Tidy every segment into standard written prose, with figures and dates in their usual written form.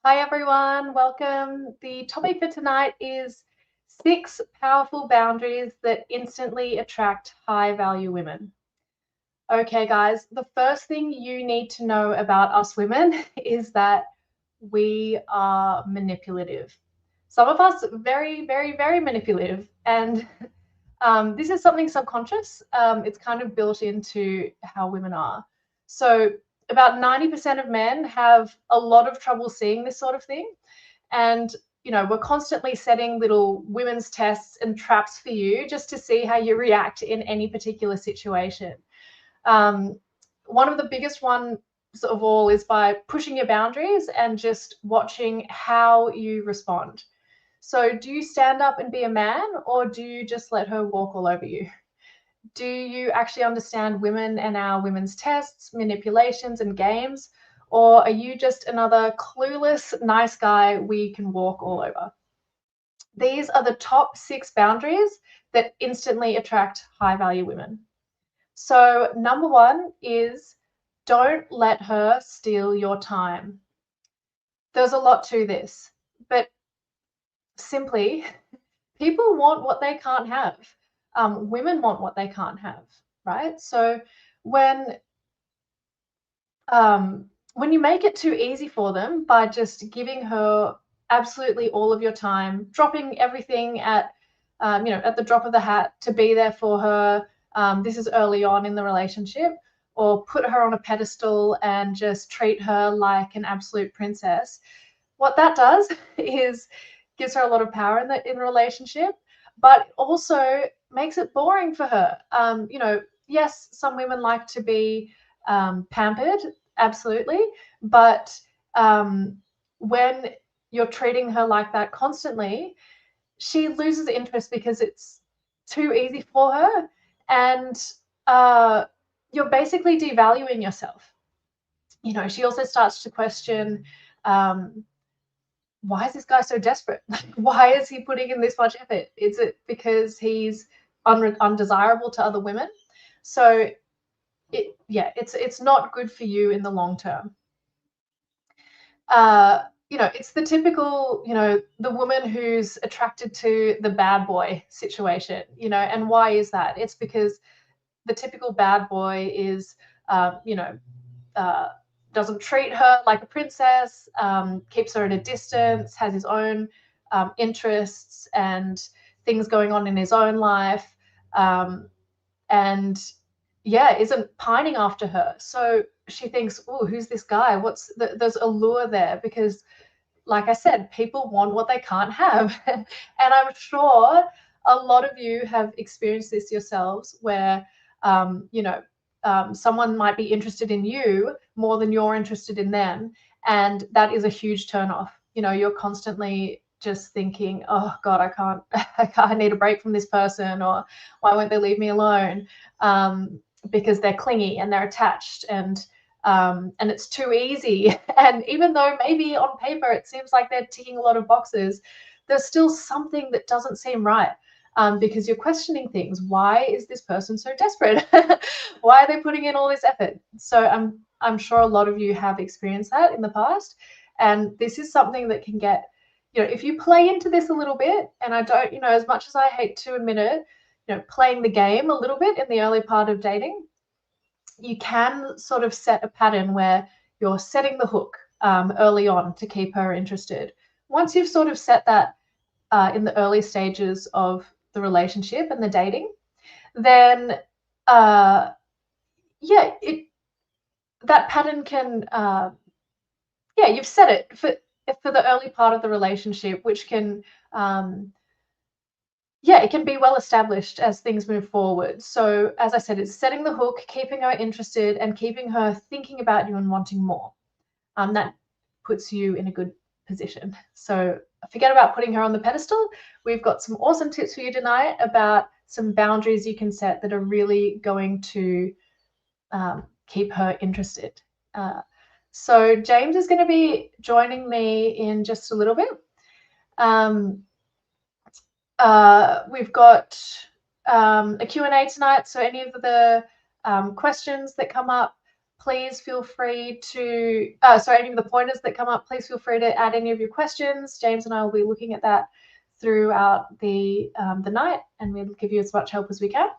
Hi everyone, welcome. The topic for tonight is 6 powerful boundaries that instantly attract high value women. Okay, guys, the first thing you need to know about us women is that we are manipulative. Some of us very, very, very manipulative, and this is something subconscious. It's kind of built into how women are. So, about 90% of men have a lot of trouble seeing this sort of thing. And, we're constantly setting little women's tests and traps for you just to see how you react in any particular situation. Um, One of the biggest ones of all is by pushing your boundaries and just watching how you respond. So, do you stand up and be a man, or do you just let her walk all over you? Do you actually understand women and our women's tests, manipulations, and games? Or are you just another clueless, nice guy we can walk all over? These are the top 6 boundaries that instantly attract high value women. So, number one is don't let her steal your time. There's a lot to this, but simply, people want what they can't have. Women want what they can't have, right? So, when when you make it too easy for them by just giving her absolutely all of your time, dropping everything at the drop of the hat to be there for her. This is early on in the relationship, or put her on a pedestal and just treat her like an absolute princess. What that does is gives her a lot of power in the relationship, but also makes it boring for her. Yes, some women like to be pampered, absolutely, but when you're treating her like that constantly, she loses interest because it's too easy for her, and uh, you're basically devaluing yourself. She also starts to question, um, why is this guy so desperate? Why is he putting in this much effort? Is it because he's undesirable to other women? So it's not good for you in the long term. It's the typical, the woman who's attracted to the bad boy situation, and why is that? It's because the typical bad boy is, uh, doesn't treat her like a princess, keeps her at a distance, has his own interests and things going on in his own life, and yeah, isn't pining after her. So she thinks, oh, who's this guy? There's a lure there because, like I said, people want what they can't have. And I'm sure a lot of you have experienced this yourselves where, someone might be interested in you more than you're interested in them. And that is a huge turnoff. You're constantly just thinking, oh God, I need a break from this person, or why won't they leave me alone? Because they're clingy and they're attached, and it's too easy. And even though maybe on paper it seems like they're ticking a lot of boxes, there's still something that doesn't seem right, because you're questioning things. Why is this person so desperate? Why are they putting in all this effort? So I'm sure a lot of you have experienced that in the past, and this is something that can get, if you play into this a little bit, and I don't, as much as I hate to admit it, playing the game a little bit in the early part of dating, you can sort of set a pattern where you're setting the hook early on to keep her interested. Once you've sort of set that in the early stages of the relationship and the dating, then uh, yeah, that pattern can you've set it for the early part of the relationship, which can um, it can be well established as things move forward. So, as I said, it's setting the hook, keeping her interested, and keeping her thinking about you and wanting more. That puts you in a good position. So, forget about putting her on the pedestal. We've got some awesome tips for you tonight about some boundaries you can set that are really going to keep her interested. So, James is going to be joining me in just a little bit. Um, we've got a Q&A tonight, so any of the questions that come up, please feel free to, any of the pointers that come up, please feel free to add any of your questions. James and I will be looking at that throughout the night, and we'll give you as much help as we can.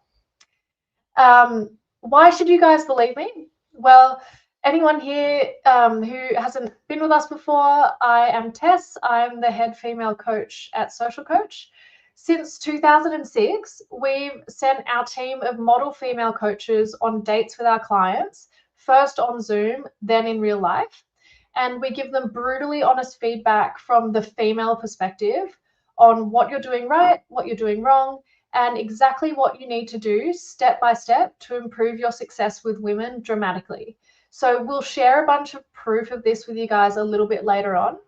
Why should you guys believe me? Well, anyone here who hasn't been with us before, I am Tess. I'm the head female coach at Social Coach. Since 2006, we've sent our team of model female coaches on dates with our clients, first on Zoom, then in real life. And we give them brutally honest feedback from the female perspective on what you're doing right, what you're doing wrong, and exactly what you need to do step by step to improve your success with women dramatically. So we'll share a bunch of proof of this with you guys a little bit later on.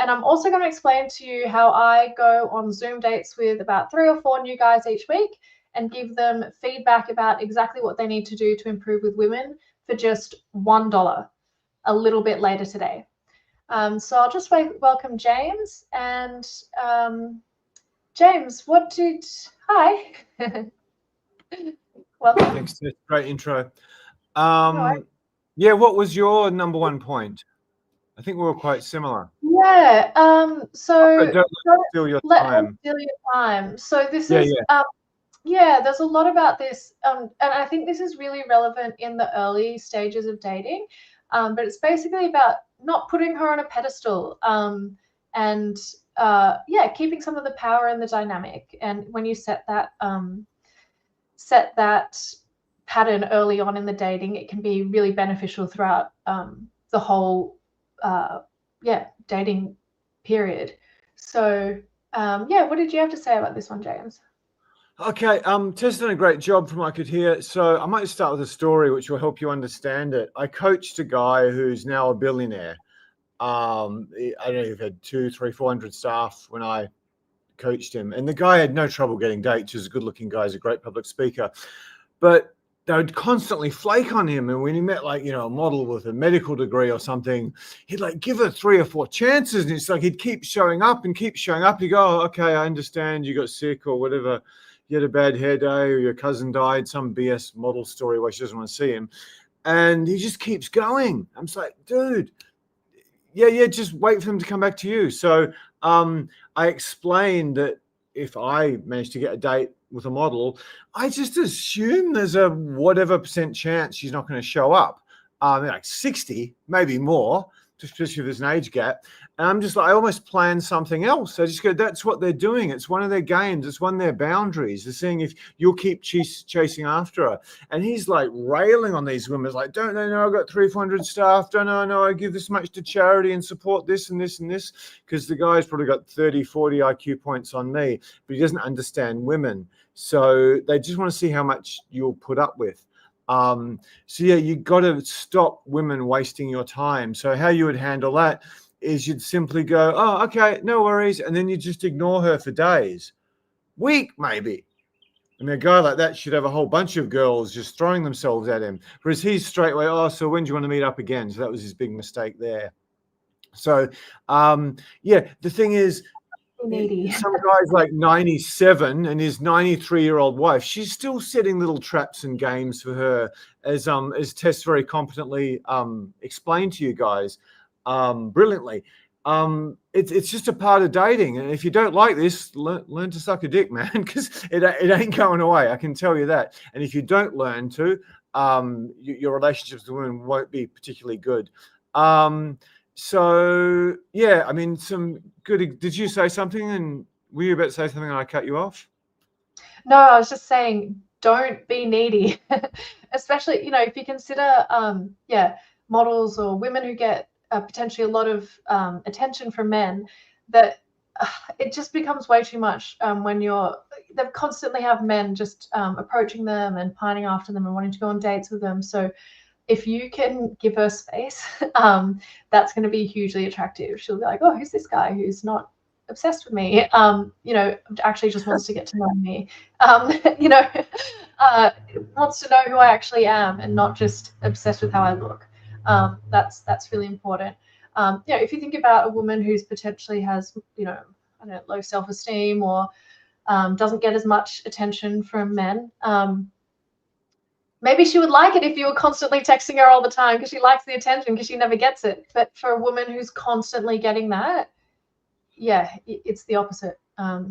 And I'm also going to explain to you how I go on Zoom dates with about 3 or 4 new guys each week and give them feedback about exactly what they need to do to improve with women for just $1 a little bit later today. So I'll just welcome James. And James, hi. Welcome. Thanks, great intro. Yeah, what was your number one point? I think we were quite similar. Yeah. Don't steal your time. Steal your time. So this is there's a lot about this, and I think this is really relevant in the early stages of dating. But it's basically about not putting her on a pedestal, and keeping some of the power in the dynamic. And when you set that pattern early on in the dating, it can be really beneficial throughout the whole dating period. So what did you have to say about this one, James? Okay, Tess done a great job from what I could hear. So I might start with a story which will help you understand it. I coached a guy who's now a billionaire. I don't know, he had 200, 300, 400 staff when I coached him. And the guy had no trouble getting dates. He was a good looking guy. He's a great public speaker. But they would constantly flake on him. And when he met a model with a medical degree or something, he'd give her 3 or 4 chances. And it's he'd keep showing up and keep showing up. He'd go, oh, okay, I understand you got sick or whatever. You had a bad hair day or your cousin died, some BS model story where she doesn't want to see him. And he just keeps going. I'm just like, dude, just wait for them to come back to you. So I explained that if I manage to get a date with a model, I just assume there's a whatever % chance she's not going to show up. 60, maybe more, especially if there's an age gap. And I'm just I almost plan something else. I just go, that's what they're doing. It's one of their games. It's one of their boundaries. They're seeing if you'll keep chasing after her. And he's railing on these women. It's don't they know I've got 300 staff? Don't know I give this much to charity and support this and this and this. Because the guy's probably got 30, 40 IQ points on me, but he doesn't understand women. So they just want to see how much you'll put up with. You got to stop women wasting your time. So how you would handle that is you'd simply go, oh, okay, no worries. And then you just ignore her for days, week, maybe. I mean, a guy like that should have a whole bunch of girls just throwing themselves at him. Whereas he's straight away, oh, so when do you want to meet up again? So that was his big mistake there. So, the thing is, needy. Some guy's 97 and his 93-year-old wife, she's still setting little traps and games for her, as Tess very competently explained to you guys brilliantly. It's just a part of dating, and if you don't like this, learn to suck a dick, man, because it ain't going away. I can tell you that. And if you don't learn to, your relationships with women won't be particularly good. So I mean, some good. Did you say something? And were you about to say something and I cut you off? No, I was just saying, don't be needy, especially if you consider models or women who get potentially a lot of attention from men. That it just becomes way too much when they constantly have men just approaching them and pining after them and wanting to go on dates with them. So if you can give her space, that's going to be hugely attractive. She'll be like, oh, who's this guy who's not obsessed with me? Actually just wants to get to know me. Wants to know who I actually am and not just obsessed with how I look. That's really important. If you think about a woman who's potentially has, low self-esteem or doesn't get as much attention from men, Maybe she would like it if you were constantly texting her all the time because she likes the attention because she never gets it. But for a woman who's constantly getting that, yeah, it's the opposite.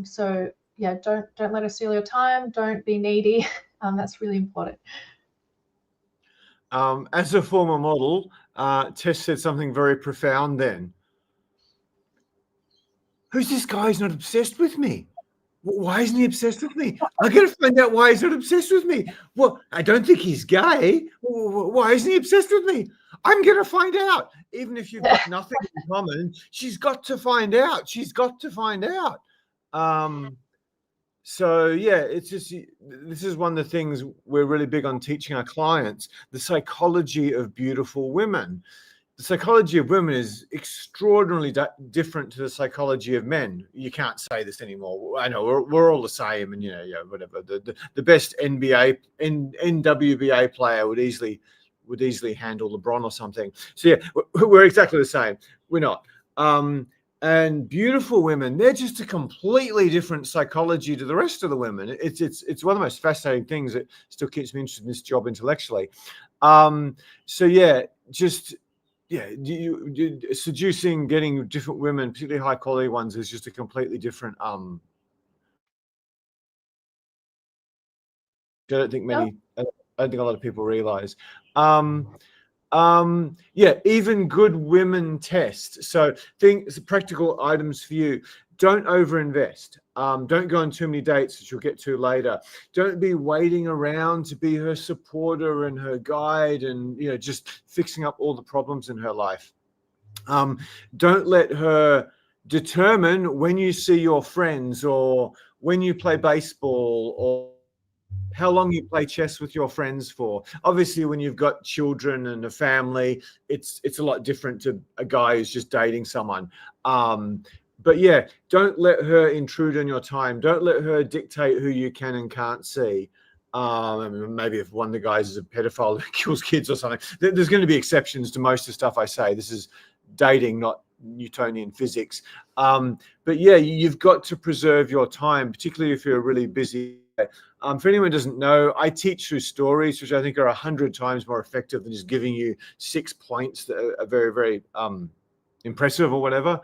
So yeah, don't let her steal your time. Don't be needy. That's really important. As a former model, Tess said something very profound then. Who's this guy who's not obsessed with me? Why isn't he obsessed with me? I got to find out why he's not obsessed with me. Well, I don't think he's gay. Why isn't he obsessed with me? I'm going to find out. Even if you've got nothing in common, she's got to find out. She's got to find out. So yeah, it's just, this is one of the things we're really big on teaching our clients, the psychology of beautiful women. The psychology of women is extraordinarily different to the psychology of men. You can't say this anymore. I know we're all the same, and yeah, whatever. The best NWBA player would easily handle LeBron or something. So yeah, we're exactly the same. We're not. And beautiful women, they're just a completely different psychology to the rest of the women. It's one of the most fascinating things that still keeps me interested in this job intellectually. So yeah, just. Yeah, you seducing, getting different women, particularly high quality ones, is just a completely different. I don't think I don't think a lot of people realize. Yeah, even good women test. So practical items for you. Don't overinvest. Don't go on too many dates, which you'll get to later. Don't be waiting around to be her supporter and her guide and, just fixing up all the problems in her life. Don't let her determine when you see your friends or when you play baseball or how long you play chess with your friends for. Obviously, when you've got children and a family, it's a lot different to a guy who's just dating someone. But yeah, don't let her intrude on your time. Don't let her dictate who you can and can't see. Maybe if one of the guys is a pedophile that kills kids or something, there's going to be exceptions to most of the stuff I say. This is dating, not Newtonian physics. But yeah, you've got to preserve your time, particularly if you're really busy. For anyone who doesn't know, I teach through stories, which I think are 100 times more effective than just giving you 6 points that are very, very impressive or whatever.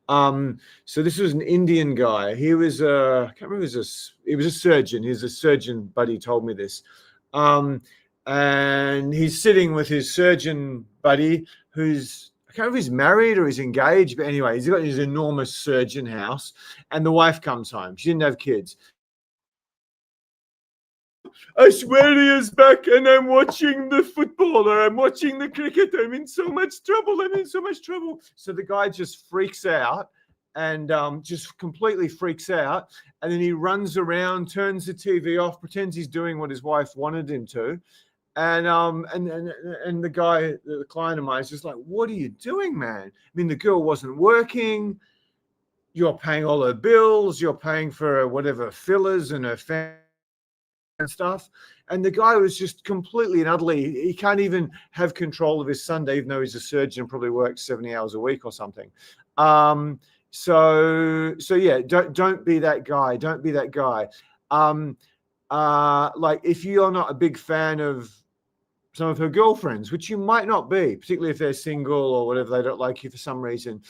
So this was an Indian guy. He was I can't remember, he was a surgeon. He was a surgeon, buddy told me this. And he's sitting with his surgeon buddy who's, I can't remember if he's married or he's engaged, but anyway, he's got his enormous surgeon house, and the wife comes home. She didn't have kids. I swear he is back, and I'm watching the football or I'm watching the cricket. I'm in so much trouble. So the guy just freaks out and just completely freaks out. And then he runs around, turns the TV off, pretends he's doing what his wife wanted him to. And the guy, the client of mine, is just like, "What are you doing, man? I mean, the girl wasn't working. You're paying all her bills. You're paying for whatever fillers and her family and stuff." And the guy was just completely and utterly, he can't even have control of his Sunday, even though he's a surgeon and probably works 70 hours a week or something. So yeah, don't be that guy. Don't be that guy. Like if you're not a big fan of some of her girlfriends, which you might not be, particularly if they're single or whatever, they don't like you for some reason.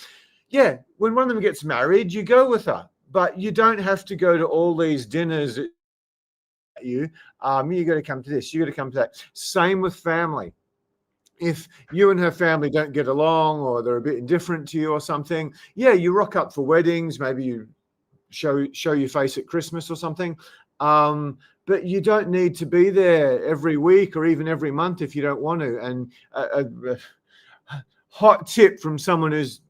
Yeah, when one of them gets married, you go with her, but you don't have to go to all these dinners. You got to come to this, you got to come to that. Same with family. If you and her family don't get along or they're a bit indifferent to you or something, yeah, you rock up for weddings, maybe you show your face at Christmas or something, but you don't need to be there every week or even every month if you don't want to. And a hot tip from someone who's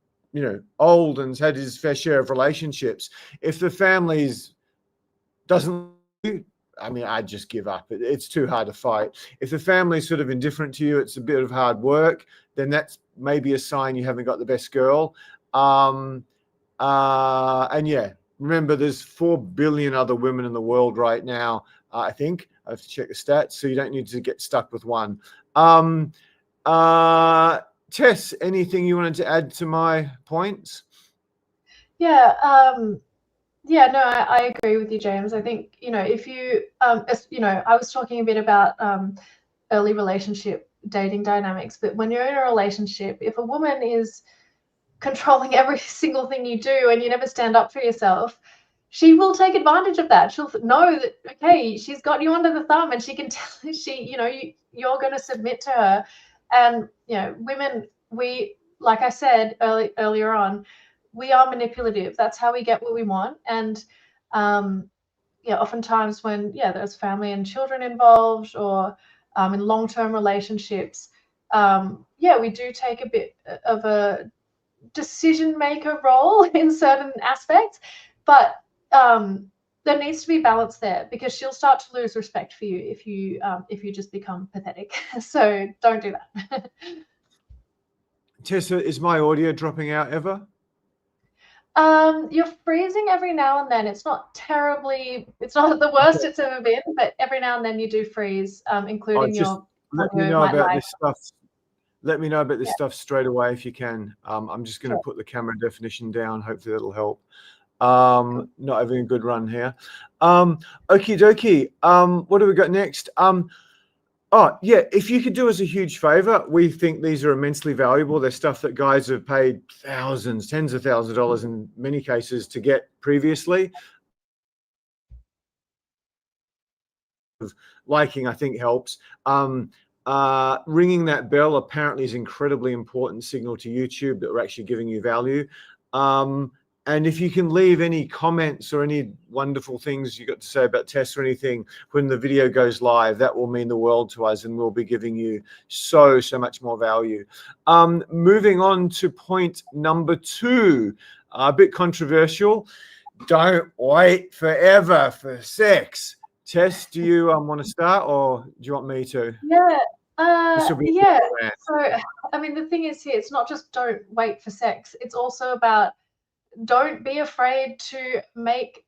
old and has had his fair share of relationships: if the family's doesn't, I mean, I'd just give up. It's too hard to fight. If the family's sort of indifferent to you, it's a bit of hard work, then that's maybe a sign you haven't got the best girl. And yeah, remember, there's 4 billion other women in the world right now. I think I have to check the stats, so you don't need to get stuck with one. Tess, anything you wanted to add to my points? Yeah. Yeah, no, I agree with you, James. I think, if you, I was talking a bit about early relationship dating dynamics, but when you're in a relationship, if a woman is controlling every single thing you do and you never stand up for yourself, she will take advantage of that. She'll know that, okay, she's got you under the thumb and she can tell you're going to submit to her. And women, we, like I said earlier on, we are manipulative. That's how we get what we want. And oftentimes when there's family and children involved, or in long-term relationships, we do take a bit of a decision maker role in certain aspects, but there needs to be balance there, because she'll start to lose respect for you if you just become pathetic. So don't do that. Tessa, is my audio dropping out ever? You're freezing every now and then. It's not the worst it's ever been, but every now and then you do freeze, including your. Let me know about this stuff. Let me know about this stuff straight away if you can. I'm just going to put the camera definition down. Hopefully that'll help. Not having a good run here. Okie dokie. What do we got next? Oh, yeah, if you could do us a huge favor, we think these are immensely valuable. They're stuff that guys have paid thousands, tens of thousands of dollars in many cases to get previously. Liking, I think, helps. Ringing that bell apparently is incredibly important signal to YouTube that we're actually giving you value. And if you can leave any comments or any wonderful things you got to say about Tess or anything when the video goes live, that will mean the world to us, and we'll be giving you so much more value. Moving on to point number 2, a bit controversial. Don't wait forever for sex. Tess, do you want to start, or do you want me to? Yeah. So, I mean, the thing is here, it's not just don't wait for sex. It's also about don't be afraid to take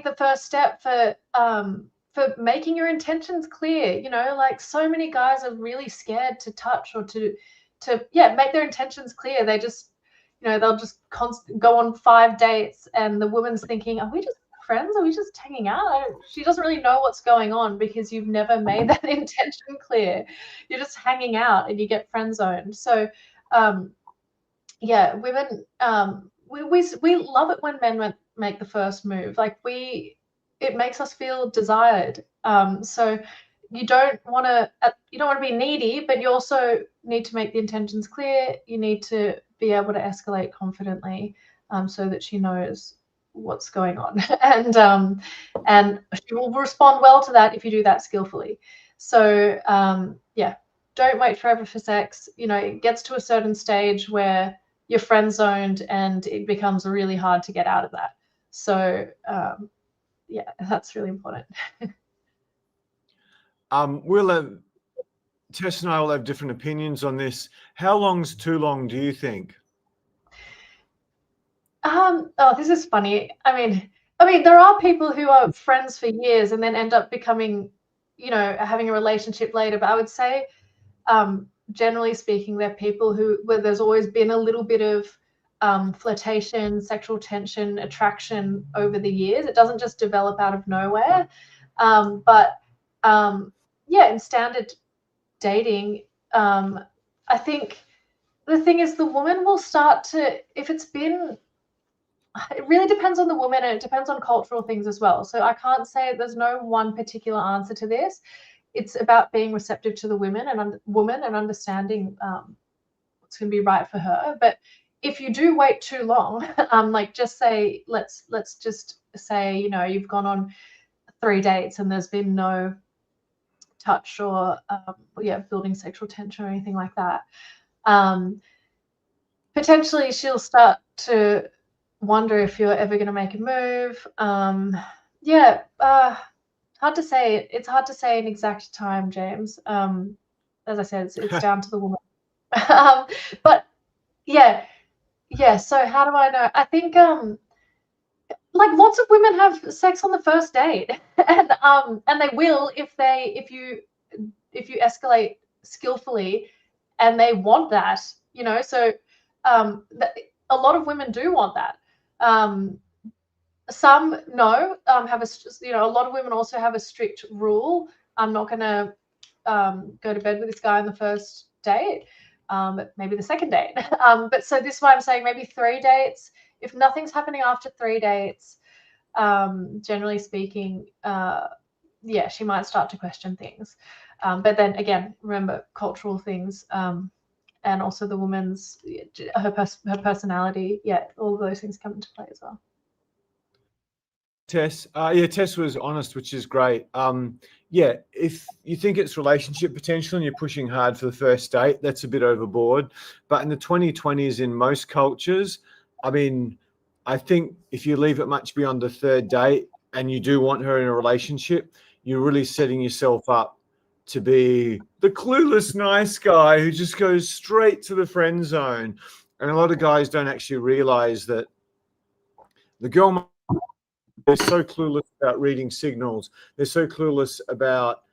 the first step for making your intentions clear. Like, so many guys are really scared to touch or to make their intentions clear. They just, they'll just go on 5 dates, and the woman's thinking, are we just friends? Are we just hanging out? She doesn't really know what's going on, because you've never made that intention clear. You're just hanging out and you get friend zoned. So women, we love it when men make the first move. Like, it makes us feel desired. So you don't want to be needy, but you also need to make the intentions clear. You need to be able to escalate confidently, so that she knows what's going on, and she will respond well to that if you do that skillfully. So don't wait forever for sex. It gets to a certain stage where you're friend zoned, and it becomes really hard to get out of that. So that's really important. Tess and I will have different opinions on this. How long's too long, do you think? This is funny. I mean, there are people who are friends for years and then end up becoming, having a relationship later. But I would say, generally speaking, they're people where there's always been a little bit of flirtation, sexual tension, attraction over the years. It doesn't just develop out of nowhere. In standard dating, I think the thing is, the woman will start to, if it's been, it really depends on the woman, and it depends on cultural things as well. So I can't say there's no one particular answer to this. It's about being receptive to the woman and understanding what's going to be right for her. But if you do wait too long, like, just say, let's just say, you've gone on 3 dates and there's been no touch or building sexual tension or anything like that. Potentially she'll start to wonder if you're ever going to make a move. Hard to say. It's hard to say an exact time, James. As I said, it's down to the woman. But so how do I know? I think like, lots of women have sex on the first date, and they will if you escalate skillfully, and they want that. So a lot of women do want that. Some no, have a lot of women also have a strict rule. I'm not going to go to bed with this guy on the first date, but maybe the second date. But so this is why I'm saying maybe 3 dates. If nothing's happening after 3 dates, generally speaking, yeah, she might start to question things. But then again, remember cultural things, and also the woman's her personality. Yeah, all of those things come into play as well. Tess, yeah, Tess was honest, which is great. Yeah, if you think it's relationship potential and you're pushing hard for the first date, that's a bit overboard. But in the 2020s, in most cultures, I mean, I think if you leave it much beyond the third date and you do want her in a relationship, you're really setting yourself up to be the clueless nice guy who just goes straight to the friend zone. And a lot of guys don't actually realize that the girl, they're so clueless about reading signals. They're so clueless about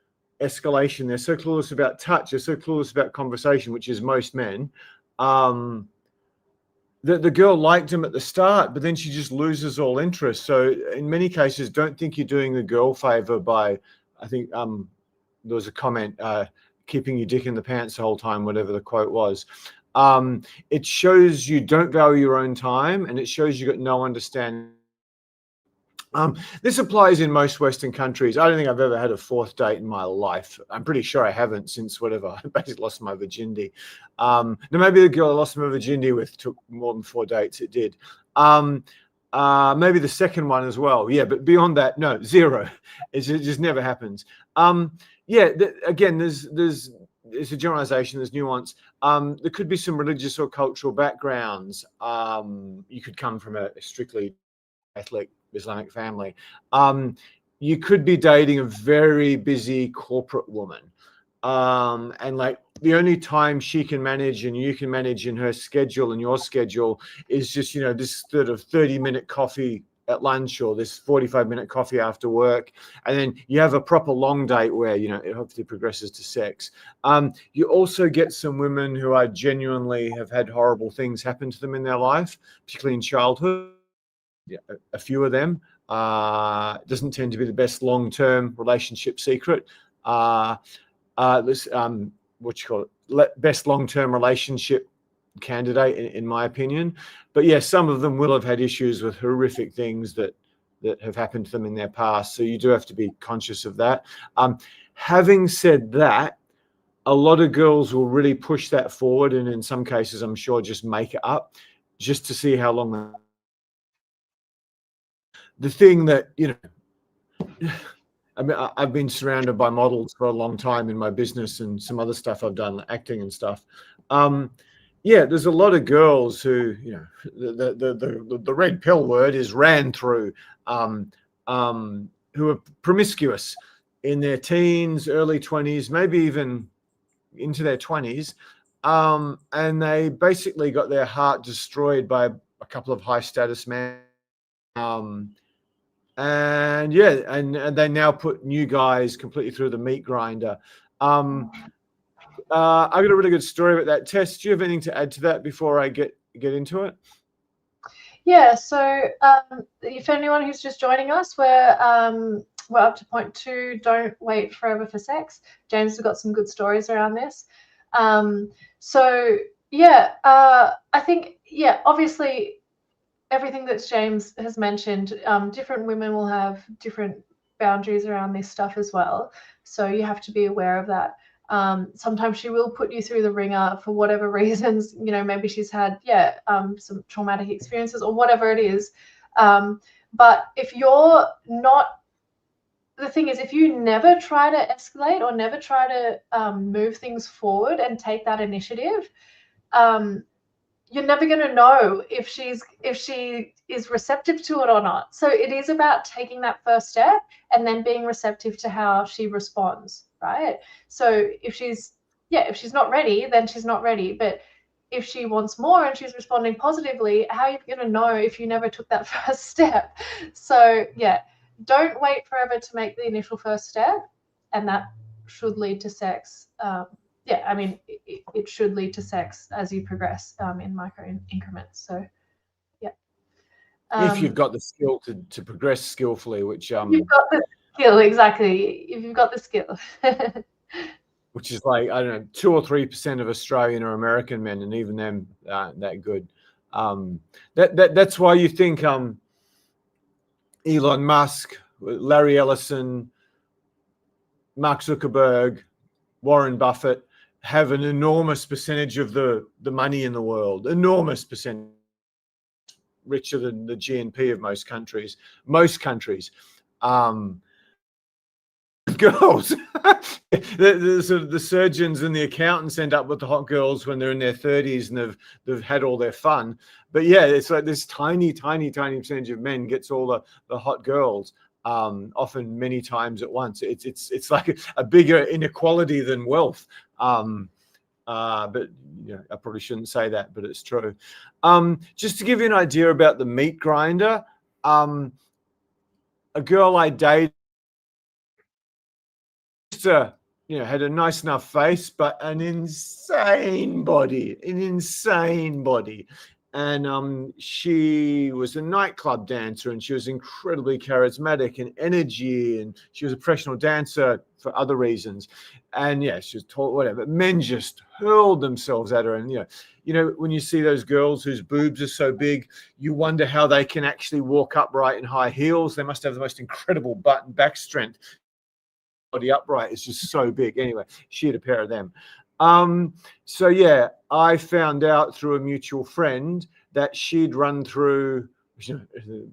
escalation. They're so clueless about touch. They're so clueless about conversation, which is most men. The girl liked him at the start, but then she just loses all interest. So in many cases, don't think you're doing the girl favor by, I think there was a comment, keeping your dick in the pants the whole time, whatever the quote was. It shows you don't value your own time, and it shows you got no understanding. This applies in most Western countries. I don't think I've ever had a fourth date in my life. I'm pretty sure I haven't since whatever. I basically lost my virginity. Now maybe the girl I lost my virginity with took more than 4 dates. It did. Maybe the second one as well. Yeah, but beyond that, no, 0. It just never happens. Yeah, again, it's a generalization. There's nuance. There could be some religious or cultural backgrounds. You could come from a strictly Catholic Islamic family. You could be dating a very busy corporate woman, and like the only time she can manage and you can manage in her schedule and your schedule is just, you know, this sort of 30-minute coffee at lunch or this 45-minute coffee after work, and then you have a proper long date where, you know, it hopefully progresses to sex. You also get some women who are genuinely have had horrible things happen to them in their life, particularly in childhood. Yeah, a few of them. Doesn't tend to be the best long-term relationship secret. This what you call it, best long-term relationship candidate, in my opinion. But yeah, some of them will have had issues with horrific things that have happened to them in their past. So you do have to be conscious of that. Having said that, a lot of girls will really push that forward, and in some cases, I'm sure, just make it up just to see how long. The thing that, you know, I mean, I've been surrounded by models for a long time in my business and some other stuff I've done, acting and stuff. Yeah, there's a lot of girls who, you know, the red pill word is ran through, who are promiscuous in their teens, early 20s, maybe even into their 20s. And they basically got their heart destroyed by a couple of high status men. And yeah, and they now put new guys completely through the meat grinder. I've got a really good story about that. Tess, do you have anything to add to that before I get into it? Yeah, so if anyone who's just joining us, we're up to point 2, don't wait forever for sex. James has got some good stories around this. So yeah, I think, yeah, obviously everything that James has mentioned, different women will have different boundaries around this stuff as well. So you have to be aware of that. Sometimes she will put you through the ringer for whatever reasons, you know, maybe she's had, some traumatic experiences or whatever it is. But if you're not, the thing is, if you never try to escalate or never try to move things forward and take that initiative, you're never going to know if she is receptive to it or not. So it is about taking that first step and then being receptive to how she responds, right? So if she's not ready, then she's not ready. But if she wants more and she's responding positively, how are you going to know if you never took that first step? So yeah, don't wait forever to make the initial first step, and that should lead to sex. Yeah, I mean, it should lead to sex as you progress in micro increments. So, yeah. If you've got the skill to progress skillfully, which you've got the skill, exactly. If you've got the skill. which is like, I don't know, 2 or 3% of Australian or American men, and even them aren't that good. That's why you think Elon Musk, Larry Ellison, Mark Zuckerberg, Warren Buffett have an enormous percentage of the money in the world, enormous percentage, richer than the GNP of most countries. Girls, the surgeons and the accountants end up with the hot girls when they're in their 30s and they've had all their fun. But yeah, it's like this tiny percentage of men gets all the hot girls, often many times at once. It's like a bigger inequality than wealth. But you know, I probably shouldn't say that, but it's true. Just to give you an idea about the meat grinder, a girl I dated, had a nice enough face, but an insane body. And she was a nightclub dancer, and she was incredibly charismatic and energy, and she was a professional dancer for other reasons. And yeah, she was taught whatever. Men just hurled themselves at her. And when you see those girls whose boobs are so big, you wonder how they can actually walk upright in high heels. They must have the most incredible butt and back strength. Body upright is just so big. Anyway, she had a pair of them. So yeah, I found out through a mutual friend that she'd run through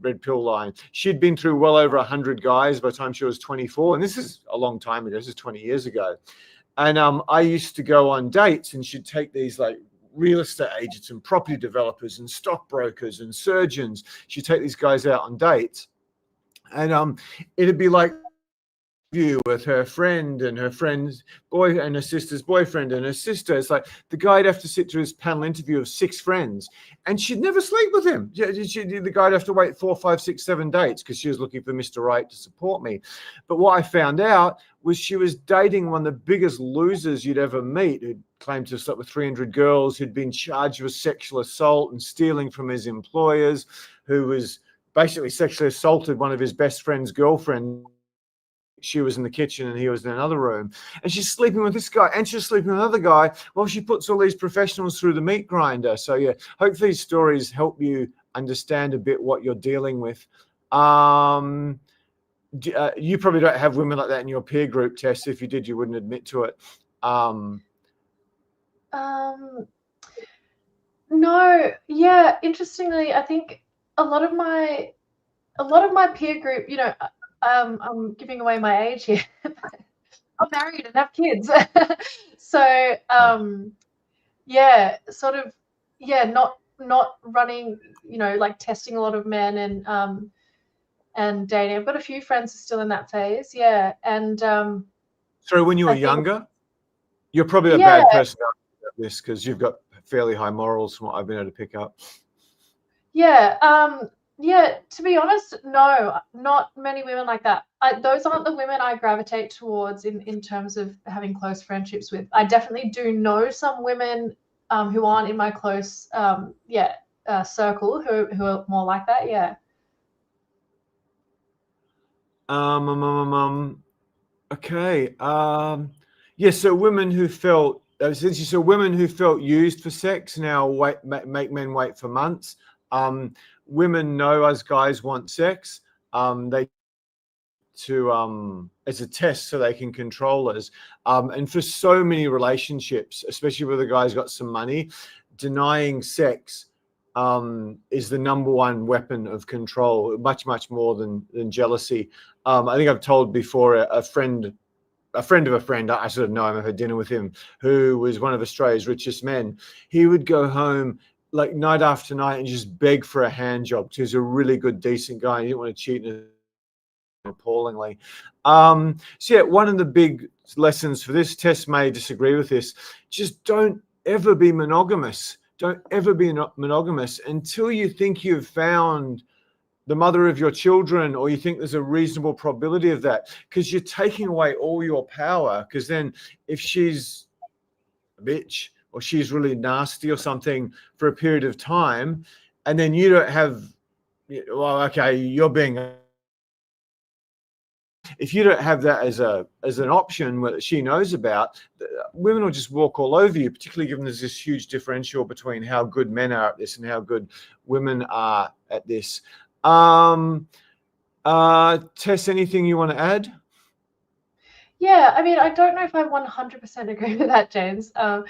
red pill line. She'd been through well over 100 guys by the time she was 24, and this is a long time ago. This is 20 years ago. And I used to go on dates, and she'd take these like real estate agents and property developers and stockbrokers and surgeons. She'd take these guys out on dates, and it'd be like with her friend and her friend's boy and her sister's boyfriend and her sister. It's like the guy'd have to sit through this panel interview of 6 friends, and she'd never sleep with him. The guy'd have to wait 4, 5, 6, 7 dates because she was looking for Mr. Right to support me. But what I found out was she was dating one of the biggest losers you'd ever meet, who claimed to have slept with 300 girls, who'd been charged with sexual assault and stealing from his employers, who was basically sexually assaulted one of his best friend's girlfriend. She was in the kitchen and he was in another room, and she's sleeping with this guy and she's sleeping with another guy while she puts all these professionals through the meat grinder. So yeah, hopefully these stories help you understand a bit what you're dealing with. You probably don't have women like that in your peer group, Tess. If you did, you wouldn't admit to it. No, yeah, interestingly, I think a lot of my peer group, I'm giving away my age here. I'm married and have kids. So, not running, like testing a lot of men and dating. I've got a few friends who are still in that phase. Yeah. And sorry, when you were younger, you're probably a bad person about this because you've got fairly high morals from what I've been able to pick up. Yeah, to be honest, no, not many women like that. Those aren't the women I gravitate towards in terms of having close friendships with. I definitely do know some women who aren't in my close circle who are more like that. Yeah. Okay. Yeah. So women who felt used for sex now make men wait for months. Women know as guys want sex. They as a test so they can control us. And for so many relationships, especially where the guy's got some money, denying sex is the number one weapon of control, much more than jealousy. I think I've told before a friend of a friend, I sort of know him, I've had dinner with him, who was one of Australia's richest men. He would go home like night after night and just beg for a hand job because he's a really good, decent guy. He didn't want to cheat appallingly. So yeah, one of the big lessons for this, Tess may disagree with this, just don't ever be monogamous. Don't ever be monogamous until you think you've found the mother of your children, or you think there's a reasonable probability of that, because you're taking away all your power. Because then if she's a bitch or she's really nasty or something for a period of time, and then you don't have, well, okay, you're being if you don't have that as an option that she knows about, women will just walk all over you, particularly given there's this huge differential between how good men are at this and how good women are at this. Tess, anything you want to add? Yeah, I mean, I don't know if I 100% agree with that, James. But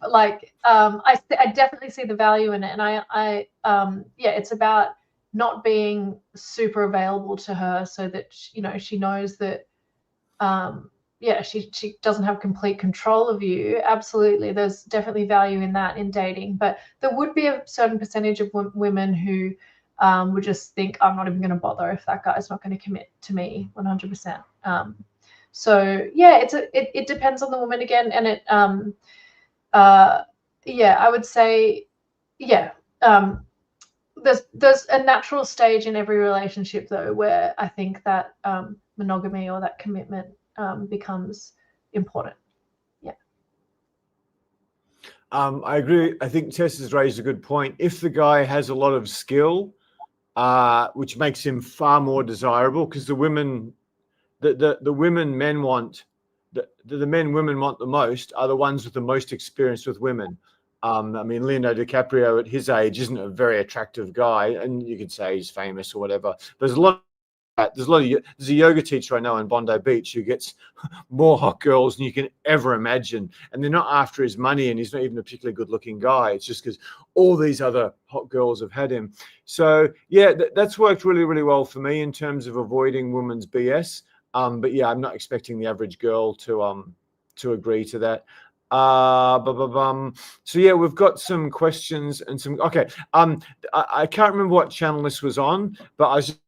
like, I definitely see the value in it, and yeah, it's about not being super available to her, so that she knows that, yeah, she doesn't have complete control of you. Absolutely, there's definitely value in that in dating, but there would be a certain percentage of women who would just think, I'm not even going to bother if that guy's not going to commit to me 100%. So yeah, it depends on the woman again, and yeah, I would say, yeah, there's a natural stage in every relationship though where I think that monogamy or that commitment becomes important. Yeah. I agree. I think Tess has raised a good point. If the guy has a lot of skill, which makes him far more desirable, because the women men want, the men women want the most are the ones with the most experience with women. I mean, Leonardo DiCaprio at his age isn't a very attractive guy, and you could say he's famous or whatever. There's there's a yoga teacher I know in Bondi Beach who gets more hot girls than you can ever imagine, and they're not after his money, and he's not even a particularly good-looking guy. It's just because all these other hot girls have had him. So yeah, that's worked really, really well for me in terms of avoiding women's BS. But yeah, I'm not expecting the average girl to agree to that. So yeah, we've got some questions and some. Okay, I can't remember what channel this was on, but I was just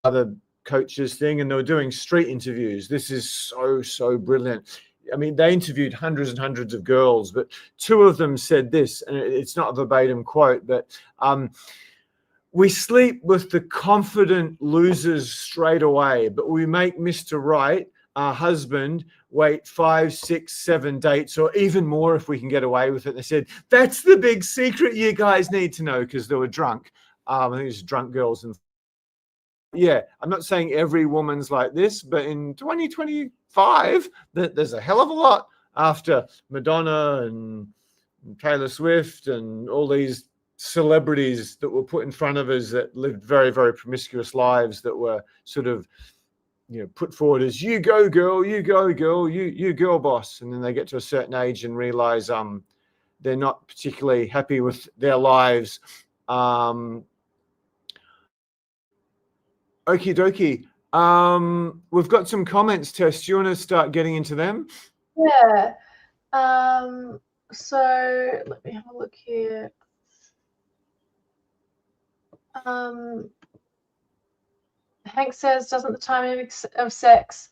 other coaches thing, and they were doing street interviews. This is so brilliant. I mean, they interviewed hundreds and hundreds of girls, but two of them said this, and it's not a verbatim quote, but we sleep with the confident losers straight away, but we make Mr. Right, our husband, wait 5, 6, 7 dates, or even more if we can get away with it. They said, that's the big secret you guys need to know, because they were drunk. I think it was drunk girls. And yeah, I'm not saying every woman's like this, but in 2025, there's a hell of a lot after Madonna and Taylor Swift and all these celebrities that were put in front of us that lived very, very promiscuous lives that were sort of, put forward as you go girl, you girl boss. And then they get to a certain age and realize they're not particularly happy with their lives. Okie dokie. We've got some comments, Tess. Do you want to start getting into them? Yeah. So let me have a look here. Hank says, doesn't the timing of sex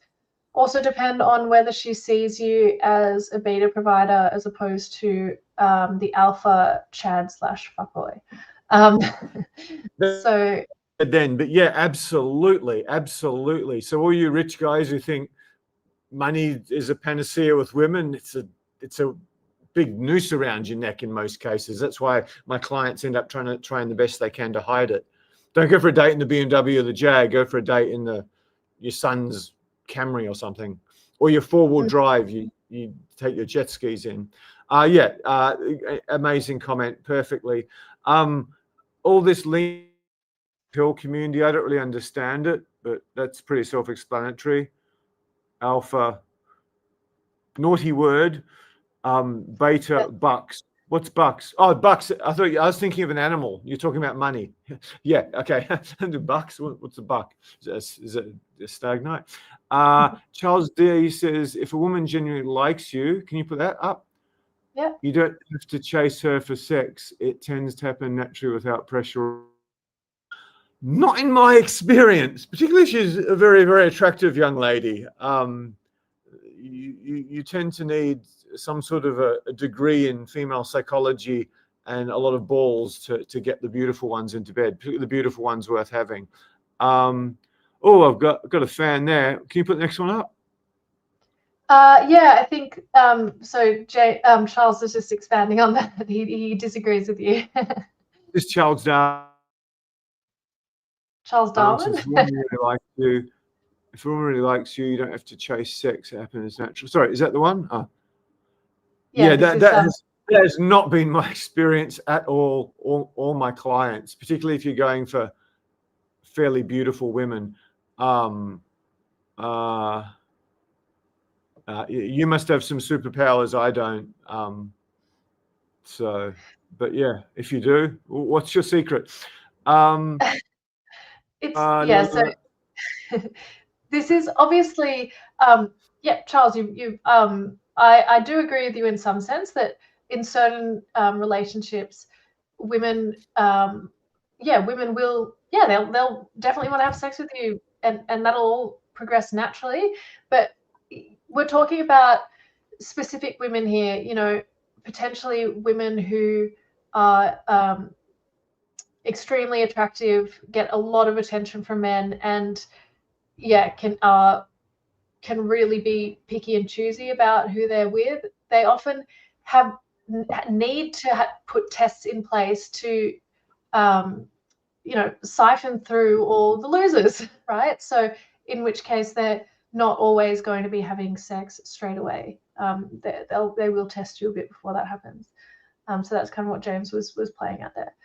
also depend on whether she sees you as a beta provider as opposed to the alpha Chad / fuckboy? So then, but yeah, absolutely. So all you rich guys who think money is a panacea with women, it's a big noose around your neck in most cases. That's why my clients end up trying the best they can to hide it. Don't go for a date in the BMW or the Jag. Go for a date in your son's Camry or something, or your 4-wheel drive. You take your jet skis in. Amazing comment. Perfectly. All this lean pill community, I don't really understand it, but that's pretty self-explanatory. Alpha, naughty word. Beta, bucks. What's bucks? Oh, bucks. I was thinking of an animal. You're talking about money. Yeah. Okay. The bucks. What's a buck? Is it a stag night? Charles D says, if a woman genuinely likes you, can you put that up? Yeah. You don't have to chase her for sex. It tends to happen naturally without pressure. Not in my experience, particularly if she's a very, very attractive young lady. You tend to need some sort of a degree in female psychology and a lot of balls to get the beautiful ones into bed, particularly the beautiful ones worth having. I've got a fan there. Can you put the next one up? Yeah, I think so. Charles is just expanding on that. He disagrees with you. This Charles Darwin. Charles Darwin. Really like to. if a woman really likes you, you don't have to chase sex. It happens natural. Sorry, is that the one? Oh. Yeah, that has not been my experience at all my clients, particularly if you're going for fairly beautiful women. You must have some superpowers I don't. But yeah, if you do, what's your secret? So this is obviously, Charles, I do agree with you in some sense that in certain relationships, women, women will, they'll definitely want to have sex with you, and that'll all progress naturally. But we're talking about specific women here, you know, potentially women who are extremely attractive, get a lot of attention from men, and can really be picky and choosy about who they're with. They often need to put tests in place to siphon through all the losers, right? So in which case they're not always going to be having sex straight away. They will test you a bit before that happens. So that's kind of what James was playing out there.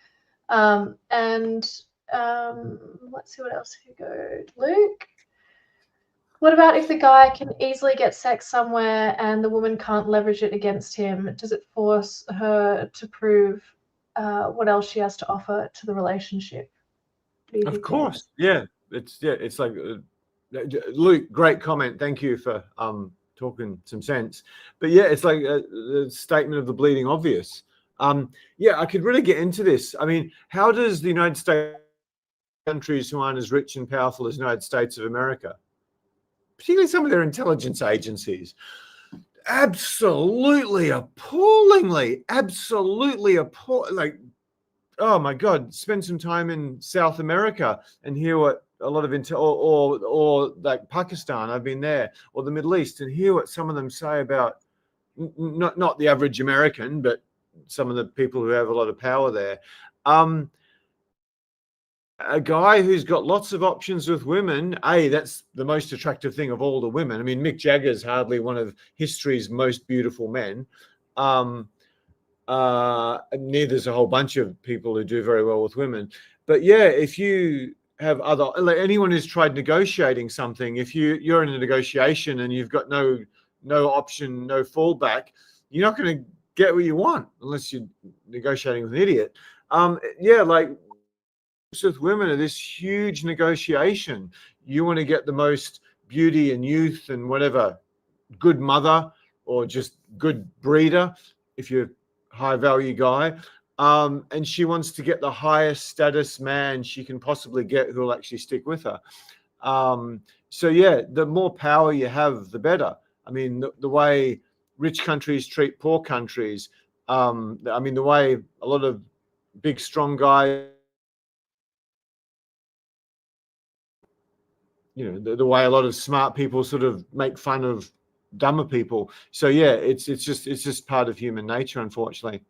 Let's see what else here goes. Luke, what about if the guy can easily get sex somewhere and the woman can't leverage it against him? Does it force her to prove what else she has to offer to the relationship? Of course, yeah. It's like Luke. Great comment. Thank you for talking some sense. But yeah, it's like the statement of the bleeding obvious. I could really get into this. I mean, how does the United States, countries who aren't as rich and powerful as the United States of America, particularly some of their intelligence agencies, absolutely appallingly, like, oh my God, spend some time in South America and hear what a lot of or like Pakistan, I've been there, or the Middle East, and hear what some of them say about not the average American, but some of the people who have a lot of power there. A guy who's got lots of options with women, that's the most attractive thing of all the women. I mean, Mick Jagger's hardly one of history's most beautiful men. There's a whole bunch of people who do very well with women. But yeah, if you have like anyone who's tried negotiating something, if you're in a negotiation and you've got no option, no fallback, you're not going to get what you want unless you're negotiating with an idiot. Like with women are this huge negotiation. You want to get the most beauty and youth and whatever, good mother or just good breeder if you're a high value guy. And she wants to get the highest status man she can possibly get who will actually stick with her. The more power you have, the better. I mean, the way rich countries treat poor countries, the way a lot of big, strong guys, the way a lot of smart people sort of make fun of dumber people. So yeah, it's just part of human nature, unfortunately.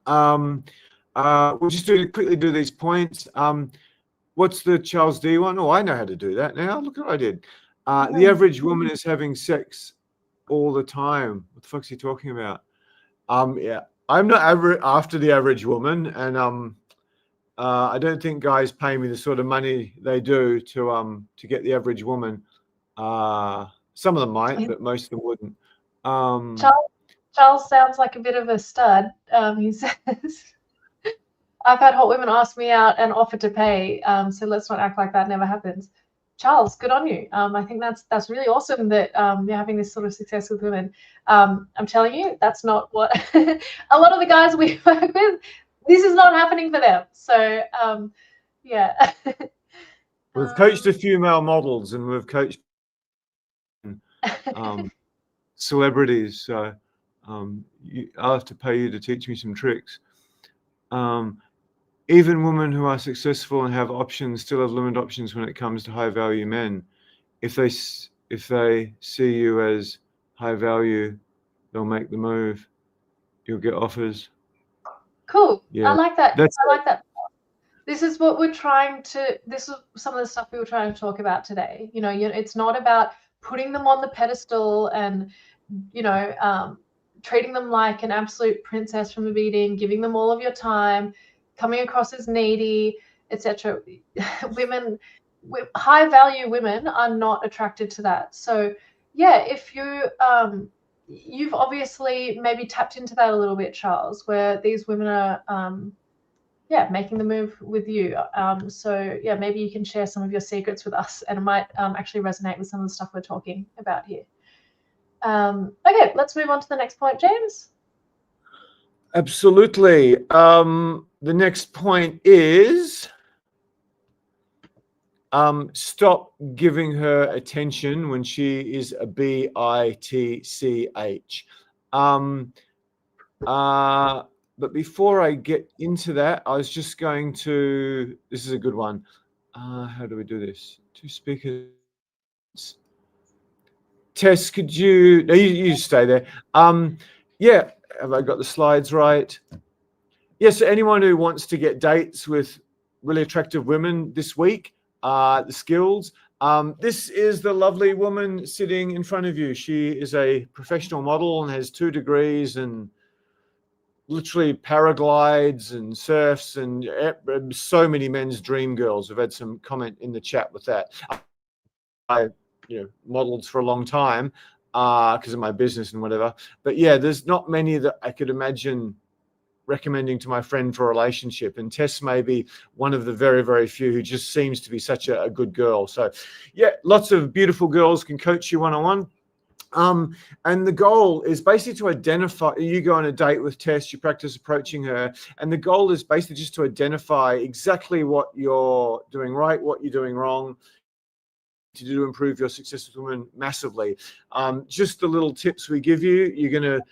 We'll just quickly do these points. What's the Charles D one? Oh, I know how to do that now. Look what I did. The average woman is having sex all the time. What the fuck's he talking about? I'm not after the average woman, and I don't think guys pay me the sort of money they do to get the average woman. Some of them might, but most of them wouldn't. Charles sounds like a bit of a stud. He says, I've had hot women ask me out and offer to pay, so let's not act like that never happens. Charles, good on you. I think that's really awesome that you're having this sort of success with women. I'm telling you, that's not what a lot of the guys we work with, this is not happening for them. So, yeah. We've coached a few male models and we've coached celebrities. So I'll have to pay you to teach me some tricks. Even women who are successful and have options still have limited options when it comes to high value men. If they see you as high value, they'll make the move. You'll get offers. Cool. Yeah. I like that. I like that. this is what we're trying to, this is some of the stuff we were trying to talk about today. You know, it's not about putting them on the pedestal and, you know, treating them like an absolute princess from the beginning, giving them all of your time, coming across as needy, etc. Women, high value women are not attracted to that. So yeah, if you you've obviously maybe tapped into that a little bit, Charles, where these women are yeah, making the move with you. So yeah, maybe you can share some of your secrets with us, and it might actually resonate with some of the stuff we're talking about here. Okay, let's move on to the next point, James. Absolutely. The next point is stop giving her attention when she is a bitch. But before I get into that, I was just going to, this is a good one. How do we do this? Two speakers. Tess, could you, no, you stay there. Yeah, have I got the slides right? Yeah, so anyone who wants to get dates with really attractive women this week, the skills. This is the lovely woman sitting in front of you. She is a professional model and has 2 degrees and literally paraglides and surfs and so many men's dream girls. I've had some comment in the chat with that. I modeled for a long time because of my business and whatever. But yeah, there's not many that I could imagine recommending to my friend for a relationship, and Tess may be one of the very, very few who just seems to be such a good girl. So yeah, lots of beautiful girls can coach you one-on-one. And the goal is basically to identify, you go on a date with Tess, you practice approaching her, and the goal is basically just to identify exactly what you're doing right, what you're doing wrong, to do to improve your success with women massively. Just the little tips we give you, you're going to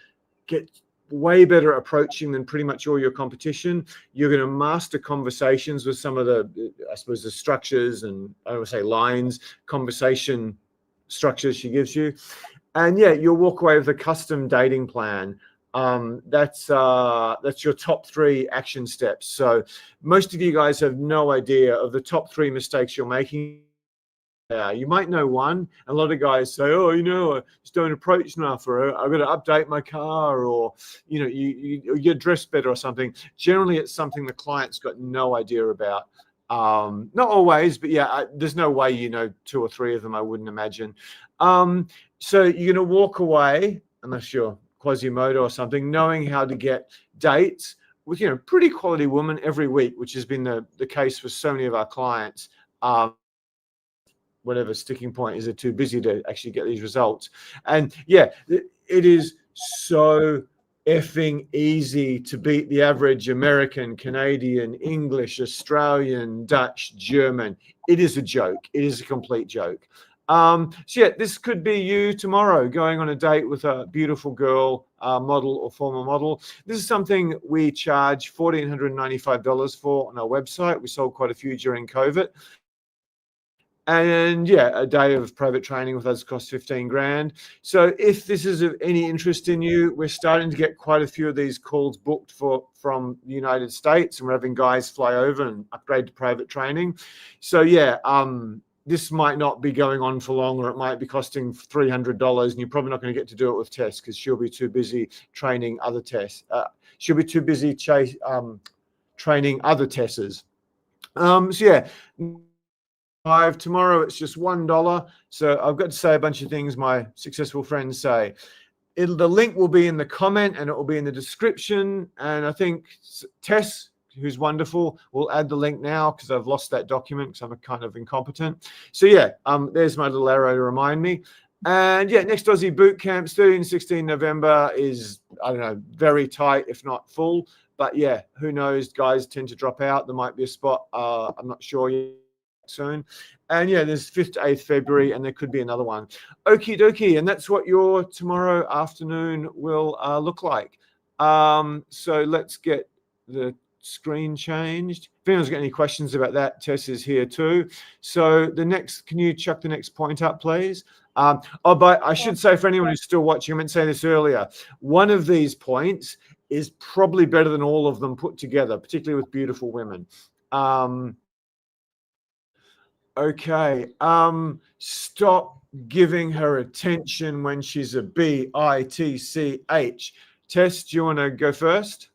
get way better approaching than pretty much all your competition. You're going to master conversations with some of the, I suppose, the structures and I don't want to say lines, conversation structures she gives you. And yeah, you'll walk away with a custom dating plan. That's your top 3 action steps. So most of you guys have no idea of the top 3 mistakes you're making. You might know one. A lot of guys say, "Oh, I just don't approach enough," or "I've got to update my car," or you dress better or something. Generally, it's something the client's got no idea about. Not always, but yeah, there's no way 2 or 3 of them. I wouldn't imagine. So you're going to walk away, unless you're Quasimodo or something, knowing how to get dates with pretty quality women every week, which has been the case for so many of our clients. Whatever sticking point is, they're too busy to actually get these results. And yeah, it is so effing easy to beat the average American, Canadian, English, Australian, Dutch, German. It is a joke. It is a complete joke. So yeah, this could be you tomorrow going on a date with a beautiful girl, model or former model. This is something we charge $1,495 for on our website. We sold quite a few during COVID. And yeah, a day of private training with us costs 15 grand. So if this is of any interest in you, we're starting to get quite a few of these calls booked from the United States, and we're having guys fly over and upgrade to private training. So yeah, this might not be going on for long, or it might be costing $300, and you're probably not going to get to do it with Tess because she'll be too busy training other Tess. She'll be too busy training other Tesses. So yeah. Tomorrow it's just $1. So I've got to say a bunch of things my successful friends say. The link will be in the comment and it will be in the description. And I think Tess, who's wonderful, will add the link now because I've lost that document because I'm kind of incompetent. So yeah, there's my little arrow to remind me. And yeah, next Aussie boot camps, 13, 16 November is, I don't know, very tight, if not full. But yeah, who knows? Guys tend to drop out. There might be a spot. I'm not sure yet. Soon. And yeah, there's 5th to 8th February, and there could be another one. Okie dokie. And that's what your tomorrow afternoon will look like. So let's get the screen changed. If anyone's got any questions about that, Tess is here too. So can you chuck the next point up, please? But I should say, for anyone who's still watching, I meant to say this earlier, one of these points is probably better than all of them put together, particularly with beautiful women. Okay. Stop giving her attention when she's a bitch. Tess, do you want to go first?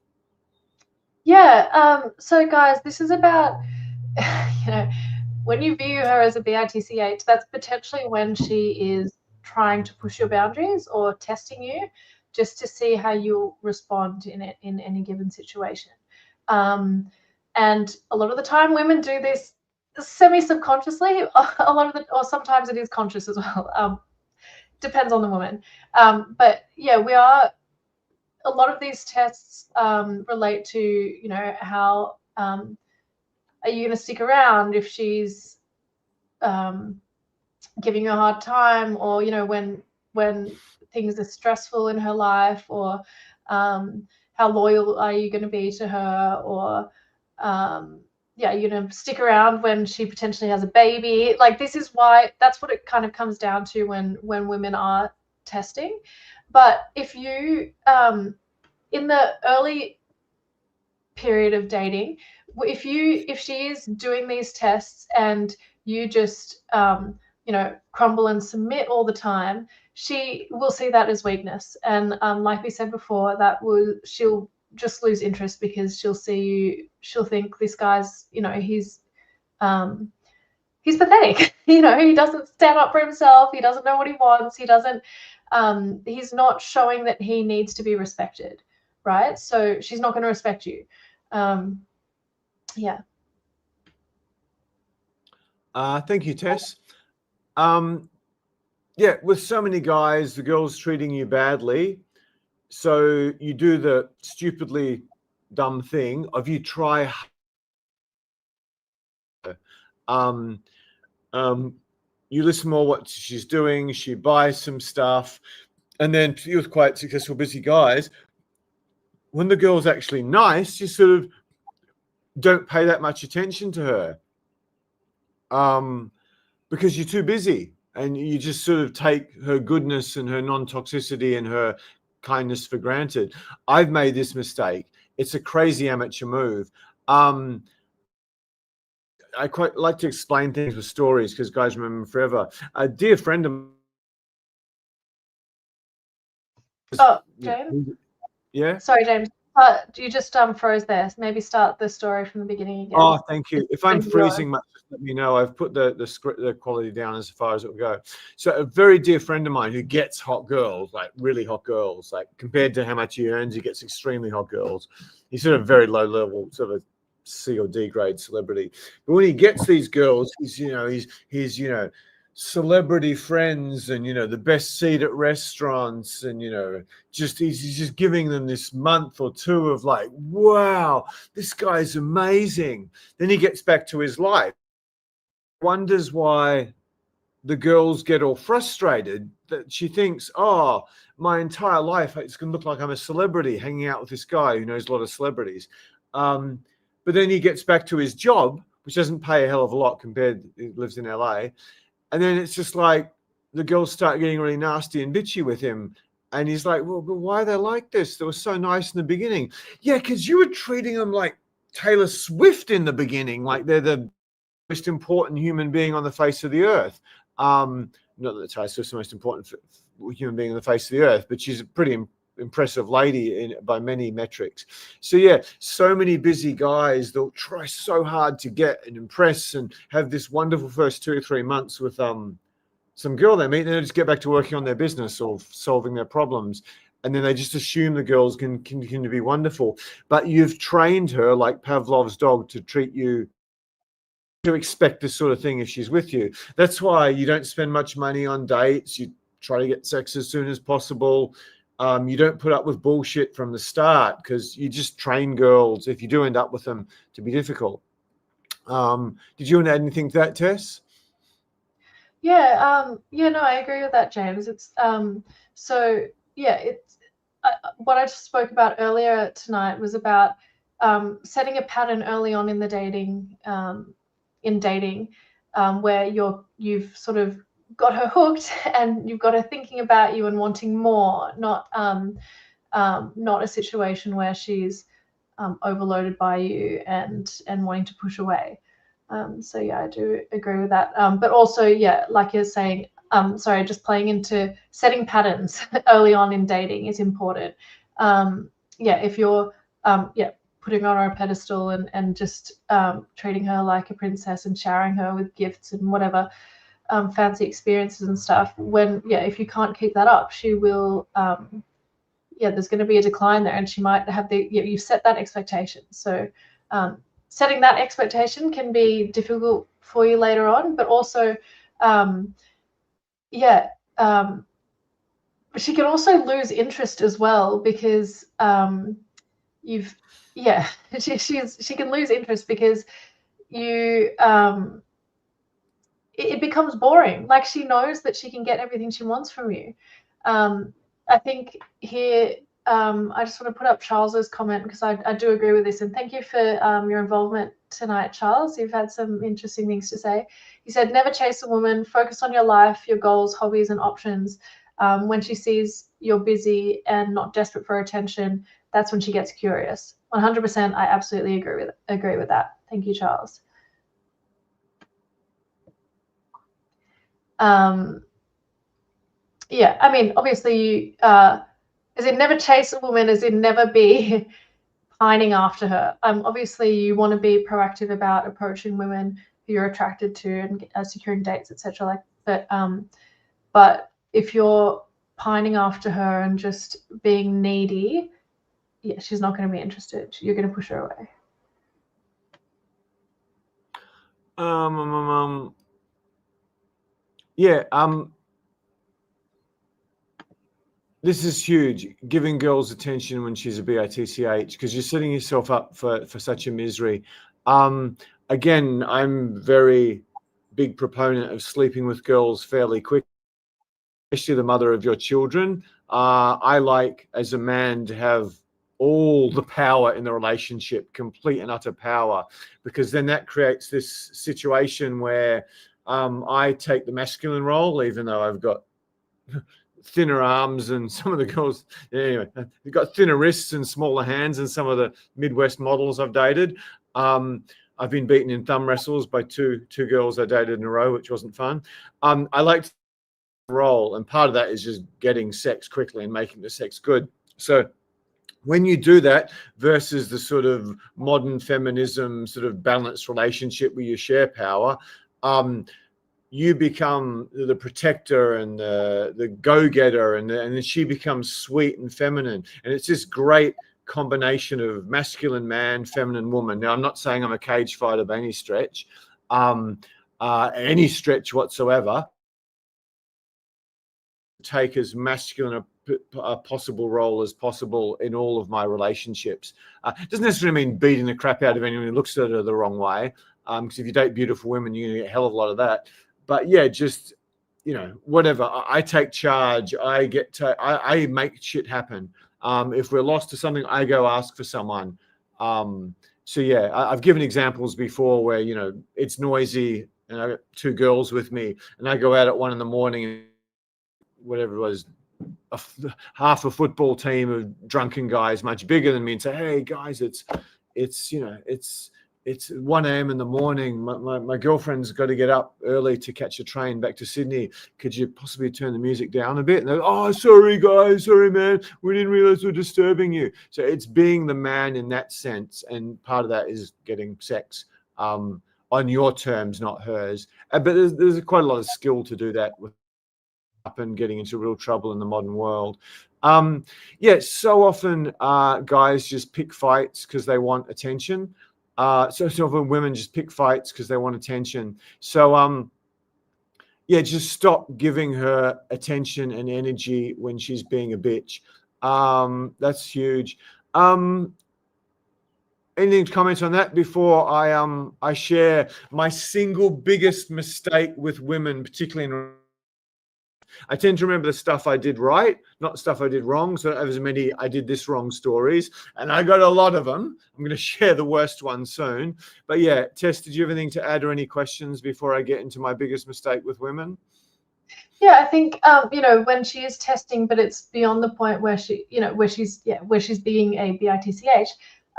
Yeah. So guys, this is about, when you view her as a bitch, that's potentially when she is trying to push your boundaries or testing you, just to see how you'll respond in any given situation. And a lot of the time, women do this semi-subconsciously. Or sometimes it is conscious as well. Depends on the woman. But yeah, a lot of these tests relate to, how are you going to stick around if she's giving you a hard time, or when things are stressful in her life, or how loyal are you going to be to her, or yeah, you're going to stick around when she potentially has a baby. Like, that's what it kind of comes down to when women are testing. But if you in the early period of dating, if she is doing these tests and you just crumble and submit all the time, she will see that as weakness. And like we said before, she'll just lose interest, because she'll think, this guy's, he's pathetic. He doesn't stand up for himself, he doesn't know what he wants, he's not showing that he needs to be respected, right? So she's not going to respect you. Yeah. Thank you, Tess. Yeah, with so many guys, the girl's treating you badly, so you do the stupidly dumb thing of you try. Um, you listen more what she's doing. She buys some stuff, and then you with quite successful, busy guys, when the girl's actually nice, you sort of don't pay that much attention to her, because you're too busy, and you just sort of take her goodness and her non-toxicity and her kindness for granted. I've made this mistake. It's a crazy amateur move. I quite like to explain things with stories, because guys remember them forever. A dear friend of mine. Oh, James. Yeah. Sorry, James. You just froze there. So maybe start the story from the beginning again. Oh, thank you. If I'm freezing much, just let me know. I've put the quality down as far as it will go. So a very dear friend of mine who gets hot girls, like really hot girls, like compared to how much he earns, he gets extremely hot girls. He's sort of very low level, sort of a C or D grade celebrity. But when he gets these girls, he's celebrity friends, and the best seat at restaurants, and he's just giving them this month or two of like, wow, this guy's amazing. Then he gets back to his life, wonders why the girls get all frustrated, that she thinks, oh, my entire life it's going to look like I'm a celebrity hanging out with this guy who knows a lot of celebrities. But then he gets back to his job, which doesn't pay a hell of a lot compared, he lives in LA. And then it's just like the girls start getting really nasty and bitchy with him. And he's like, well, but why are they like this? They were so nice in the beginning. Yeah, because you were treating them like Taylor Swift in the beginning, like they're the most important human being on the face of the earth. Not that Taylor Swift's the most important human being on the face of the earth, but she's a pretty impressive lady by many metrics. So yeah, so many busy guys, they'll try so hard to get and impress and have this wonderful first 2 or 3 months with some girl they meet, and then they just get back to working on their business or solving their problems, and then they just assume the girls can continue to be wonderful. But you've trained her like Pavlov's dog to treat you, to expect this sort of thing if she's with you. That's why you don't spend much money on dates. You try to get sex as soon as possible. You don't put up with bullshit from the start, because you just train girls, if you do end up with them, to be difficult. Did you want to add anything to that, Tess? Yeah, no, I agree with that, James. It's so yeah, it's what I just spoke about earlier tonight was about setting a pattern early on in the dating, where you've sort of got her hooked, and you've got her thinking about you and wanting more, not a situation where she's overloaded by you and wanting to push away. So yeah, I do agree with that. But also, yeah, like you're saying, sorry, just playing into setting patterns early on in dating is important. Yeah, if you're yeah, putting her on a pedestal and just treating her like a princess and showering her with gifts and whatever fancy experiences and stuff, when if you can't keep that up, she will there's going to be a decline there, and she might have you set that expectation. So setting that expectation can be difficult for you later on, but also she can also lose interest as well, because she can lose interest because you it becomes boring. Like, she knows that she can get everything she wants from you. I think here I just want to put up Charles's comment, because I do agree with this, and thank you for your involvement tonight, Charles. You've had some interesting things to say. He said, never chase a woman, focus on your life, your goals, hobbies, and options. When she sees you're busy and not desperate for attention, that's when she gets curious. 100%, I absolutely agree with that. Thank you, Charles. Yeah, I mean, obviously, as in never chase a woman, as in never be pining after her. Obviously, you want to be proactive about approaching women who you're attracted to and securing dates, etc. Like that. But if you're pining after her and just being needy, yeah, she's not going to be interested. You're going to push her away. This is huge, giving girls attention when she's a bitch, because you're setting yourself up for such a misery. Again, I'm very big proponent of sleeping with girls fairly quick, especially the mother of your children. I like, as a man, to have all the power in the relationship, complete and utter power, because then that creates this situation where I take the masculine role, even though I've got thinner arms and some of the girls, anyway, you've got thinner wrists and smaller hands and some of the Midwest models I've dated. I've been beaten in thumb wrestles by two girls I dated in a row, which wasn't fun. I like to role, and part of that is just getting sex quickly and making the sex good. So when you do that versus the sort of modern feminism sort of balanced relationship where you share power, you become the protector and the go-getter, and then she becomes sweet and feminine. And it's this great combination of masculine man, feminine woman. Now, I'm not saying I'm a cage fighter by any stretch, whatsoever. Take as masculine a possible role as possible in all of my relationships. It doesn't necessarily mean beating the crap out of anyone who looks at her the wrong way, because if you date beautiful women, you're going to get a hell of a lot of that. But yeah, just, whatever. I take charge. I make shit happen. If we're lost to something, I go ask for someone. So yeah, I've given examples before where, it's noisy and I've got two girls with me and I go out at 1 a.m, and whatever it was, half a football team of drunken guys much bigger than me, and say, hey guys, it's 1 a.m. in the morning. My girlfriend's got to get up early to catch a train back to Sydney. Could you possibly turn the music down a bit? And they're, oh, sorry guys, sorry man, we didn't realize we're disturbing you. So it's being the man in that sense, and part of that is getting sex on your terms, not hers. But there's quite a lot of skill to do that with up and getting into real trouble in the modern world. So often guys just pick fights because they want attention. So often women just pick fights because they want attention. So just stop giving her attention and energy when she's being a bitch. That's huge. Anything to comment on that before I share my single biggest mistake with women, particularly in I tend to remember the stuff I did right, not the stuff I did wrong. So there's many I did this wrong stories, and I got a lot of them. I'm going to share the worst one soon. But yeah, Tess, did you have anything to add or any questions before I get into my biggest mistake with women? Yeah, I think when she is testing, but it's beyond the point where she, where she's being a bitch.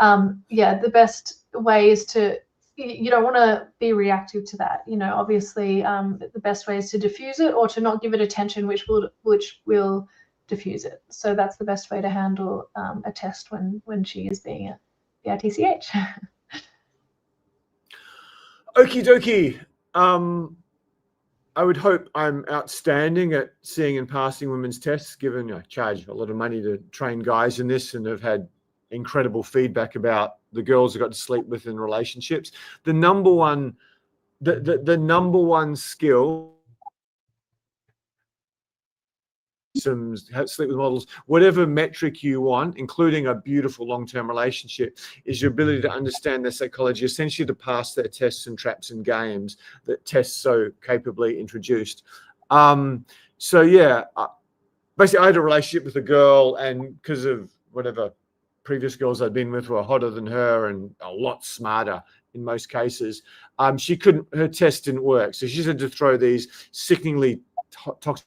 yeah, the best way is to, you don't want to be reactive to that. You know, obviously, the best way is to diffuse it or to not give it attention, which will diffuse it. So that's the best way to handle a test when she is being a BITCH. Okie dokie. I would hope I'm outstanding at seeing and passing women's tests, given I charge a lot of money to train guys in this and have had incredible feedback about the girls I got to sleep with in relationships. The number one skill, sleep with models, whatever metric you want, including a beautiful long-term relationship, is your ability to understand their psychology, essentially to pass their tests and traps and games that tests so capably introduced. So yeah, basically I had a relationship with a girl, and because of whatever previous girls I'd been with were hotter than her and a lot smarter in most cases, her test didn't work. So she just had to throw these sickeningly toxic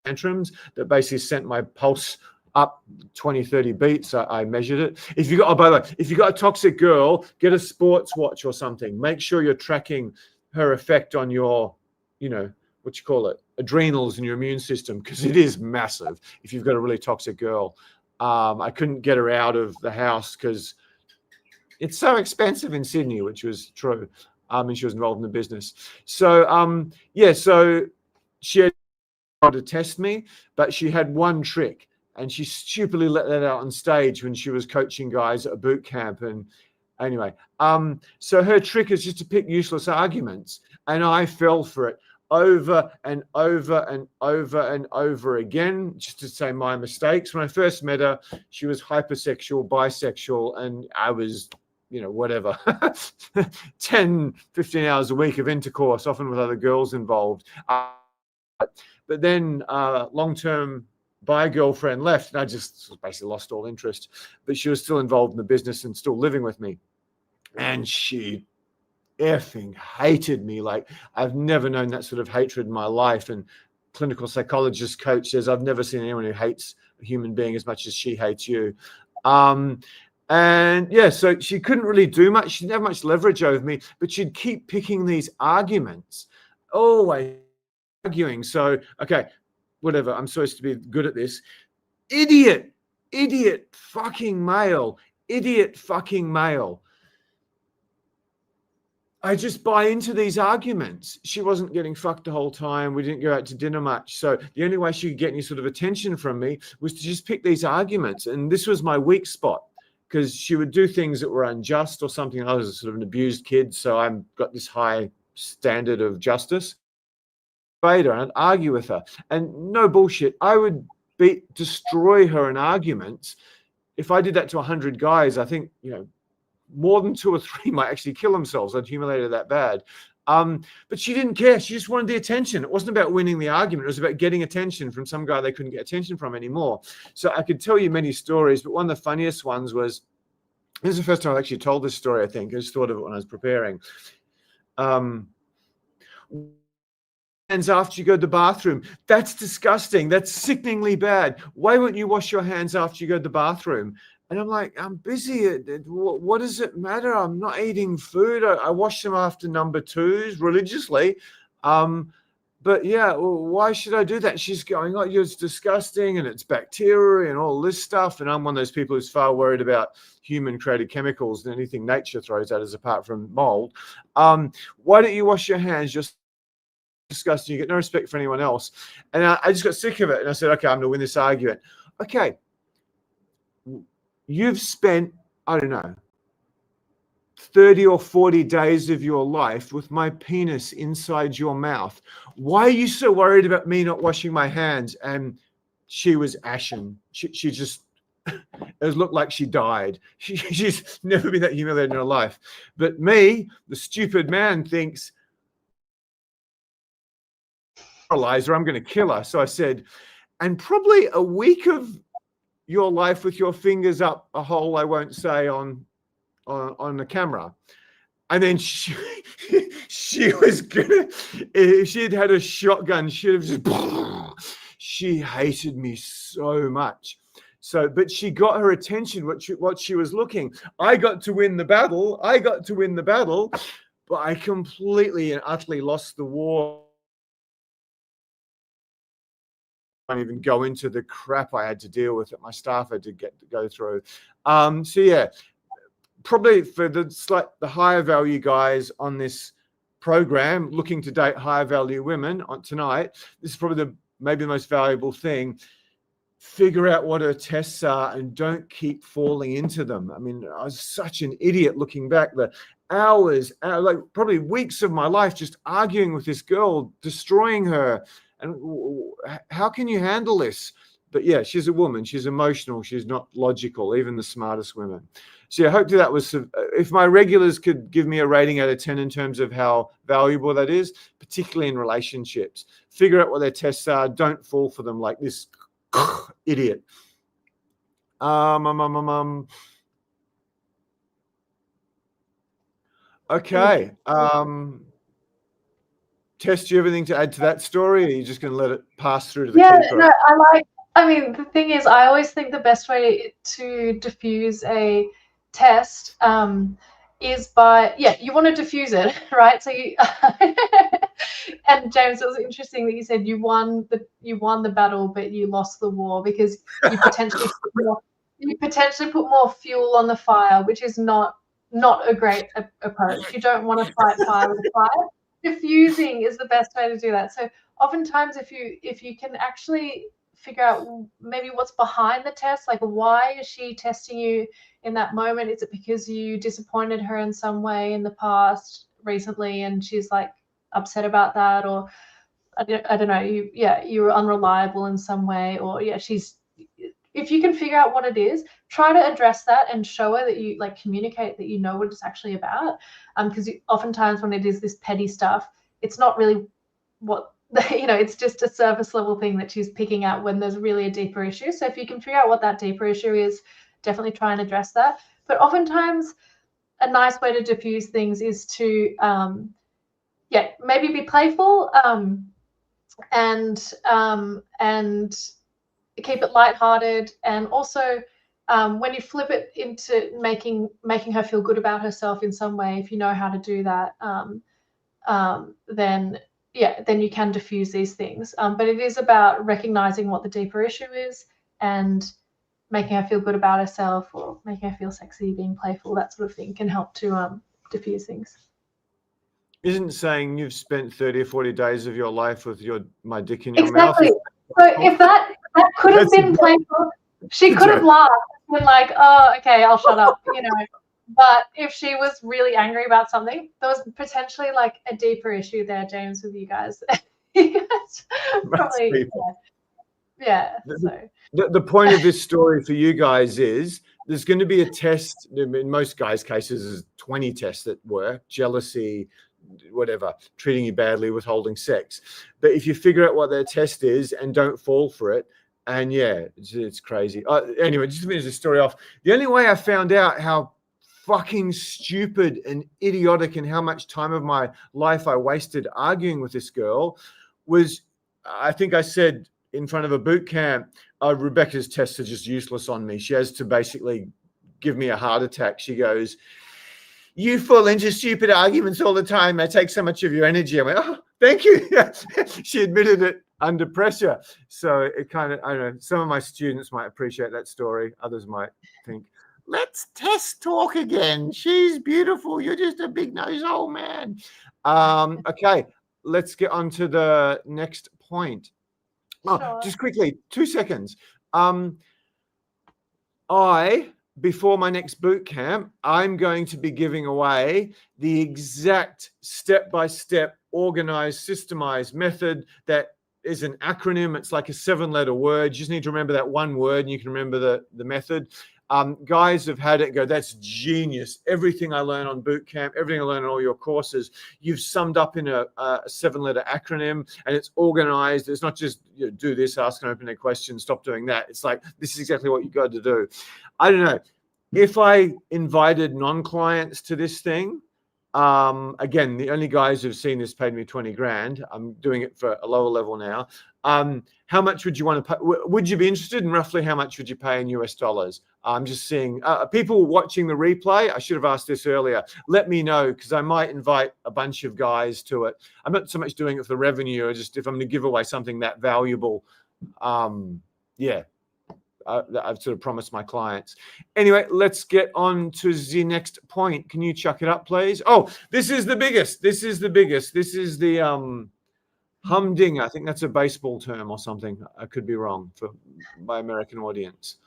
tantrums that basically sent my pulse up 20, 30 beats. I measured it. If you got, oh, by the way, if you got a toxic girl, get a sports watch or something. Make sure you're tracking her effect on your, what you call it, adrenals and your immune system, because it is massive if you've got a really toxic girl. I couldn't get her out of the house because it's so expensive in Sydney, which was true. And she was involved in the business. So, so she had to test me, but she had one trick, and she stupidly let that out on stage when she was coaching guys at a boot camp. And anyway, so her trick is just to pick useless arguments, and I fell for it over and over and over and over again, just to say my mistakes. When I first met her, she was hypersexual, bisexual, and I was, whatever, 10, 15 hours a week of intercourse, often with other girls involved. But then long-term bi girlfriend left, and I just basically lost all interest. But she was still involved in the business and still living with me. And she effing hated me. Like, I've never known that sort of hatred in my life. And clinical psychologist coach says, I've never seen anyone who hates a human being as much as she hates you. And yeah, so she couldn't really do much. She didn't have much leverage over me, but she'd keep picking these arguments, always arguing. So, okay, whatever, I'm supposed to be good at this. Idiot fucking male. I just buy into these arguments. She wasn't getting fucked the whole time. We didn't go out to dinner much. So the only way she could get any sort of attention from me was to just pick these arguments. And this was my weak spot, because she would do things that were unjust or something. I was sort of an abused kid, so I've got this high standard of justice. And I'd argue with her, and no bullshit, I would destroy her in arguments. If I did that to 100 guys, I think more than 2 or 3 might actually kill themselves. I'd humiliate her that bad. But she didn't care. She just wanted the attention. It wasn't about winning the argument. It was about getting attention from some guy they couldn't get attention from anymore. So I could tell you many stories, but one of the funniest ones was, this is the first time I actually told this story, I think. I just thought of it when I was preparing. Hands after you go to the bathroom. That's disgusting. That's sickeningly bad. Why won't you wash your hands after you go to the bathroom? And I'm like, I'm busy. What does it matter? I'm not eating food. I wash them after number 2s religiously. But yeah, well, why should I do that? She's going, oh, it's disgusting and it's bacteria and all this stuff. And I'm one of those people who's far worried about human created chemicals than anything nature throws at us apart from mold. Why don't you wash your hands? Just disgusting. You get no respect for anyone else. And I just got sick of it. And I said, okay, I'm going to win this argument. Okay. You've spent, I don't know, 30 or 40 days of your life with my penis inside your mouth. Why are you so worried about me not washing my hands? And she was ashen. She just, it looked like she died. She's never been that humiliated in her life. But me, the stupid man, thinks, paralyze her, I'm going to kill her. So I said, and probably a week of your life with your fingers up a hole I won't say on the camera. And then she was gonna, if she'd had a shotgun, she'd have just, she hated me so much. So, but she got her attention, what she was looking. I got to win the battle. But I completely and utterly lost the war. I don't even go into the crap I had to deal with that my staff had to go through. So yeah, probably for the higher value guys on this program looking to date higher value women on tonight, this is probably maybe the most valuable thing. Figure out what her tests are and don't keep falling into them. I mean, I was such an idiot looking back. The hours, like probably weeks of my life just arguing with this girl, destroying her. And how can you handle this? But yeah, she's a woman. She's emotional. She's not logical, even the smartest women. So yeah, hopefully that was, if my regulars could give me a rating out of 10 in terms of how valuable that is, particularly in relationships. Figure out what their tests are. Don't fall for them like this idiot. Okay. Tess, do you have anything to add to that story, or are you just going to let it pass through to the keeper? No, I mean, the thing is, I always think the best way to diffuse a test is by, you want to diffuse it, right? So you, and James, it was interesting that you said you won the battle, but you lost the war, because you potentially put more fuel on the fire, which is not a great approach. You don't want to fight fire with fire. Diffusing is the best way to do that. So oftentimes, if you can actually figure out maybe what's behind the test, like why is she testing you in that moment? Is it because you disappointed her in some way in the past recently and she's like upset about that? Or I don't know, you were unreliable in some way, or if you can figure out what it is, try to address that and show her that you communicate that you know what it's actually about. Because oftentimes when it is this petty stuff, it's not really what, it's just a surface level thing that she's picking out when there's really a deeper issue. So if you can figure out what that deeper issue is, definitely try and address that. But oftentimes a nice way to diffuse things is to, maybe be playful and keep it lighthearted, and also when you flip it into making her feel good about herself in some way, if you know how to do that, then you can diffuse these things. But it is about recognizing what the deeper issue is and making her feel good about herself, or making her feel sexy, being playful, that sort of thing can help to diffuse things. Isn't saying you've spent 30 or 40 days of your life with my dick in your exactly. mouth. So if that could have been playful, she could have laughed and been like, oh, okay, I'll shut up, But if she was really angry about something, there was potentially like a deeper issue there, James, with you guys. Probably, The point of this story for you guys is there's going to be a test. In most guys' cases, there's 20 tests that work: jealousy, whatever, treating you badly, withholding sex. But if you figure out what their test is and don't fall for it, and it's crazy. Anyway, just to finish the story off, the only way I found out how fucking stupid and idiotic and how much time of my life I wasted arguing with this girl was, I think I said in front of a boot camp, Rebecca's tests are just useless on me. She has to basically give me a heart attack. She goes, you fall into stupid arguments all the time. I take so much of your energy. I went, oh, thank you. She admitted it under pressure. So it kind of, I don't know, some of my students might appreciate that story. Others might think, let's Tess talk again. She's beautiful. You're just a big nose old man. Okay, let's get on to the next point. Just quickly, 2 seconds. Before my next boot camp, I'm going to be giving away the exact step-by-step organized, systemized method that is an acronym. It's like a 7-letter word. You just need to remember that one word and you can remember the method. Guys have had it go, that's genius. Everything I learn on boot camp, everything I learn on all your courses, you've summed up in a 7-letter acronym, and it's organized. It's not just do this, ask an open-ended question, stop doing that. It's like, this is exactly what you got to do. I don't know. If I invited non-clients to this thing, Again, the only guys who've seen this paid me 20 grand. I'm doing it for a lower level now. How much would you want to pay? Would you be interested in roughly how much would you pay in US dollars? I'm just seeing people watching the replay. I should have asked this earlier. Let me know, because I might invite a bunch of guys to it. I'm not so much doing it for the revenue, or just if I'm going to give away something that valuable. Yeah, I've sort of promised my clients. Anyway, let's get on to the next point. Can you chuck it up, please? Oh, this is the biggest. This is the biggest. This is the humdinger. I think that's a baseball term or something. I could be wrong for my American audience.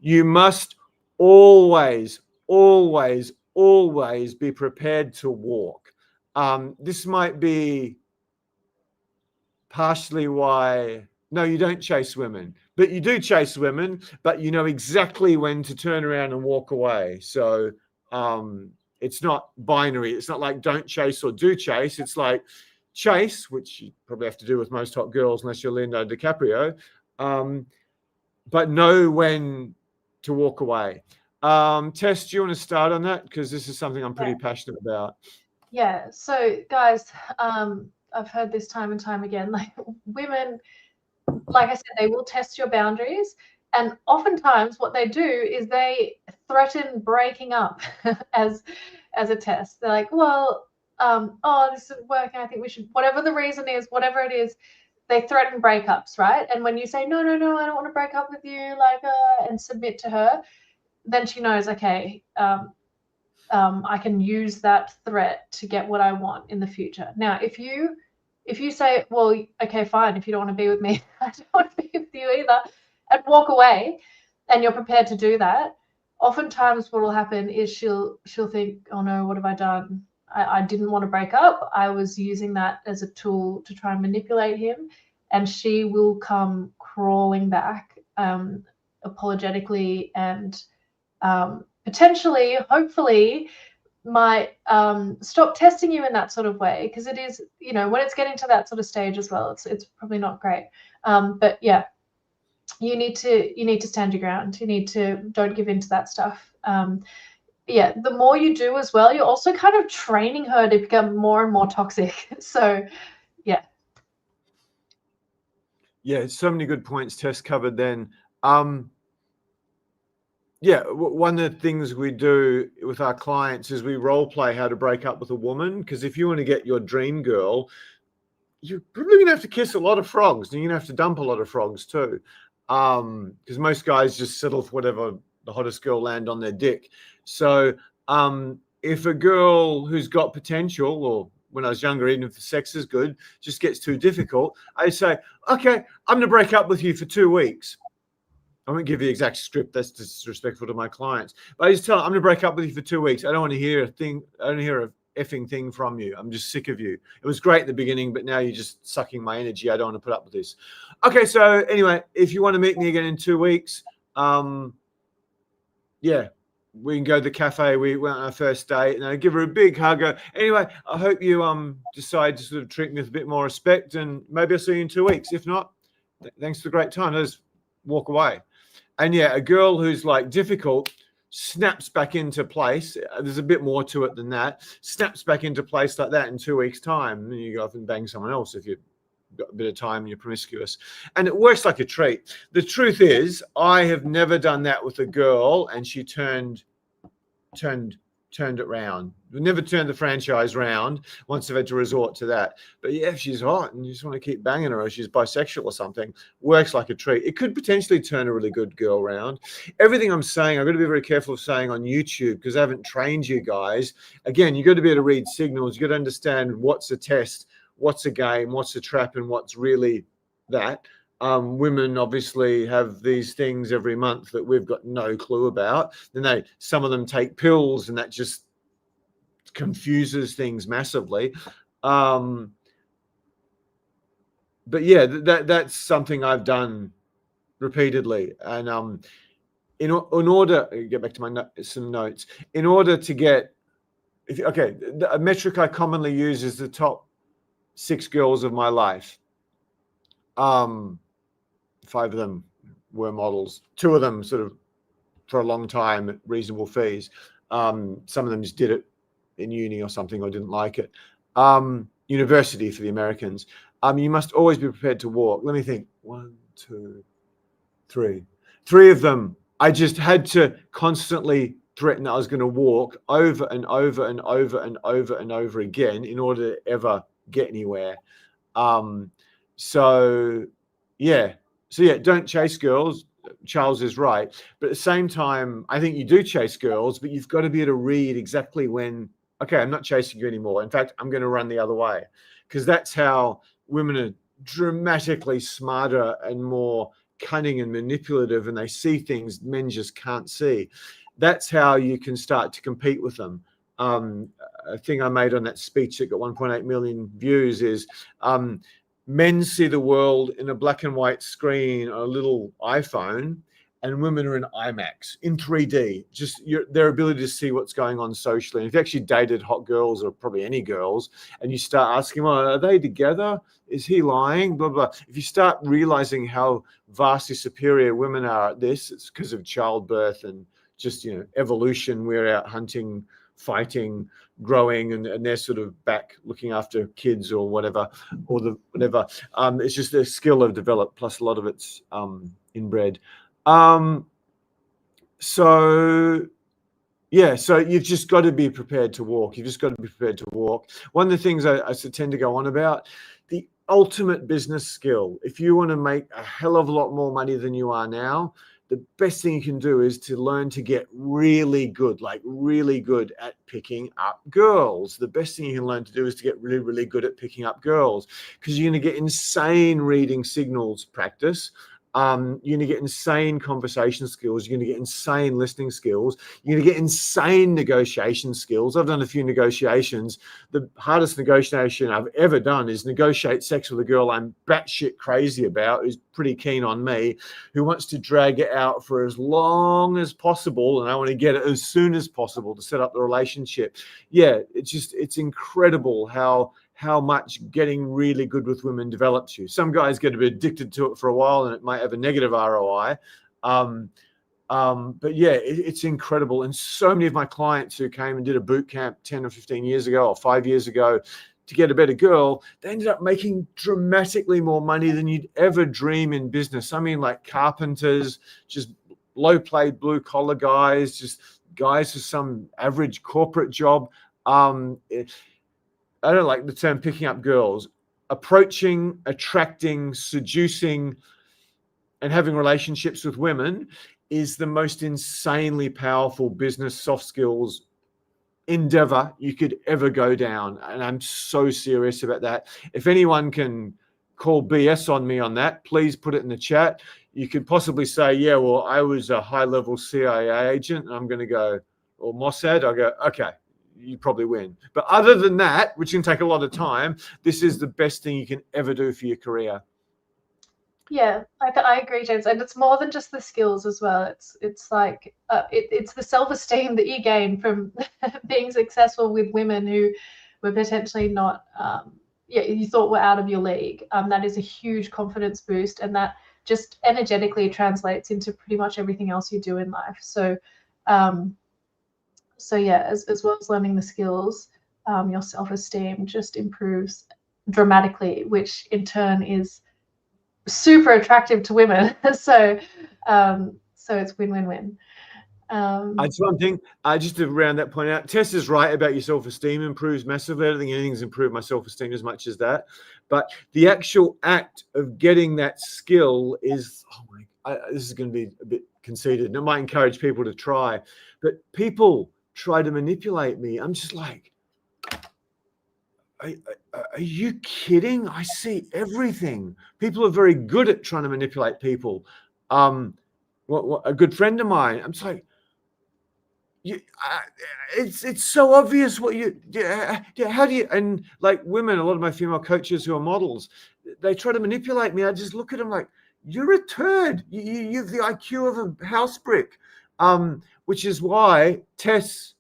You must always, always, always be prepared to walk. This might be partially why, no, you don't chase women, but you do chase women, but you know exactly when to turn around and walk away. So it's not binary. It's not like don't chase or do chase. It's like chase, which you probably have to do with most hot girls unless you're Leonardo DiCaprio, but know when to walk away. Tess, do you want to start on that? Because this is something I'm pretty passionate about. Yeah. So guys, I've heard this time and time again, like women, like I said, they will test your boundaries. And oftentimes what they do is they threaten breaking up as a test. They're like, well, oh, this isn't working. I think we should, whatever the reason is, whatever it is, they threaten breakups, right? And when you say, no, I don't want to break up with you, like, and submit to her, then she knows, okay, I can use that threat to get what I want in the future. Now, if you say, well, okay, fine, if you don't want to be with me, I don't want to be with you either, and walk away, and you're prepared to do that, oftentimes what will happen is she'll think, oh no, what have I done? I didn't want to break up. I was using that as a tool to try and manipulate him, and she will come crawling back, apologetically, and potentially, hopefully, might stop testing you in that sort of way, because it is, you know, when it's getting to that sort of stage as well, it's probably not great. But yeah, you need to stand your ground. You need to, don't give in to that stuff. Yeah, the more you do as well, you're also kind of training her to become more and more toxic. So yeah. Yeah, so many good points Tess covered then. Yeah, one of the things we do with our clients is we role play how to break up with a woman, because if you want to get your dream girl, you're probably going to have to kiss a lot of frogs, and you're going to have to dump a lot of frogs too, because most guys just settle for whatever the hottest girl land on their dick. So if a girl who's got potential, or when I was younger, even if the sex is good, just gets too difficult, I say, okay, I'm going to break up with you for 2 weeks. I won't give you the exact script. That's disrespectful to my clients. But I just tell them, I'm going to break up with you for 2 weeks. I don't want to hear a thing. I don't hear a effing thing from you. I'm just sick of you. It was great at the beginning, but now you're just sucking my energy. I don't want to put up with this. Okay, so anyway, if you want to meet me again in 2 weeks, yeah, we can go to the cafe. We went on our first date, and I give her a big hug. Anyway, I hope you decide to sort of treat me with a bit more respect, and maybe I'll see you in 2 weeks. If not, thanks for the great time. Let's walk away. And yeah, a girl who's like difficult snaps back into place. There's a bit more to it than that. Snaps back into place like that in 2 weeks' time. And you go off and bang someone else if you've got a bit of time and you're promiscuous. And it works like a treat. The truth is, I have never done that with a girl and she turned it round. We never turned the franchise round once I've had to resort to that. But yeah, if she's hot and you just want to keep banging her, or she's bisexual or something, works like a treat. It could potentially turn a really good girl round. Everything I'm saying, I've got to be very careful of saying on YouTube, because I haven't trained you guys. Again, you've got to be able to read signals. You've got to understand what's a test, what's a game, what's a trap, and what's really that. Women obviously have these things every month that we've got no clue about. Then some of them take pills, and that just confuses things massively. But yeah, that's something I've done repeatedly. And in order, get back to some notes. In order to get, a metric I commonly use is the top 6 girls of my life. 5 of them were models. 2 of them sort of for a long time at reasonable fees. Some of them just did it in uni or something, or didn't like it. University for the Americans. You must always be prepared to walk. Let me think. 1, 2, 3. 3 of them. I just had to constantly threaten that I was going to walk over and over and over and over and over again in order to ever get anywhere. So yeah, don't chase girls. Charles is right. But at the same time, I think you do chase girls, but you've got to be able to read exactly when, okay, I'm not chasing you anymore. In fact, I'm going to run the other way. Because that's how women are dramatically smarter and more cunning and manipulative, and they see things men just can't see. That's how you can start to compete with them. A thing I made on that speech that got 1.8 million views is men see the world in a black and white screen on a little iPhone, and women are in IMAX, in 3D, just their ability to see what's going on socially. And if you actually dated hot girls, or probably any girls, and you start asking, well, are they together? Is he lying? Blah, blah. If you start realizing how vastly superior women are at this, it's because of childbirth and just, evolution. We're out hunting, fighting, growing, and they're sort of back looking after kids or whatever, whatever. It's just a skill they've developed, plus a lot of it's inbred. So you've just got to be prepared to walk. You've just got to be prepared to walk. One of the things I tend to go on about, the ultimate business skill, if you want to make a hell of a lot more money than you are now, the best thing you can do is to learn to get really good, like really good at picking up girls. The best thing you can learn to do is to get really, really good at picking up girls, because you're going to get insane reading signals practice. You're going to get insane conversation skills. You're going to get insane listening skills. You're going to get insane negotiation skills. I've done a few negotiations. The hardest negotiation I've ever done is negotiate sex with a girl I'm batshit crazy about, who's pretty keen on me, who wants to drag it out for as long as possible, and I want to get it as soon as possible to set up the relationship. Yeah, it's incredible how much getting really good with women develops you. Some guys get a bit addicted to it for a while, and it might have a negative ROI. But yeah, it's incredible. And so many of my clients who came and did a boot camp 10 or 15 years ago or 5 years ago to get a better girl, they ended up making dramatically more money than you'd ever dream in business. I mean, like carpenters, just low-paid blue-collar guys, just guys with some average corporate job. I don't like the term picking up girls. Approaching, attracting, seducing, and having relationships with women is the most insanely powerful business soft skills endeavor you could ever go down. And I'm so serious about that. If anyone can call BS on me on that, please put it in the chat. You could possibly say, yeah, well, I was a high-level CIA agent, and I'm going to go, or Mossad. I go, okay, you probably win. But other than that, which can take a lot of time, this is the best thing you can ever do for your career. Yeah, I agree, James. And it's more than just the skills as well. It's like it's the self-esteem that you gain from being successful with women who were potentially not, you thought were out of your league. That is a huge confidence boost, and that just energetically translates into pretty much everything else you do in life. So, yeah, as well as learning the skills, your self-esteem just improves dramatically, which in turn is super attractive to women. So it's win-win-win. That's one thing. Just to round that point out, Tess is right about your self-esteem improves massively. I don't think anything's improved my self-esteem as much as that. But the actual act of getting that skill is, this is going to be a bit conceited, and it might encourage people to try. But people try to manipulate me. I'm just like, are you kidding? I see everything. People are very good at trying to manipulate people. A good friend of mine, I'm just like, it's so obvious what you, how do you, and like women, a lot of my female coaches who are models, they try to manipulate me. I just look at them like, you're a turd. You have the IQ of a house brick, which is why Tess,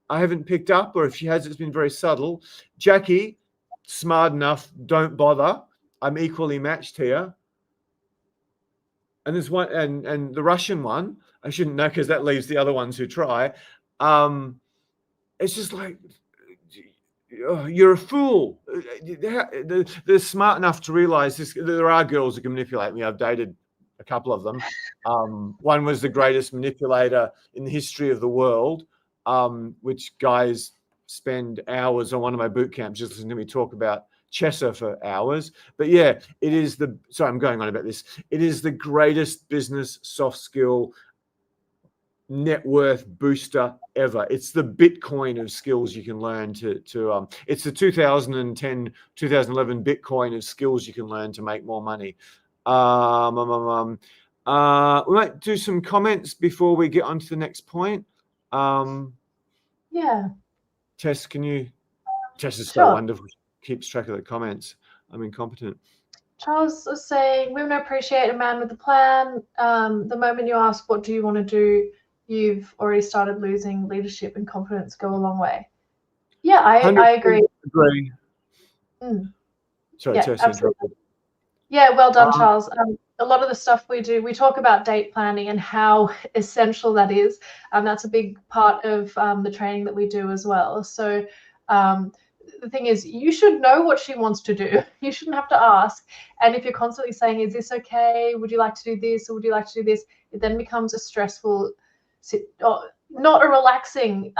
I haven't picked up, or if she has, it's been very subtle. Jackie, smart enough, don't bother. I'm equally matched here. And there's one, and the Russian one, I shouldn't know because that leaves the other ones who try. It's just like, you're a fool. They're smart enough to realize this. There are girls who can manipulate me. I've dated a couple of them. One was the greatest manipulator in the history of the world, which guys spend hours on one of my boot camps just listening to me talk about Chessa for hours. But yeah, it is sorry, I'm going on about this. It is the greatest business soft skill net worth booster ever. It's the Bitcoin of skills you can learn it's the 2010, 2011 Bitcoin of skills you can learn to make more money. We might do some comments before we get on to the next point. Yeah. Tess, Tess is Sure. so wonderful. She keeps track of the comments. I'm incompetent. Charles was saying, women appreciate a man with a plan. The moment you ask, what do you want to do? You've already started losing leadership, and confidence go a long way. Yeah, I agree. Sorry, yeah, Tess, absolutely. Yeah, well done, Charles. A lot of the stuff we do, we talk about date planning and how essential that is. That's a big part of the training that we do as well. So the thing is, you should know what she wants to do. You shouldn't have to ask. And if you're constantly saying, is this okay? Would you like to do this? Or would you like to do this? It then becomes a stressful, not a relaxing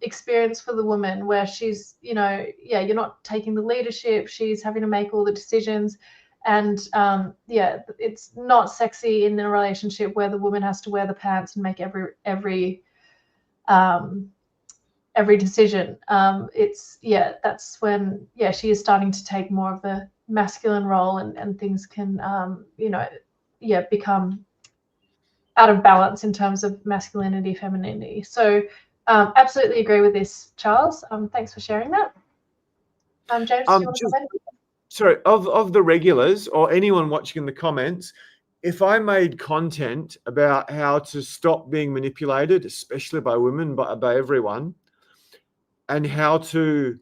experience for the woman, where she's, you're not taking the leadership. She's having to make all the decisions. And it's not sexy in a relationship where the woman has to wear the pants and make every decision. That's when she is starting to take more of the masculine role, and things can become out of balance in terms of masculinity, femininity. So absolutely agree with this, Charles. Thanks for sharing that. James, do you want to comment? Sorry, of the regulars or anyone watching in the comments, if I made content about how to stop being manipulated, especially by women, but by everyone, and how to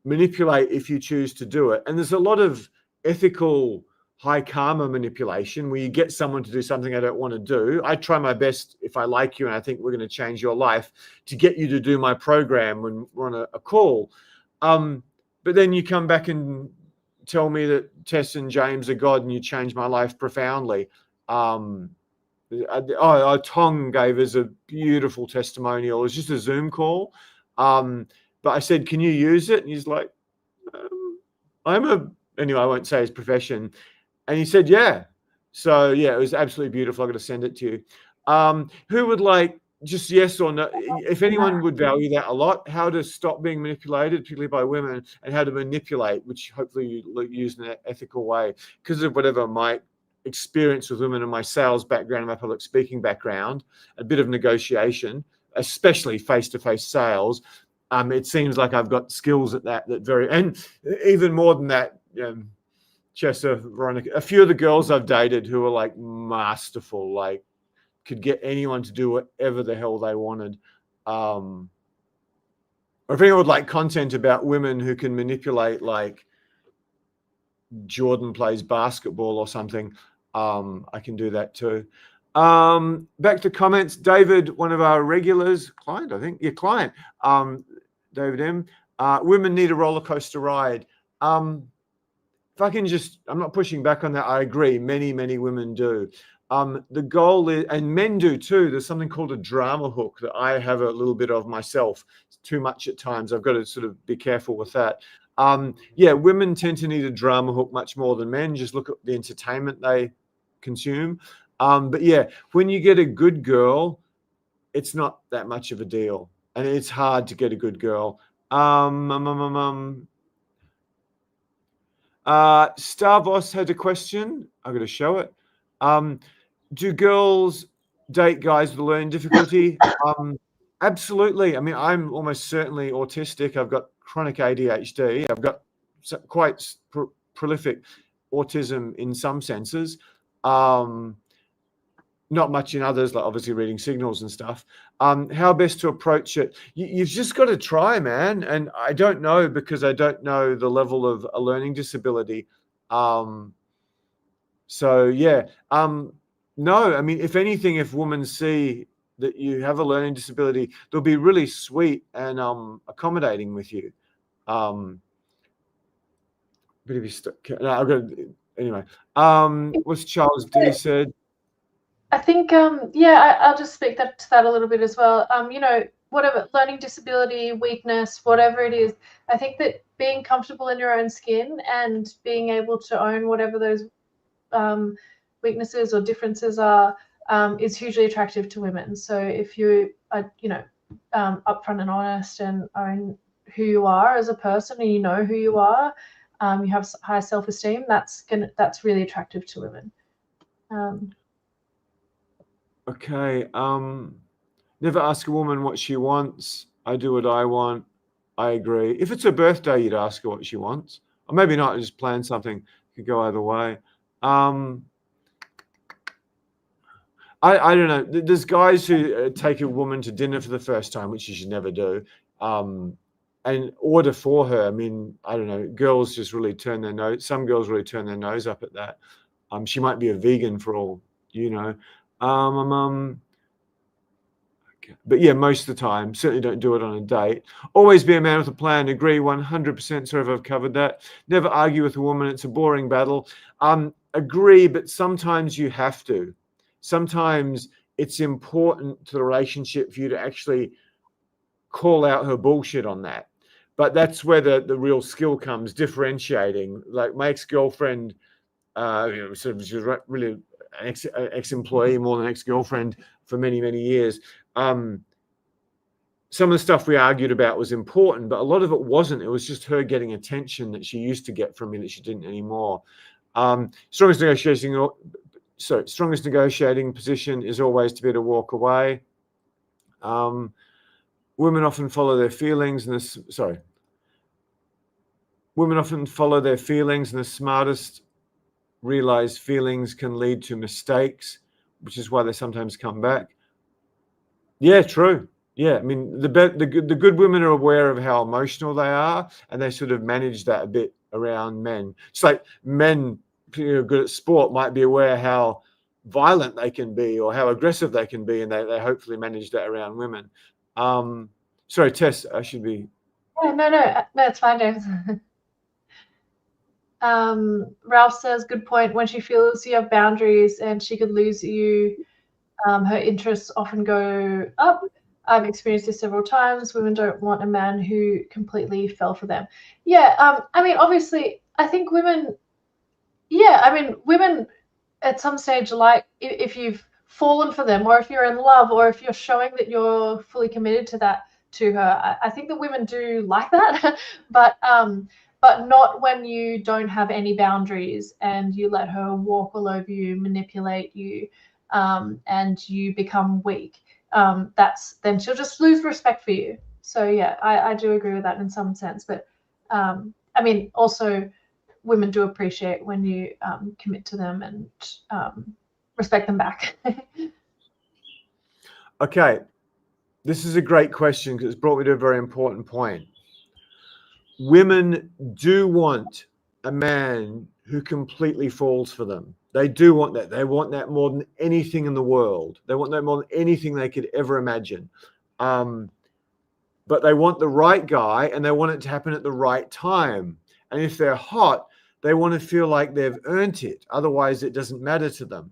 manipulate if you choose to do it, and there's a lot of ethical high karma manipulation where you get someone to do something I don't want to do. I try my best, if I like you and I think we're going to change your life, to get you to do my program when we're on a call. But then you come back and tell me that Tess and James are God and you changed my life profoundly. Tong gave us a beautiful testimonial. It was just a Zoom call. But I said, can you use it? And he's like, anyway, I won't say his profession. And he said, yeah. So yeah, it was absolutely beautiful. I'm going to send it to you. Who would like, just yes or no, if anyone would value that a lot, how to stop being manipulated, particularly by women, and how to manipulate, which hopefully you use in an ethical way. Because of whatever my experience with women and my sales background and my public speaking background, a bit of negotiation, especially face-to-face sales, it seems like I've got skills at that and even more than that, Chessa, Veronica, a few of the girls I've dated who are like masterful, like could get anyone to do whatever the hell they wanted. Or if anyone would like content about women who can manipulate, like Jordan plays basketball or something, I can do that too. Back to comments. David, one of our regulars, client, I think. Yeah, client. David M. Women need a roller coaster ride. If I can I'm not pushing back on that. I agree. Many, many women do. The goal is, and men do too, there's something called a drama hook that I have a little bit of myself. It's too much at times. I've got to sort of be careful with that. Women tend to need a drama hook much more than men. Just look at the entertainment they consume. But yeah, when you get a good girl, it's not that much of a deal. And it's hard to get a good girl. Starboss had a question. I'm going to show it. Do girls date guys with a learning difficulty? Absolutely. I mean, I'm almost certainly autistic. I've got chronic ADHD. I've got quite prolific autism in some senses. Not much in others, like obviously reading signals and stuff. How best to approach it? You've just got to try, man. And I don't know, because I don't know the level of a learning disability. No, I mean, if anything, if women see that you have a learning disability, they'll be really sweet and accommodating with you. But if you no, I've got anyway. What's Charles D said? I think, yeah, I'll just speak to that a little bit as well. You know, whatever, learning disability, weakness, whatever it is, I think that being comfortable in your own skin and being able to own whatever those weaknesses or differences are is hugely attractive to women. So if you are, you know, upfront and honest and own who you are as a person, and you know who you are, you have high self-esteem, that's really attractive to women. Okay. Never ask a woman what she wants. I do what I want. I agree. If it's her birthday, you'd ask her what she wants. Or maybe not, just plan something. Could go either way. I don't know. There's guys who take a woman to dinner for the first time, which you should never do, and order for her. I mean, I don't know. Girls just really turn their nose. Some girls really turn their nose up at that. She might be a vegan for all you know. But yeah, most of the time, certainly don't do it on a date. Always be a man with a plan. Agree 100%. Sorry if I've covered that. Never argue with a woman. It's a boring battle. Agree, but sometimes you have to. Sometimes it's important to the relationship for you to actually call out her bullshit on that. But that's where the real skill comes, differentiating. Like my ex-girlfriend, sort of, she was really an ex-employee more than ex-girlfriend for many, many years. Some of the stuff we argued about was important, but a lot of it wasn't. It was just her getting attention that she used to get from me that she didn't anymore. Strongest negotiating position is always to be able to walk away. Women often follow their feelings, and women often follow their feelings, and the smartest realize feelings can lead to mistakes, which is why they sometimes come back. Yeah, true. Yeah, I mean, the good women are aware of how emotional they are, and they sort of manage that a bit around men. It's like men who are good at sport might be aware how violent they can be or how aggressive they can be, and they hopefully manage that around women. Sorry, Tess, I should be. Yeah, no, it's fine, James. Ralph says, good point. When she feels you have boundaries and she could lose you, her interests often go up. I've experienced this several times. Women don't want a man who completely fell for them. Yeah, I mean, obviously, I think women, women at some stage, like if you've fallen for them, or if you're in love, or if you're showing that you're fully committed to her, I think that women do like that, but not when you don't have any boundaries and you let her walk all over you, manipulate you, and you become weak. Then she'll just lose respect for you. So yeah, I do agree with that in some sense, but I mean, also women do appreciate when you commit to them and respect them back. Okay, this is a great question because it's brought me to a very important point. Women do want a man who completely falls for them. They do want that. They want that more than anything in the world. They want that more than anything they could ever imagine. But they want the right guy, and they want it to happen at the right time. And if they're hot, they want to feel like they've earned it. Otherwise, it doesn't matter to them.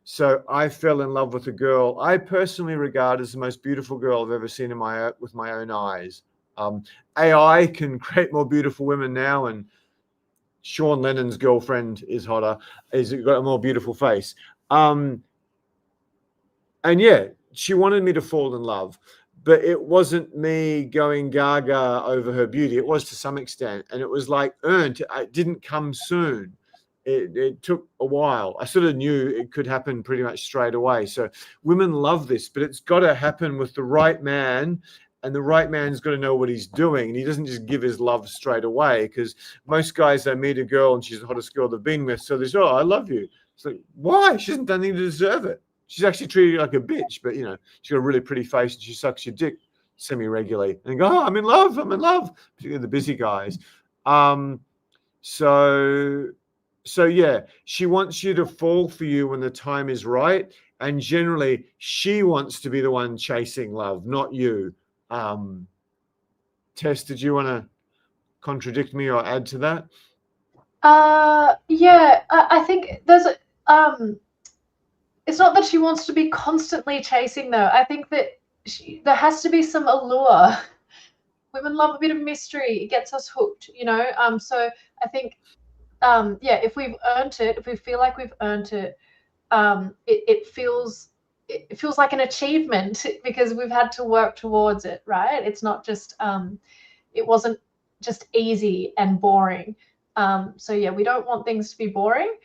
So I fell in love with a girl I personally regard as the most beautiful girl I've ever seen with my own eyes. AI can create more beautiful women now, and Sean Lennon's girlfriend is hotter. He's got a more beautiful face. And yeah, she wanted me to fall in love, but it wasn't me going gaga over her beauty. It was to some extent, and it was like earned. It didn't come soon. It took a while. I sort of knew it could happen pretty much straight away. So women love this, but it's got to happen with the right man, and the right man's got to know what he's doing. And he doesn't just give his love straight away, because most guys, they meet a girl and she's the hottest girl they've been with. So they say, oh, I love you. It's like, why? She hasn't done anything to deserve it. She's actually treated you like a bitch, but, you know, she's got a really pretty face and she sucks your dick semi-regularly. And you go, oh, I'm in love, particularly the busy guys. So yeah, she wants you to fall for you when the time is right. And generally, she wants to be the one chasing love, not you. Tess, did you want to contradict me or add to that? Yeah, I think there's it's not that she wants to be constantly chasing though. I think that there has to be some allure. Women love a bit of mystery. It gets us hooked, you know. So I think, yeah, if we've earned it, if we feel like we've earned it, it feels like an achievement because we've had to work towards it, right? It's not just it wasn't just easy and boring. So yeah, we don't want things to be boring,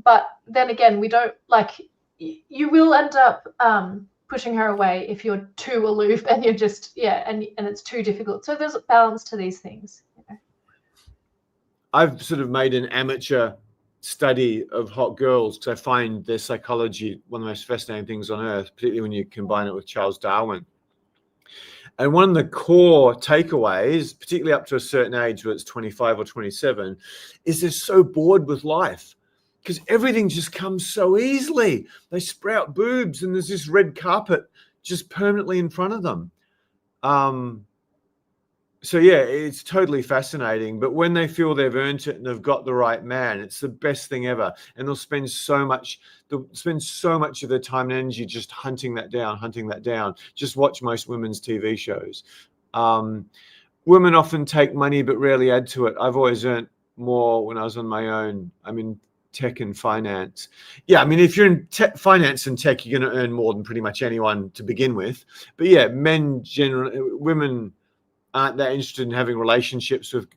but then again, we don't like you will end up pushing her away if you're too aloof and you're just and it's too difficult. So there's a balance to these things. You know? I've sort of made an amateur study of hot girls because I find their psychology one of the most fascinating things on earth, particularly when you combine it with Charles Darwin. And one of the core takeaways, particularly up to a certain age, where it's 25 or 27, is they're so bored with life because everything just comes so easily. They sprout boobs and there's this red carpet just permanently in front of them. So yeah, it's totally fascinating. But when they feel they've earned it and they've got the right man, it's the best thing ever. And they'll spend so much of their time and energy just hunting that down. Just watch most women's TV shows. Women often take money but rarely add to it. I've always earned more when I was on my own. I'm in tech and finance. Yeah, I mean, if you're in finance and tech, you're going to earn more than pretty much anyone to begin with. But yeah, women aren't that interested in having relationships with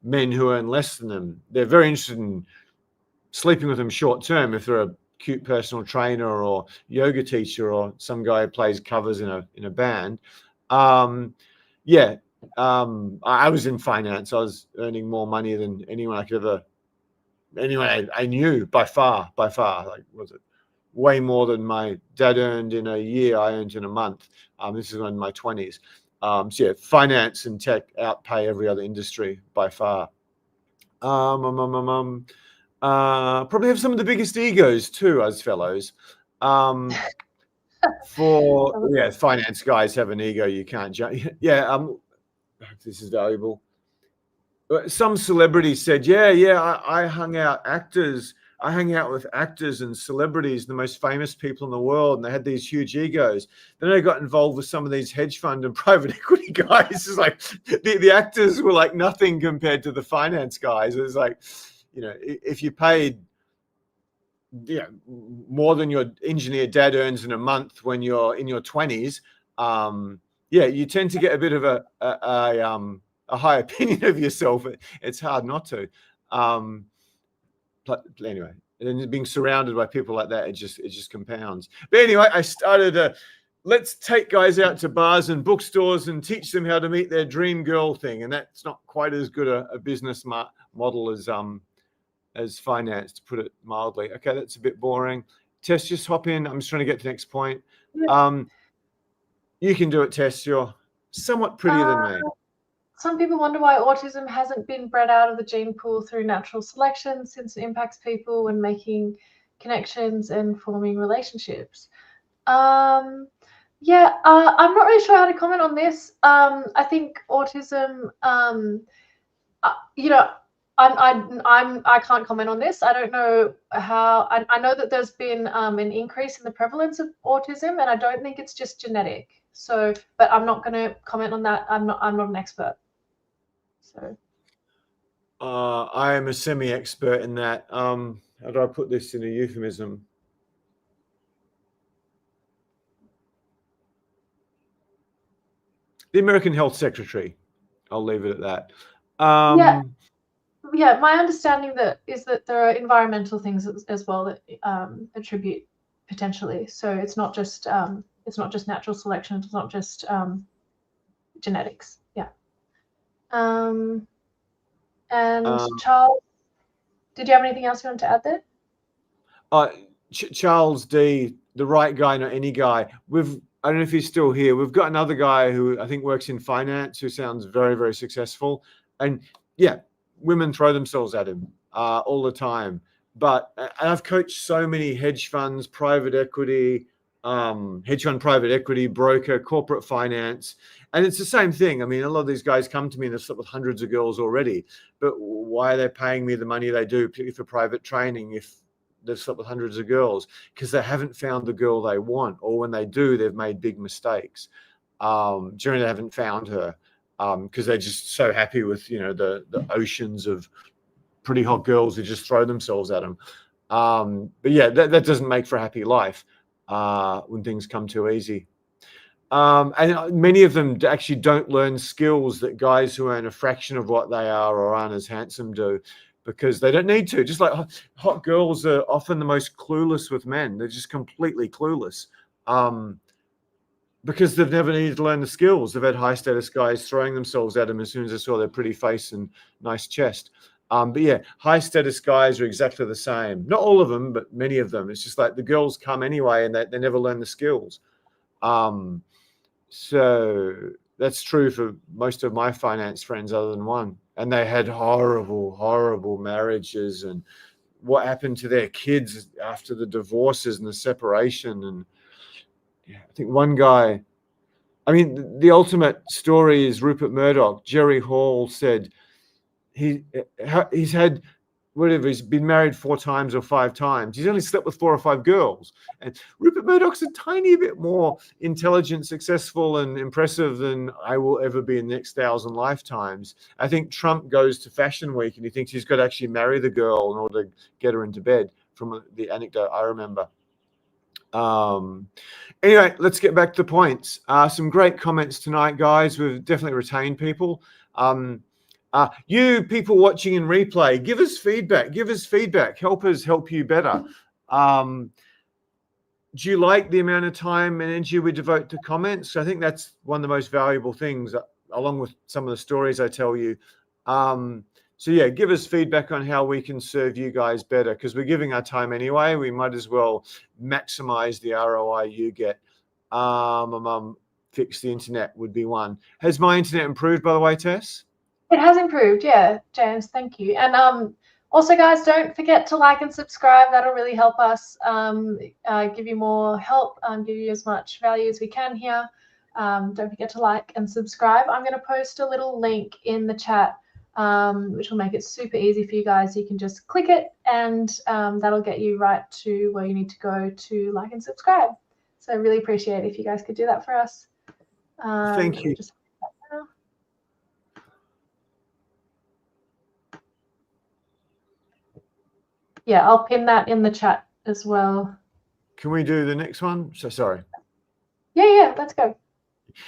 men who earn less than them. They're very interested in sleeping with them short term if they're a cute personal trainer or yoga teacher or some guy who plays covers in a band. I was in finance. I was earning more money than anyone I knew by far. Like, was it way more than my dad earned in a year? I earned in a month. This is in my 20s. So yeah, finance and tech outpay every other industry by far. Probably have some of the biggest egos too, as fellows. Finance guys have an ego you can't judge. This is valuable. Some celebrities said, I hung out with actors and celebrities, the most famous people in the world, and they had these huge egos. Then I got involved with some of these hedge fund and private equity guys. It's like the actors were like nothing compared to the finance guys. It was like, if you paid more than your engineer dad earns in a month when you're in your 20s, you tend to get a bit of a high opinion of yourself. It's hard not to. But anyway, and being surrounded by people like that, it just compounds. But anyway, I started let's take guys out to bars and bookstores and teach them how to meet their dream girl thing. And that's not quite as good a business model as finance, to put it mildly. Okay, that's a bit boring. Tess, just hop in. I'm just trying to get to the next point. You can do it, Tess. You're somewhat prettier than me. Some people wonder why autism hasn't been bred out of the gene pool through natural selection, since it impacts people when making connections and forming relationships. I'm not really sure how to comment on this. I think autism, I can't comment on this. I don't know how. I know that there's been an increase in the prevalence of autism, and I don't think it's just genetic. So, but I'm not going to comment on that. I'm not an expert. So. I am a semi-expert in that. How do I put this in a euphemism? The American Health Secretary. I'll leave it at that. My understanding is that there are environmental things as well that attribute potentially. So it's not just natural selection. It's not just genetics. Yeah. And Charles, did you have anything else you want to add there? Charles D, the right guy, not any guy. I don't know if he's still here. We've got another guy who I think works in finance who sounds very, very successful. And yeah, women throw themselves at him all the time. But I've coached so many hedge funds, private equity, hedge fund, private equity, broker, corporate finance. And it's the same thing. I mean, a lot of these guys come to me and they've slept with hundreds of girls already. But why are they paying me the money they do, particularly for private training, if they've slept with hundreds of girls? Because they haven't found the girl they want. Or when they do, they've made big mistakes. Generally, they haven't found her because they're just so happy with, the oceans of pretty hot girls who just throw themselves at them. But yeah, that doesn't make for a happy life when things come too easy. And many of them actually don't learn skills that guys who earn a fraction of what they are or aren't as handsome do, because they don't need to. Just like hot girls are often the most clueless with men. They're just completely clueless because they've never needed to learn the skills. They've had high status guys throwing themselves at them as soon as they saw their pretty face and nice chest. But yeah, high status guys are exactly the same. Not all of them, but many of them. It's just like the girls come anyway and they never learn the skills. So that's true for most of my finance friends other than one. And they had horrible, horrible marriages, and what happened to their kids after the divorces and the separation. And yeah, I think one guy, I mean, the ultimate story is Rupert Murdoch. Jerry Hall said he's had whatever, he's been married 4 times or 5 times. He's only slept with 4 or 5 girls. And Rupert Murdoch's a tiny bit more intelligent, successful, and impressive than I will ever be in the next 1,000 lifetimes. I think Trump goes to Fashion Week and he thinks he's got to actually marry the girl in order to get her into bed, from the anecdote I remember. Anyway, let's get back to the points. Some great comments tonight, guys. We've definitely retained people. You people watching in replay, give us feedback. Help us help you better. Do you like the amount of time and energy we devote to comments? I think that's one of the most valuable things, along with some of the stories I tell you. So yeah, give us feedback on how we can serve you guys better, because we're giving our time anyway. We might as well maximize the ROI you get. Fix the internet would be one. Has my internet improved, by the way, Tess? It has improved, yeah, James, thank you. And also, guys, don't forget to like and subscribe. That'll really help us give you more help, give you as much value as we can here. Don't forget to like and subscribe. I'm going to post a little link in the chat, which will make it super easy for you guys. You can just click it, and that'll get you right to where you need to go to like and subscribe. So I really appreciate it if you guys could do that for us. Thank you. Yeah, I'll pin that in the chat as well. Can we do the next one? So sorry. Yeah, let's go.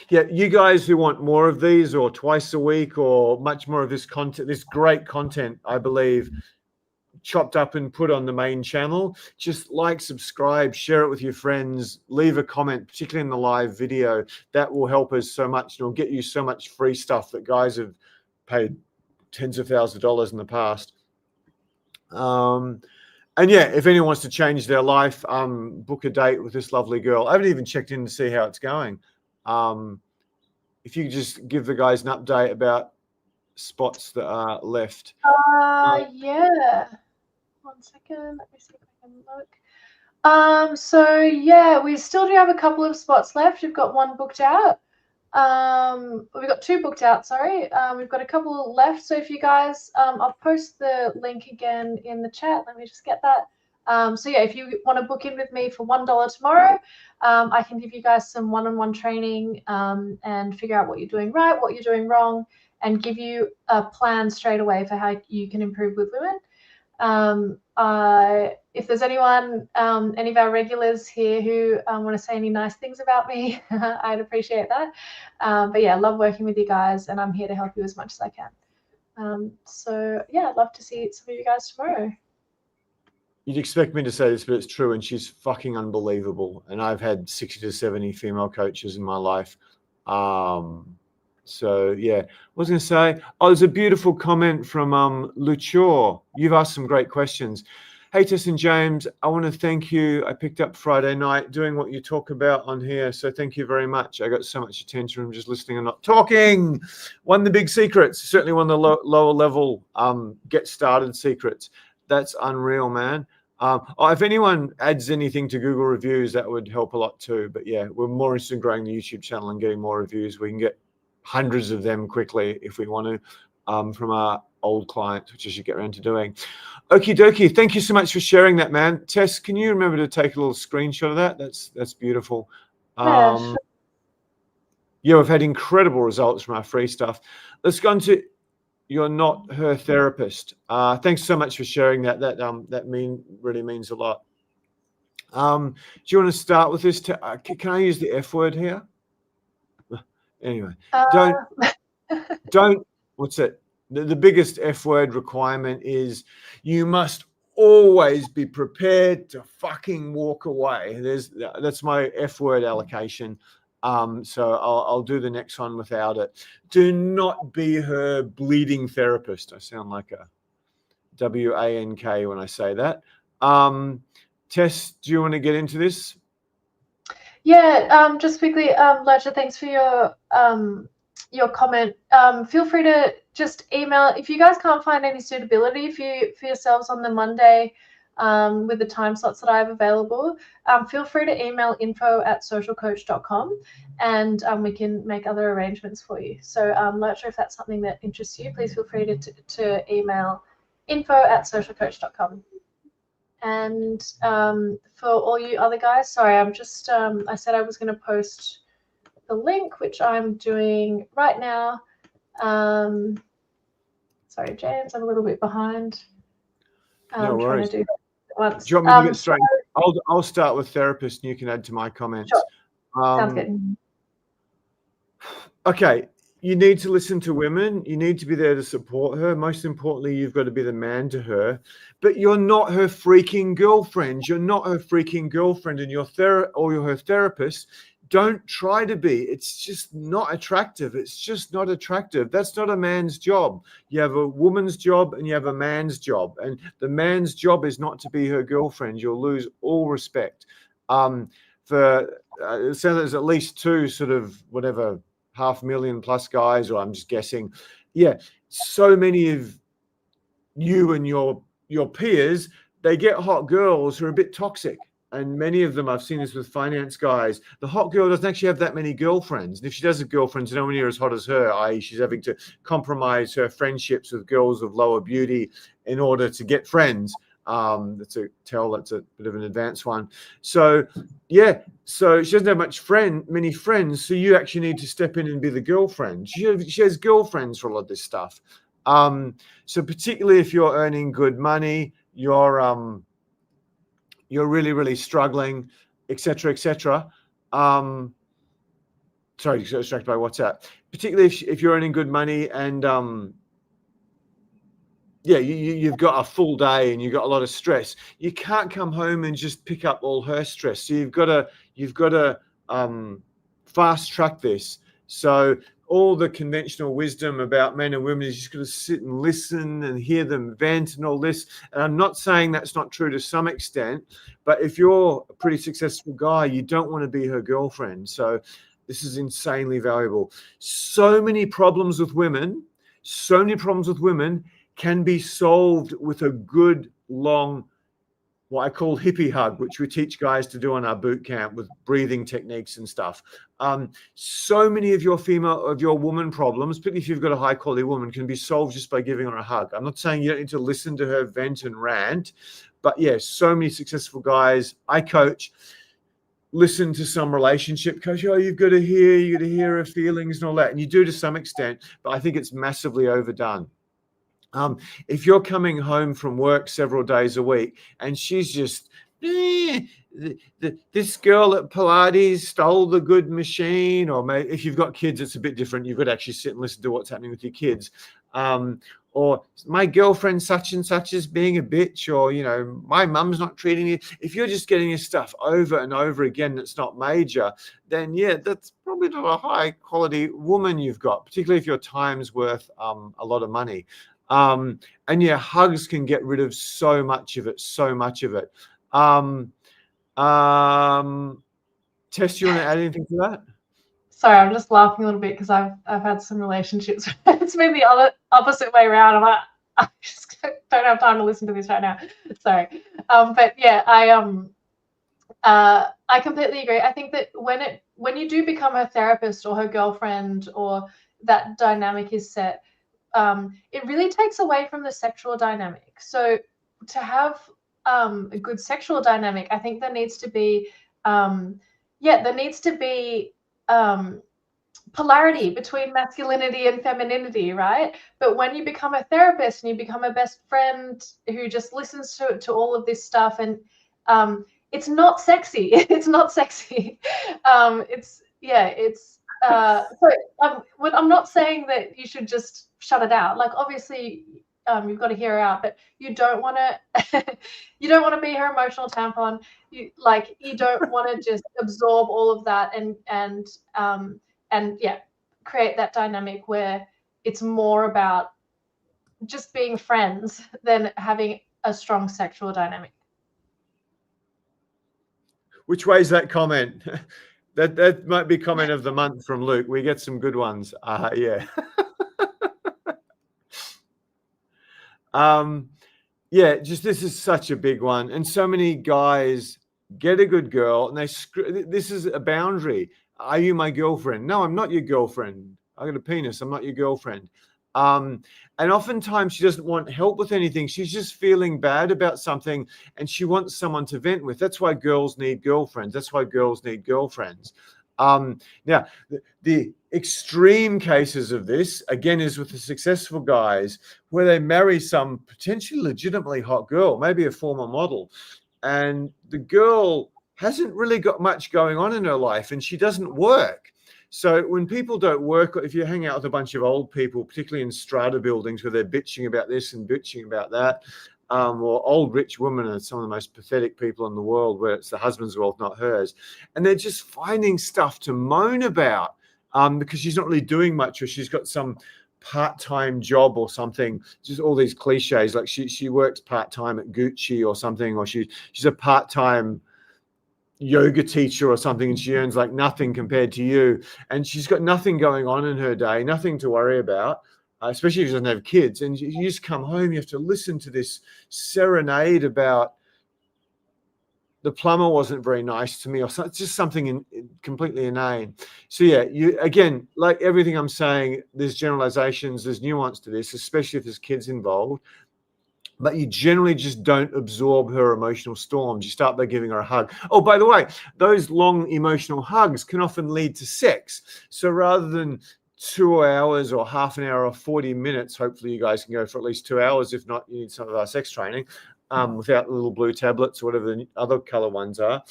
Yeah, you guys who want more of these, or twice a week, or much more of this content, this great content, I believe, chopped up and put on the main channel, just like, subscribe, share it with your friends, leave a comment, particularly in the live video. That will help us so much, and it'll get you so much free stuff that guys have paid tens of thousands of dollars in the past. And yeah, if anyone wants to change their life, book a date with this lovely girl. I haven't even checked in to see how it's going. If you could just give the guys an update about spots that are left. Yeah. 1 second. Let me see if I can look. So yeah, we still do have a couple of spots left. We've got 1 booked out. We've got 2 booked out, sorry. We've got a couple left. So if you guys, I'll post the link again in the chat. Let me just get that. So yeah, if you want to book in with me for $1 tomorrow, I can give you guys some one-on-one training and figure out what you're doing right, what you're doing wrong, and give you a plan straight away for how you can improve with women. If there's anyone, any of our regulars here who want to say any nice things about me, I'd appreciate that. But yeah, I love working with you guys, and I'm here to help you as much as I can. So yeah, I'd love to see some of you guys tomorrow. You'd expect me to say this, but it's true, and she's fucking unbelievable. And I've had 60 to 70 female coaches in my life. So yeah, what was I going to say? Oh, there's a beautiful comment from Luchor. You've asked some great questions. Hey, Tess and James, I want to thank you. I picked up Friday night doing what you talk about on here, so thank you very much. I got so much attention from just listening and not talking. One of the big secrets, certainly one of the lower level get started secrets. That's unreal, man. If anyone adds anything to Google reviews, that would help a lot too. But yeah, we're more interested in growing the YouTube channel and getting more reviews. We can get hundreds of them quickly if we want to, from our old clients, which I should get around to doing. Okie dokie. Thank you so much for sharing that, man. Tess, can you remember to take a little screenshot of that? That's beautiful. Yeah, sure. Yeah, we've had incredible results from our free stuff. Let's go on to You're Not Her Therapist. Thanks so much for sharing that. That really means a lot. Do you want to start with this? Can I use the F word here? Anyway, don't. What's it? The biggest F word requirement is you must always be prepared to fucking walk away. That's my F word allocation. So I'll do the next one without it. Do not be her bleeding therapist. I sound like a WANK when I say that. Tess, do you want to get into this? Yeah, just quickly, Ledger, thanks for your comment. Feel free to just email if you guys can't find any suitability for yourselves on the Monday with the time slots that I have available. Feel free to email info@socialcoach.com and we can make other arrangements for you. So Ledger, if that's something that interests you, please feel free to email info@socialcoach.com. And for all you other guys, sorry, I'm just, I said I was going to post the link, which I'm doing right now. Sorry, James, I'm a little bit behind. No worries. Trying to do once. Do you want me to get straight? I'll start with therapist and you can add to my comments. Sure. Sounds good. Okay. You need to listen to women. You need to be there to support her. Most importantly, you've got to be the man to her. But you're not her freaking girlfriend. You're not her freaking girlfriend, and you're her therapist. Don't try to be. It's just not attractive. It's just not attractive. That's not a man's job. You have a woman's job and you have a man's job. And the man's job is not to be her girlfriend. You'll lose all respect. So there's at least two sort of whatever 500,000 plus guys, or I'm just guessing. Yeah, so many of you and your peers, they get hot girls who are a bit toxic. And many of them, I've seen this with finance guys, the hot girl doesn't actually have that many girlfriends. And if she does have girlfriends, no one near as hot as her, i.e. she's having to compromise her friendships with girls of lower beauty in order to get friends. That's a bit of an advanced one. So yeah, so she doesn't have many friends. So you actually need to step in and be the girlfriend. She has girlfriends for a lot of this stuff. So particularly if you're earning good money, you're really, really struggling, etc., etc. Sorry, distracted by WhatsApp. Particularly if you're earning good money and yeah, you've got a full day and you've got a lot of stress. You can't come home and just pick up all her stress. So you've got to fast track this. So all the conventional wisdom about men and women is just got to sit and listen and hear them vent and all this. And I'm not saying that's not true to some extent, but if you're a pretty successful guy, you don't want to be her girlfriend. So this is insanely valuable. So many problems with women can be solved with a good, long, what I call hippie hug, which we teach guys to do on our boot camp with breathing techniques and stuff. So many of your woman problems, particularly if you've got a high quality woman, can be solved just by giving her a hug. I'm not saying you don't need to listen to her vent and rant, but yeah, so many successful guys I coach listen to some relationship coach. Oh, you got to hear her feelings and all that. And you do to some extent, but I think it's massively overdone. If you're coming home from work several days a week and she's just, this girl at Pilates stole the good machine, or maybe if you've got kids, it's a bit different. You've got to actually sit and listen to what's happening with your kids. Or my girlfriend such and such is being a bitch, or, my mum's not treating you. If you're just getting your stuff over and over again, that's not major, then yeah, that's probably not a high quality woman you've got, particularly if your time's worth a lot of money. And yeah, hugs can get rid of so much of it. Tess, do you want to add anything to that? Sorry, I'm just laughing a little bit because I've had some relationships. It's been the opposite way around. I'm like, I just don't have time to listen to this right now. Sorry. But yeah, I completely agree. I think that when you do become her therapist or her girlfriend, or that dynamic is set, it really takes away from the sexual dynamic. So to have a good sexual dynamic, I think there needs to be polarity between masculinity and femininity, right? But when you become a therapist and you become a best friend who just listens to all of this stuff, and it's not sexy. It's not sexy. I'm not saying that you should just shut it out. Like, obviously, you've got to hear her out, but you don't want to you don't want to be her emotional tampon. You don't want to just absorb all of that and create that dynamic where it's more about just being friends than having a strong sexual dynamic. Which way is that comment? That might be comment of the month from Luke. We get some good ones. Yeah. Just this is such a big one, and so many guys get a good girl and this is a boundary. Are you my girlfriend? No, I'm not your girlfriend. I got a penis. I'm not your girlfriend. And oftentimes she doesn't want help with anything. She's just feeling bad about something and she wants someone to vent with. That's why girls need girlfriends. That's why girls need girlfriends. Now, the extreme cases of this, again, is with the successful guys where they marry some potentially legitimately hot girl, maybe a former model, and the girl hasn't really got much going on in her life and she doesn't work. So when people don't work, if you hang out with a bunch of old people, particularly in strata buildings where they're bitching about this and bitching about that, or old rich women are some of the most pathetic people in the world, where it's the husband's wealth, not hers. And they're just finding stuff to moan about because she's not really doing much, or she's got some part-time job or something. Just all these cliches, like she works part-time at Gucci or something, or she's a part-time yoga teacher or something, and she earns like nothing compared to you, and she's got nothing going on in her day, nothing to worry about, especially if she doesn't have kids. And you just come home, you have to listen to this serenade about the plumber wasn't very nice to me, or something. It's just something completely inane. So yeah, you, again, like everything I'm saying, there's generalizations, there's nuance to this, especially if there's kids involved. But you generally just don't absorb her emotional storms. You start by giving her a hug. Oh, by the way, those long emotional hugs can often lead to sex. So rather than 2 hours or half an hour or 40 minutes, hopefully you guys can go for at least 2 hours. If not, you need some of our sex training without the little blue tablets or whatever the other color ones are.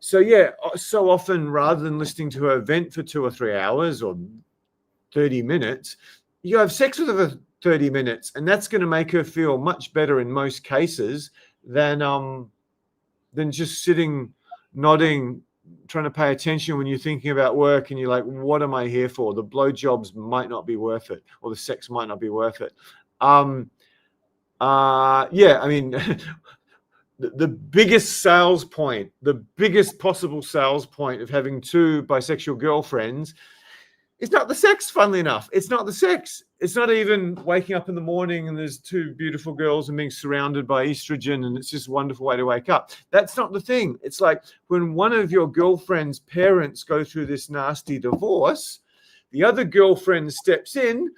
So yeah, so often rather than listening to her vent for 2 or 3 hours or 30 minutes, you have sex with her for 30 minutes, and that's going to make her feel much better in most cases than just sitting, nodding, trying to pay attention when you're thinking about work and you're like, what am I here for? The blowjobs might not be worth it, or the sex might not be worth it. I mean, the biggest sales point, the biggest possible sales point of having 2 bisexual girlfriends, it's not the sex, funnily enough. It's not the sex. It's not even waking up in the morning and there's 2 beautiful girls and being surrounded by estrogen and it's just a wonderful way to wake up. That's not the thing. It's like when one of your girlfriend's parents go through this nasty divorce, the other girlfriend steps in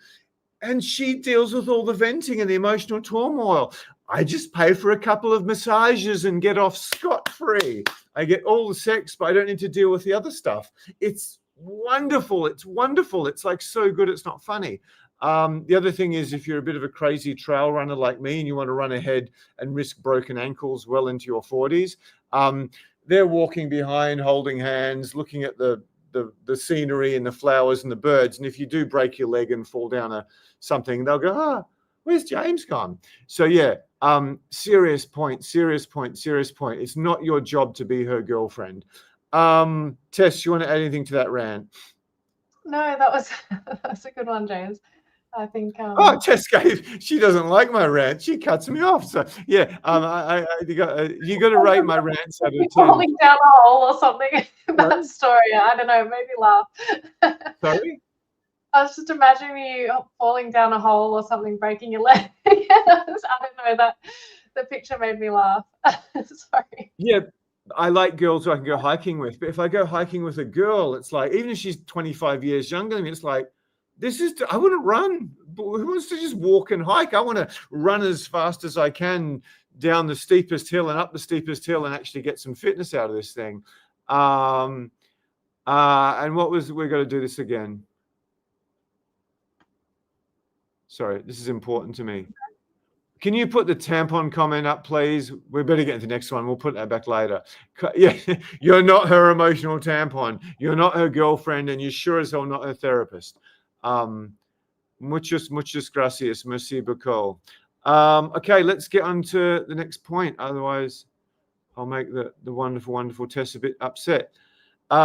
and she deals with all the venting and the emotional turmoil. I just pay for a couple of massages and get off scot-free. I get all the sex, but I don't need to deal with the other stuff. It's wonderful. It's wonderful. It's like so good it's not funny. The other thing is, if you're a bit of a crazy trail runner like me and you want to run ahead and risk broken ankles well into your 40s, they're walking behind, holding hands, looking at the scenery and the flowers and the birds. And if you do break your leg and fall down something, they'll go, where's James gone? So yeah, serious point. It's not your job to be her girlfriend. Tess, you want to add anything to that rant? No, that's a good one, James. I think. Tess she doesn't like my rant. She cuts me off. So yeah, you got to rate my rants out of 10. Falling down a hole or something. That story, I don't know, made me laugh. Sorry? I was just imagining you falling down a hole or something, breaking your leg. I don't know, the picture made me laugh. Sorry. Yeah, I like girls who I can go hiking with, but if I go hiking with a girl, it's like, even if she's 25 years younger than me, it's like, I want to run. Who wants to just walk and hike? I want to run as fast as I can down the steepest hill and up the steepest hill and actually get some fitness out of this thing. And we're going to do this again. Sorry, this is important to me. Can you put the tampon comment up, please? We better get into the next one. We'll put that back later. Yeah, you're not her emotional tampon. You're not her girlfriend, and you're sure as hell not her therapist. Muchas gracias, merci beaucoup. Okay, let's get on to the next point. Otherwise, I'll make the wonderful, wonderful Tess a bit upset. You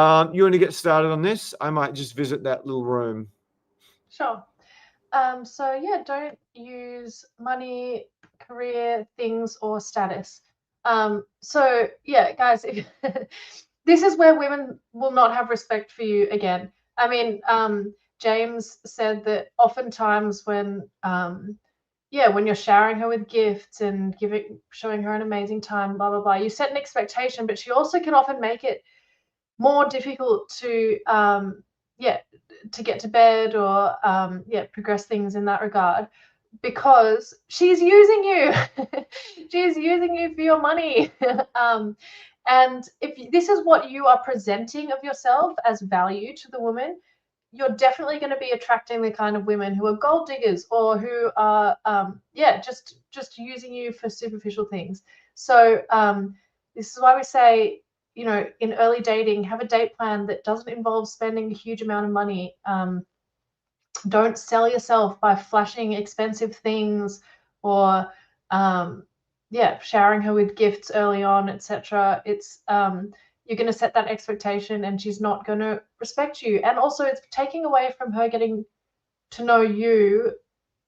want to get started on this? I might just visit that little room. Sure. So yeah, don't use money, career, things, or status. So yeah, guys, this is where women will not have respect for you again. I mean, James said that oftentimes when you're showering her with gifts and showing her an amazing time, blah blah blah, you set an expectation, but she also can often make it more difficult to to get to bed or progress things in that regard, because she's using you. She's using you for your money. And if this is what you are presenting of yourself as value to the woman, you're definitely going to be attracting the kind of women who are gold diggers or who are just using you for superficial things. So this is why we say, in early dating, have a date plan that doesn't involve spending a huge amount of money. Don't sell yourself by flashing expensive things or showering her with gifts early on, etc. It's you're going to set that expectation and she's not going to respect you. And also it's taking away from her getting to know you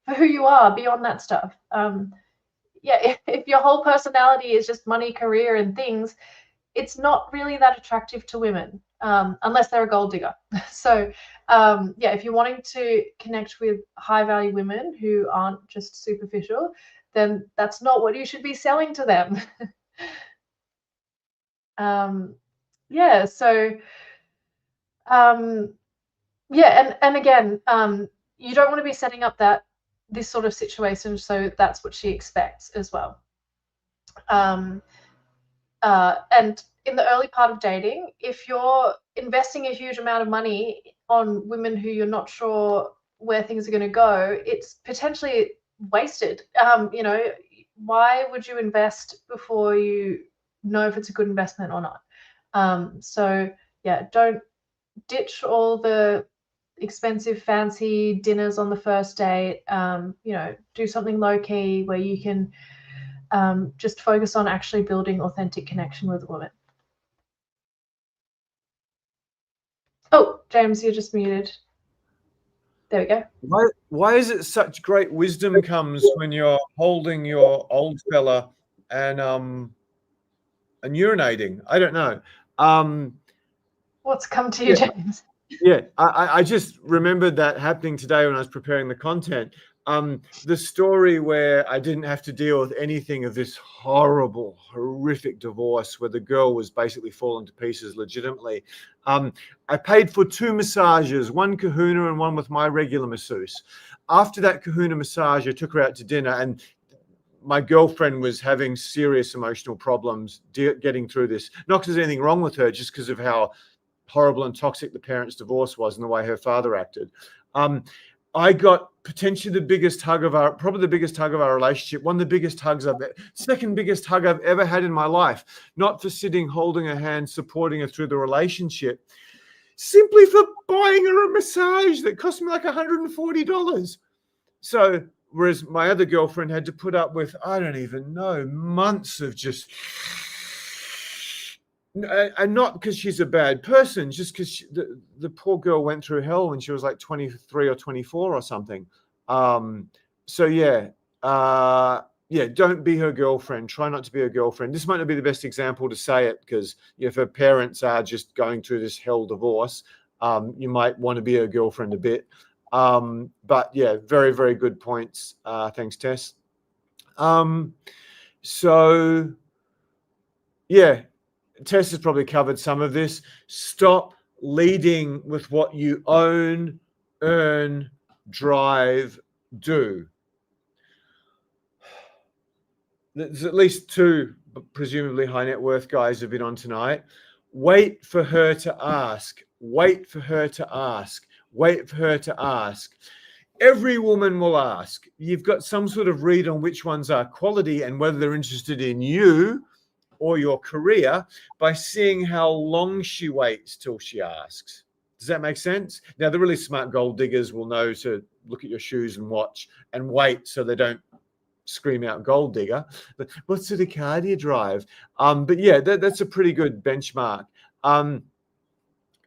for who you are beyond that stuff. If your whole personality is just money, career, and things, it's not really that attractive to women, unless they're a gold digger. So if you're wanting to connect with high value women who aren't just superficial, then that's not what you should be selling to them. And again, you don't want to be setting up this sort of situation so that's what she expects as well. And in the early part of dating, if you're investing a huge amount of money on women who you're not sure where things are going to go, it's potentially wasted. Why would you invest before you know if it's a good investment or not? Don't ditch all the expensive fancy dinners on the first date. Do something low key where you can just focus on actually building authentic connection with a woman. Oh, James, you're just muted. There we go. Why is it such great wisdom comes when you're holding your old fella and urinating? I don't know. What's come to you, James? Yeah, I just remembered that happening today when I was preparing the content. The story where I didn't have to deal with anything of this horrible, horrific divorce where the girl was basically fallen to pieces legitimately. I paid for 2 massages, one kahuna and one with my regular masseuse. After that kahuna massage, I took her out to dinner, and my girlfriend was having serious emotional problems getting through this. Not because there's anything wrong with her, just because of how horrible and toxic the parents' divorce was and the way her father acted. I got potentially the biggest hug of probably the biggest hug of our relationship, one of the biggest hugs second biggest hug I've ever had in my life, not for sitting, holding her hand, supporting her through the relationship, simply for buying her a massage that cost me like $140. So, whereas my other girlfriend had to put up with, I don't even know, months of just, and not because she's a bad person, just because the poor girl went through hell when she was like 23 or 24 or something. Don't be her girlfriend. Try not to be her girlfriend. This might not be the best example to say it, because if her parents are just going through this hell divorce, you might want to be her girlfriend a bit. Very, very good points. Thanks, Tess. So, yeah, Tess has probably covered some of this. Stop leading with what you own, earn, drive, do. There's at least two presumably high net worth guys who've been on tonight. Wait for her to ask. Wait for her to ask. Wait for her to ask. Every woman will ask. You've got some sort of read on which ones are quality and whether they're interested in you or your career by seeing how long she waits till she asks. Does that make sense? Now, the really smart gold diggers will know to look at your shoes and watch and wait so they don't scream out gold digger. But what sort of car do you drive? But yeah, that's a pretty good benchmark.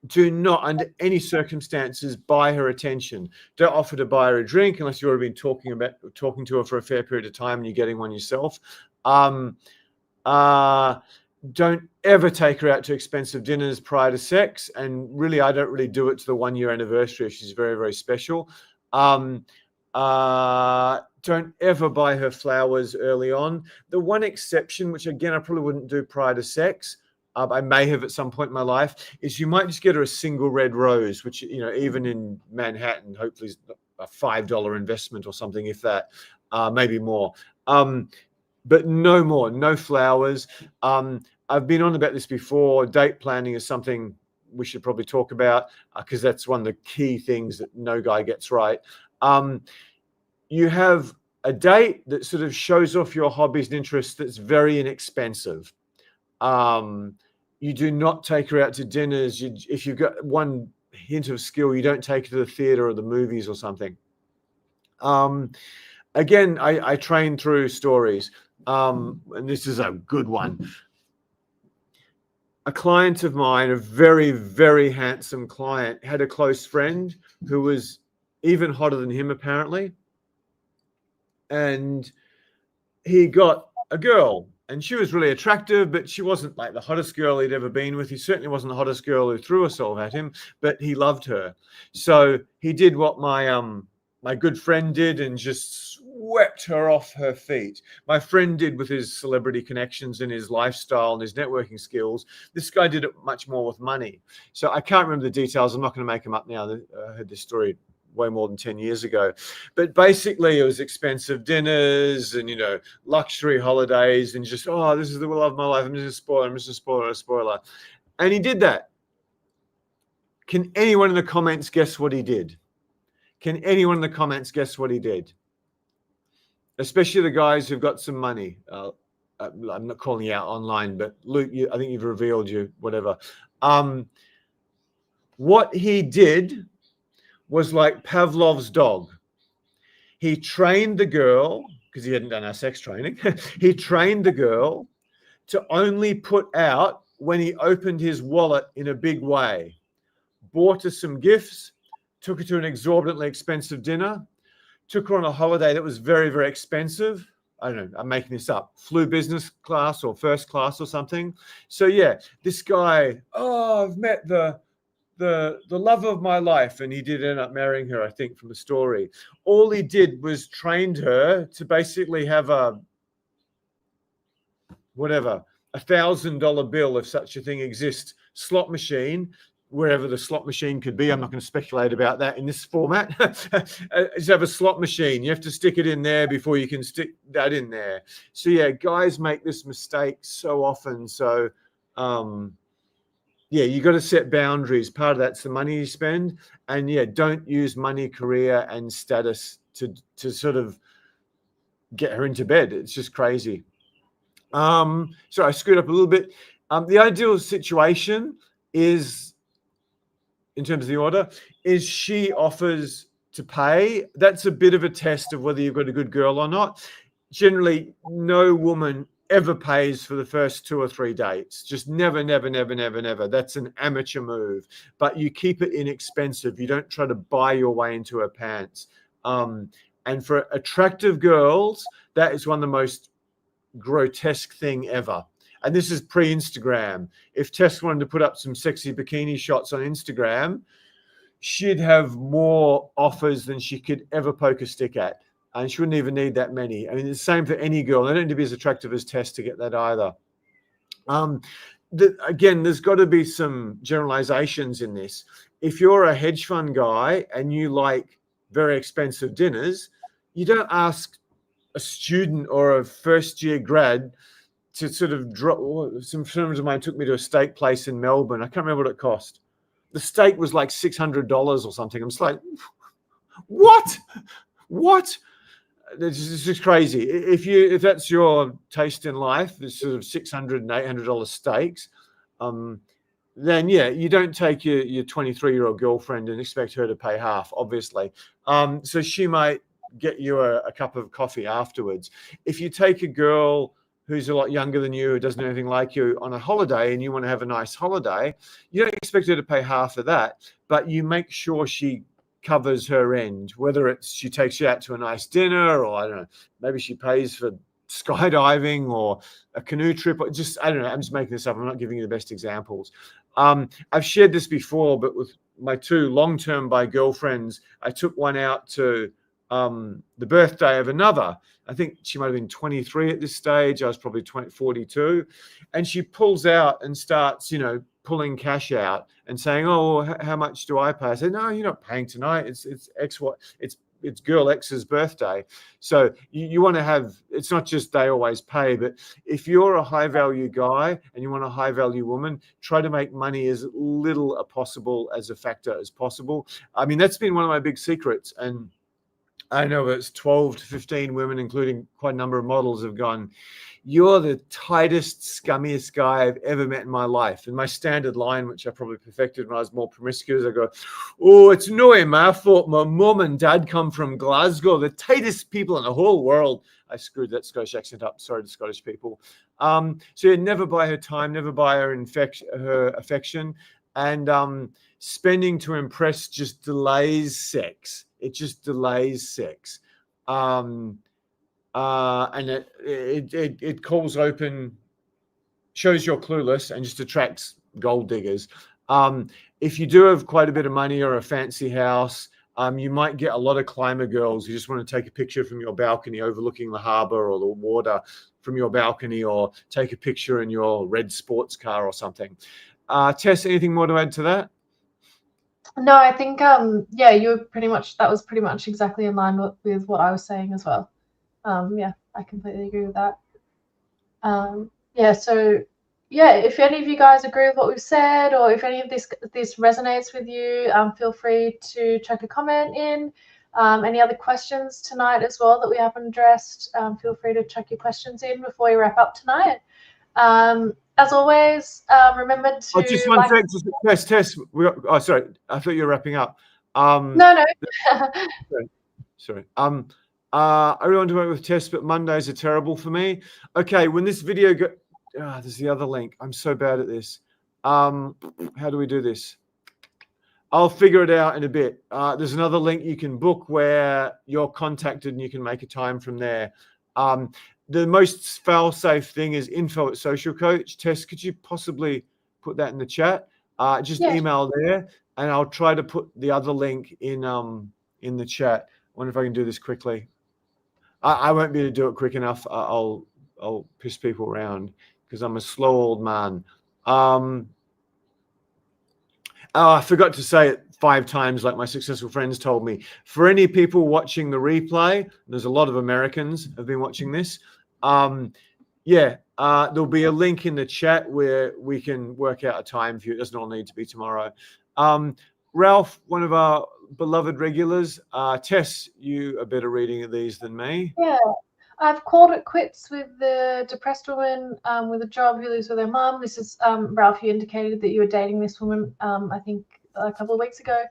Do not, under any circumstances, buy her attention. Don't offer to buy her a drink unless you've already been talking to her for a fair period of time and you're getting one yourself. Don't ever take her out to expensive dinners prior to sex. And really, I don't really do it to the 1 year anniversary if she's very, very special. Don't ever buy her flowers early on. The one exception, which again, I probably wouldn't do prior to sex, I may have at some point in my life, is you might just get her a single red rose, which, you know, even in Manhattan, hopefully is a $5 investment or something, if that, maybe more. But no more, no flowers. I've been on about this before. Date planning is something we should probably talk about because that's one of the key things that no guy gets right. You have a date that sort of shows off your hobbies and interests that's very inexpensive. You do not take her out to dinners. If you've got one hint of skill, you don't take her to the theater or the movies or something. Again, I train through stories, and this is a good one. A client of mine, a very, very handsome client, had a close friend who was even hotter than him, apparently. And he got a girl, and she was really attractive, but she wasn't like the hottest girl he'd ever been with. He certainly wasn't the hottest girl who threw herself at him, but he loved her. So he did what my good friend did and just swept her off her feet. My friend did with his celebrity connections and his lifestyle and his networking skills. This guy did it much more with money. So I can't remember the details. I'm not going to make them up now. I heard this story way more than 10 years ago. But basically it was expensive dinners and, you know, luxury holidays and just, oh, this is the love of my life. I'm just a spoiler. And he did that. Can anyone in the comments guess what he did? Can anyone in the comments guess what he did? Especially the guys who've got some money. I'm not calling you out online, but Luke, I think you've revealed whatever. What he did was like Pavlov's dog. He trained the girl, because he hadn't done our sex training, he trained the girl to only put out when he opened his wallet in a big way. Bought her some gifts, took her to an exorbitantly expensive dinner, took her on a holiday that was very, very expensive. I don't know, I'm making this up. Flew business class or first class or something. So yeah, this guy, oh, I've met the love of my life, and he did end up marrying her, I think, from the story. All he did was trained her to basically have a $1,000 bill, if such a thing exists, slot machine, wherever the slot machine could be. I'm not going to speculate about that in this format. Just have a slot machine. You have to stick it in there before you can stick that in there. So yeah, guys make this mistake so often. So yeah, you got to set boundaries. Part of that's the money you spend. And yeah, don't use money, career, and status to sort of get her into bed. It's just crazy. So I screwed up a little bit. The ideal situation is, in terms of the order, is she offers to pay. That's a bit of a test of whether you've got a good girl or not. Generally, no woman ever pays for the first 2 or 3 dates. Just never. That's an amateur move. But you keep it inexpensive. You don't try to buy your way into her pants. And for attractive girls, that is one of the most grotesque thing ever. And this is pre-Instagram. If Tess wanted to put up some sexy bikini shots on Instagram, she'd have more offers than she could ever poke a stick at. and she wouldn't even need that many. I mean, it's the same for any girl. They don't need to be as attractive as Tess to get that either. Again, there's got to be some generalizations in this. If you're a hedge fund guy and you like very expensive dinners, you don't ask a student or a first-year grad to sort of drop. Some friends of mine took me to a steak place in Melbourne. I can't remember what it cost. The steak was like $600 or something. I'm just like, what? It's just crazy. If that's your taste in life, this sort of $600 and $800 steaks, then yeah, you don't take your 23-year-old girlfriend and expect her to pay half, obviously. So she might get you a cup of coffee afterwards. If you take a girl who's a lot younger than you, who doesn't know anything like you, on a holiday and you want to have a nice holiday, you don't expect her to pay half of that, but you make sure she covers her end, whether it's she takes you out to a nice dinner, or I don't know, maybe she pays for skydiving or a canoe trip, or just, I don't know, I'm just making this up. I'm not giving you the best examples. I've shared this before, but with my two long-term by girlfriends, I took one out to the birthday of another. I think she might have been 23 at this stage. I was probably 42. And she pulls out and starts, pulling cash out and saying, "Oh, how much do I pay?" I said, "No, you're not paying tonight. It's X, what it's girl X's birthday." So you want to have, it's not just they always pay, but if you're a high value guy and you want a high value woman, try to make money as little as a factor as possible. I mean, that's been one of my big secrets. And I know it's 12 to 15 women, including quite a number of models, have gone, "You're the tightest, scummiest guy I've ever met in my life." And my standard line, which I probably perfected when I was more promiscuous, I go, "Oh, it's no my fault. My mum and dad come from Glasgow, the tightest people in the whole world." I screwed that Scottish accent up. Sorry to Scottish people. So you never buy her time, never buy her affection. And spending to impress just delays sex. It just delays sex. And it calls open, shows you're clueless, and just attracts gold diggers. If you do have quite a bit of money or a fancy house, you might get a lot of climber girls who just want to take a picture from your balcony overlooking the harbor or the water from your balcony, or take a picture in your red sports car or something. Tess, anything more to add to that? No, I think that was pretty much exactly in line with what I was saying as well. Yeah, I completely agree with that. If any of you guys agree with what we've said, or if any of this resonates with you, feel free to chuck a comment in. Any other questions tonight as well that we haven't addressed, feel free to chuck your questions in before we wrap up tonight. As always, remember to... just one thing, Tess. Sorry, I thought you were wrapping up. No. Sorry. I really want to work with Tess, but Mondays are terrible for me. Okay, when this video there's the other link. I'm so bad at this. How do we do this? I'll figure it out in a bit. There's another link you can book where you're contacted and you can make a time from there. The most fail-safe thing is info@Social Coach. Tess, could you possibly put that in the chat? Email there, and I'll try to put the other link in the chat. I wonder if I can do this quickly. I won't be able to do it quick enough. I'll piss people around because I'm a slow old man. I forgot to say it 5 times, like my successful friends told me. For any people watching the replay, there's a lot of Americans have been watching this. There'll be a link in the chat where we can work out a time for you. It doesn't all need to be tomorrow. Ralph, one of our beloved regulars. Tess, you are better reading of these than me. Yeah, I've called it quits with the depressed woman with a job who lives with her mum. This is Ralph. You indicated that you were dating this woman, I think a couple of weeks ago.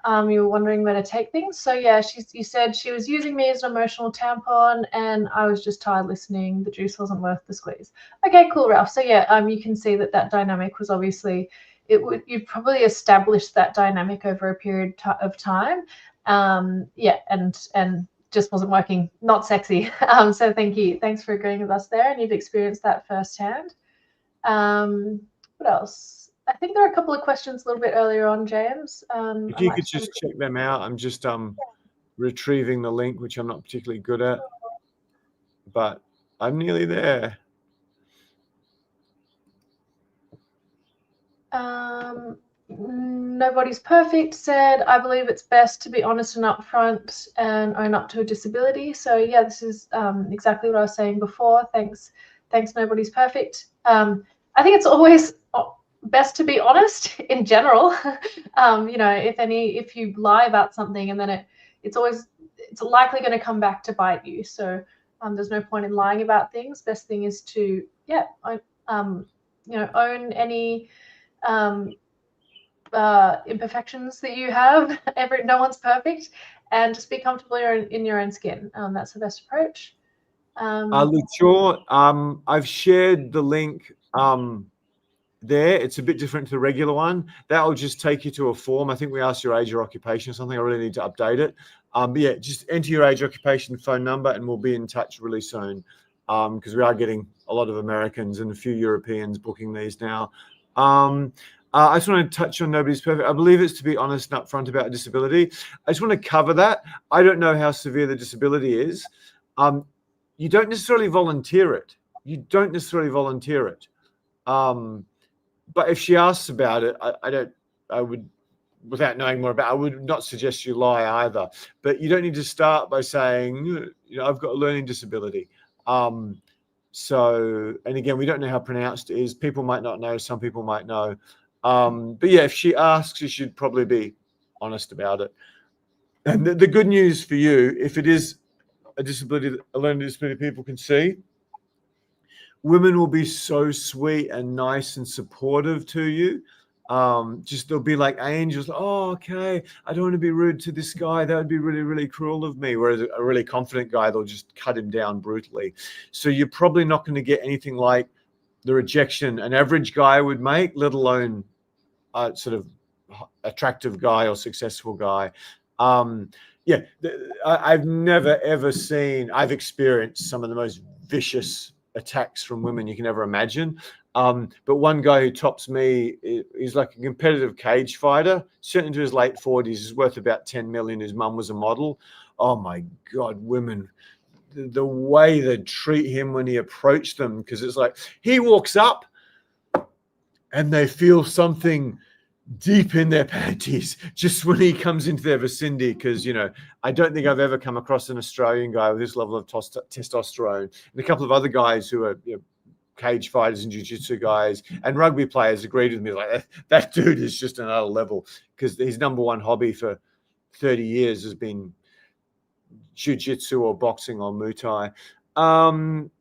You were wondering where to take things. So yeah, you said she was using me as an emotional tampon, and I was just tired listening. The juice wasn't worth the squeeze. Okay, cool, Ralph. So yeah, you can see that dynamic was obviously, you'd probably established that dynamic over a period of time. And just wasn't working, not sexy. So thank you. Thanks for agreeing with us there, and you've experienced that firsthand. What else? I think there are a couple of questions a little bit earlier on, James. If you could just check them out. I'm just retrieving the link, which I'm not particularly good at, but I'm nearly there. Nobody's perfect said, I believe it's best to be honest and upfront and own up to a disability. So yeah, this is exactly what I was saying before. Thanks, nobody's perfect. I think it's always best to be honest in general. You know, if you lie about something and then it's likely going to come back to bite you. So there's no point in lying about things. Best thing is to own any imperfections that you have. No one's perfect, and just be comfortable in your own skin. That's the best approach. Luchor, I've shared the link there. It's a bit different to the regular one. That will just take you to a form. I think we asked your age or occupation or something. I really need to update it. But yeah, just enter your age, occupation, phone number, and we'll be in touch really soon, because we are getting a lot of Americans and a few Europeans booking these now. I just want to touch on nobody's perfect. I believe it's to be honest and upfront about a disability. I just want to cover that. I don't know how severe the disability is. You don't necessarily volunteer it. But if she asks about it, I would, without knowing more about it, I would not suggest you lie either. But you don't need to start by saying, you know, I've got a learning disability. So, and again, we don't know how pronounced it is. People might not know. Some people might know. But yeah, if she asks, you should probably be honest about it. And the good news for you, if it is a disability, a learning disability people can see, women will be so sweet and nice and supportive to you. Just they'll be like angels. Oh, okay. I don't want to be rude to this guy. That would be really, really cruel of me. Whereas a really confident guy, they'll just cut him down brutally. So you're probably not going to get anything like the rejection an average guy would make, let alone a sort of attractive guy or successful guy. Yeah, I've never, ever seen, I've experienced some of the most vicious attacks from women you can ever imagine. But one guy who tops me, he's like a competitive cage fighter, certainly into his late 40s, he's worth about 10 million. His mum was a model. Oh my God, women, the way they treat him when he approached them, because it's like he walks up and they feel something deep in their panties just when he comes into their vicinity. Because, you know, I don't think I've ever come across an Australian guy with this level of testosterone, and a couple of other guys who are, you know, cage fighters and jiu-jitsu guys and rugby players agreed with me, like that dude is just another level, because his number one hobby for 30 years has been jiu-jitsu or boxing or Muay Thai.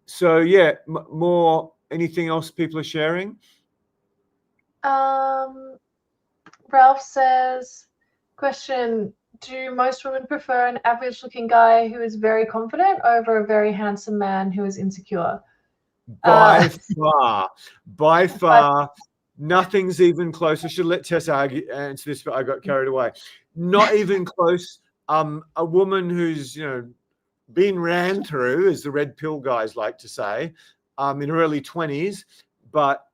So yeah, more, anything else people are sharing? Ralph says, question, do most women prefer an average looking guy who is very confident over a very handsome man who is insecure? By far, nothing's even close. I should let Tess answer this, but I got carried away. Not even close. A woman who's, you know, been ran through, as the red pill guys like to say, in her early 20s, but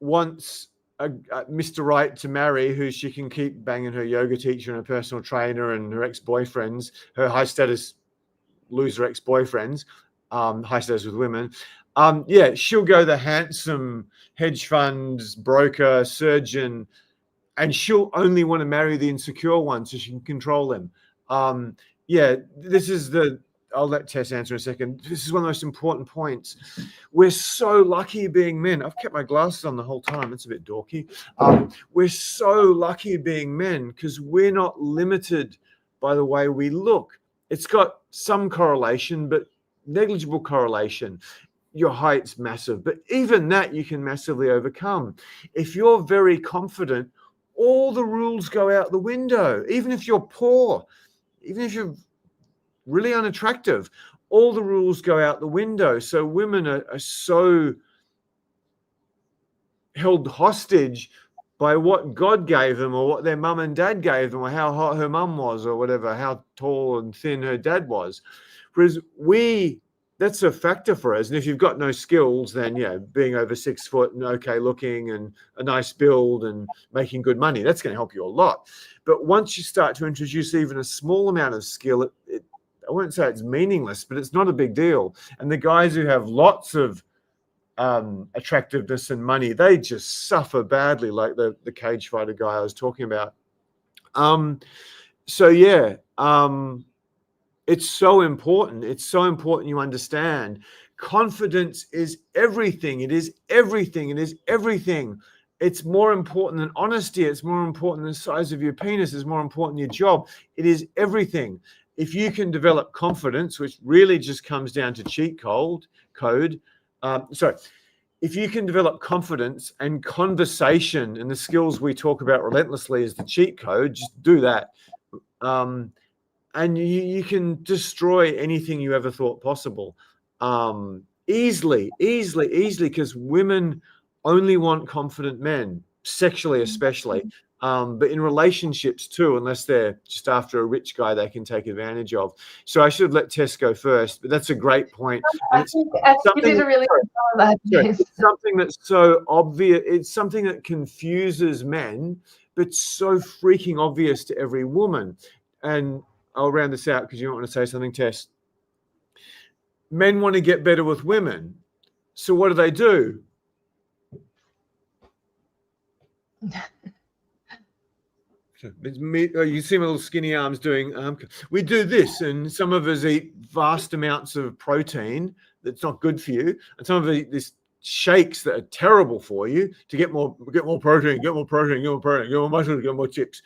wants a Mr. Right to marry, who she can keep banging her yoga teacher and her personal trainer and her ex-boyfriends, her high status loser ex-boyfriends, high status with women. Yeah, she'll go the handsome hedge funds, broker, surgeon, and she'll only want to marry the insecure one so she can control them. Yeah, this is I'll let Tess answer in a second. This is one of the most important points. We're so lucky being men. I've kept my glasses on the whole time. It's a bit dorky. We're so lucky being men because we're not limited by the way we look. It's got some correlation, but negligible correlation. Your height's massive, but even that you can massively overcome. If you're very confident, all the rules go out the window. Even if you're poor, even if you're really unattractive, all the rules go out the window. So women are so held hostage by what God gave them or what their mum and dad gave them or how hot her mum was or whatever, how tall and thin her dad was. Whereas we that's a factor for us. And if you've got no skills, then being over 6 foot and okay looking and a nice build and making good money, that's going to help you a lot. But once you start to introduce even a small amount of skill, I won't say it's meaningless, but it's not a big deal. And the guys who have lots of attractiveness and money, they just suffer badly, like the cage fighter guy I was talking about. It's so important. It's so important you understand. Confidence is everything. It is everything. It is everything. It's more important than honesty. It's more important than the size of your penis. It's more important than your job. It is everything. If you can develop confidence, which really just comes down to cheat code, if you can develop confidence and conversation and the skills we talk about relentlessly as the cheat code, just do that. And you can destroy anything you ever thought possible easily, because women only want confident men, sexually especially, but in relationships too, unless they're just after a rich guy they can take advantage of. So I should let Tess go first, but that's a great point. I think you did a really good job of that. It's something that's so obvious. It's something that confuses men, but so freaking obvious to every woman. And I'll round this out because you don't want to say something, Tess. Men want to get better with women. So what do? It's me, you see my little skinny arms doing, we do this, and some of us eat vast amounts of protein that's not good for you, and some of us eat this shakes that are terrible for you to get more protein, get more muscle, get more chips.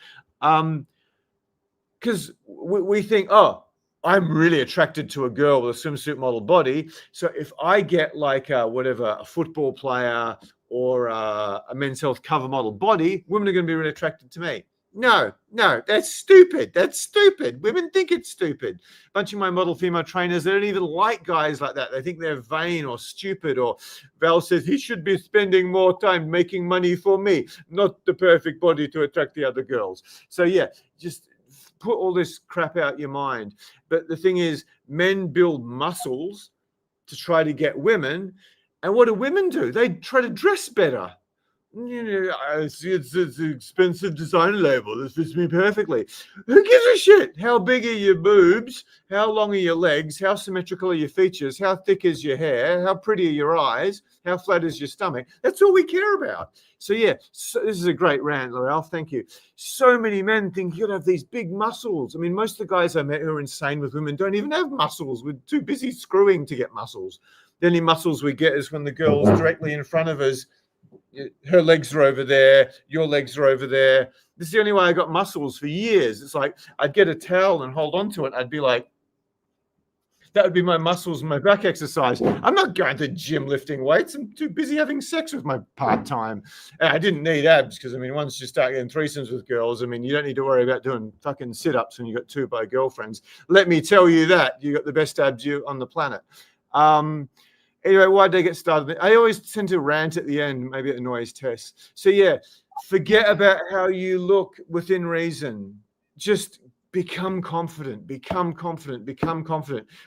Because we think, I'm really attracted to a girl with a swimsuit model body. So if I get like a football player or a Men's Health cover model body, women are going to be really attracted to me. No, that's stupid. That's stupid. Women think it's stupid. A bunch of my model female trainers, they don't even like guys like that. They think they're vain or stupid. Or Val says he should be spending more time making money for me, not the perfect body to attract the other girls. So just put all this crap out your mind. But the thing is, men build muscles to try to get women. And what do women do? They try to dress better. It's an expensive designer label that fits me perfectly. Who gives a shit? How big are your boobs? How long are your legs? How symmetrical are your features? How thick is your hair? How pretty are your eyes? How flat is your stomach? That's all we care about. So this is a great rant, Laurel. Thank you. So many men think you gotta have these big muscles. I mean, most of the guys I met who are insane with women don't even have muscles. We're too busy screwing to get muscles. The only muscles we get is when the girl's directly in front of us. Her legs are over there, your legs are over there. This is the only way I got muscles for years. It's like I'd get a towel and hold on to it. I'd be like, that would be my muscles and my back exercise. I'm not going to the gym lifting weights. I'm too busy having sex with my part-time. And I didn't need abs because, once you start getting threesomes with girls, you don't need to worry about doing fucking sit-ups when you got 2 by girlfriends. Let me tell you that. You got the best abs on the planet. Anyway, why did I get started? I always tend to rant at the end. Maybe it annoys Tess. So forget about how you look within reason. Just become confident,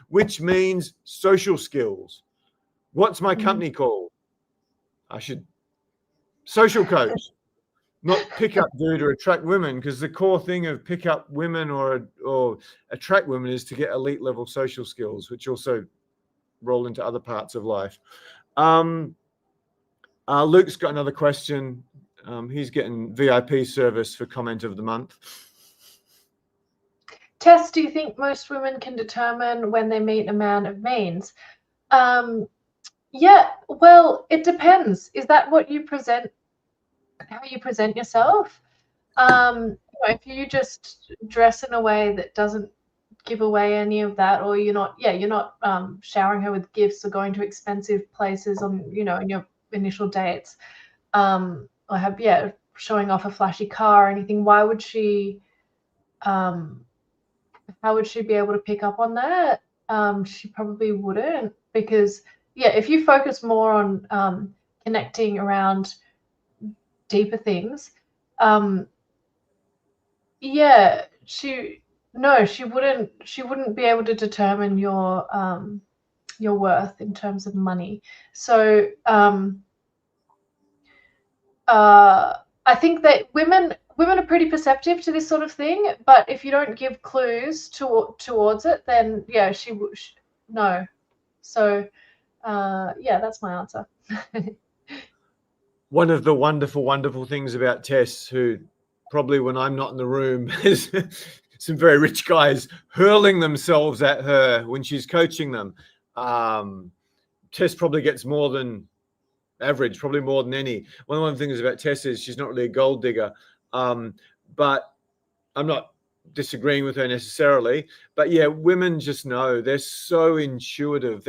which means social skills. What's my company called? Social coach, not pick up dude or attract women, because the core thing of pick up women or attract women is to get elite level social skills, which also roll into other parts of life. Luke's got another question. He's getting VIP service for comment of the month. Tess, do you think most women can determine when they meet a man of means? Well, it depends. Is that what you present, how you present yourself? If you just dress in a way that doesn't give away any of that, or you're not showering her with gifts or going to expensive places on in your initial dates, or showing off a flashy car or anything, why would she how would she be able to pick up on that? She probably wouldn't, because if you focus more on connecting around deeper things, she wouldn't be able to determine your your worth in terms of money. So I think that women are pretty perceptive to this sort of thing, but if you don't give clues towards it, then yeah, no. So yeah, that's my answer. One of the wonderful, wonderful things about Tess, who probably when I'm not in the room, is some very rich guys hurling themselves at her when she's coaching them. Tess probably gets more than average, probably more than any. One of the things about Tess is she's not really a gold digger, but I'm not disagreeing with her necessarily. But yeah, women just know. They're so intuitive.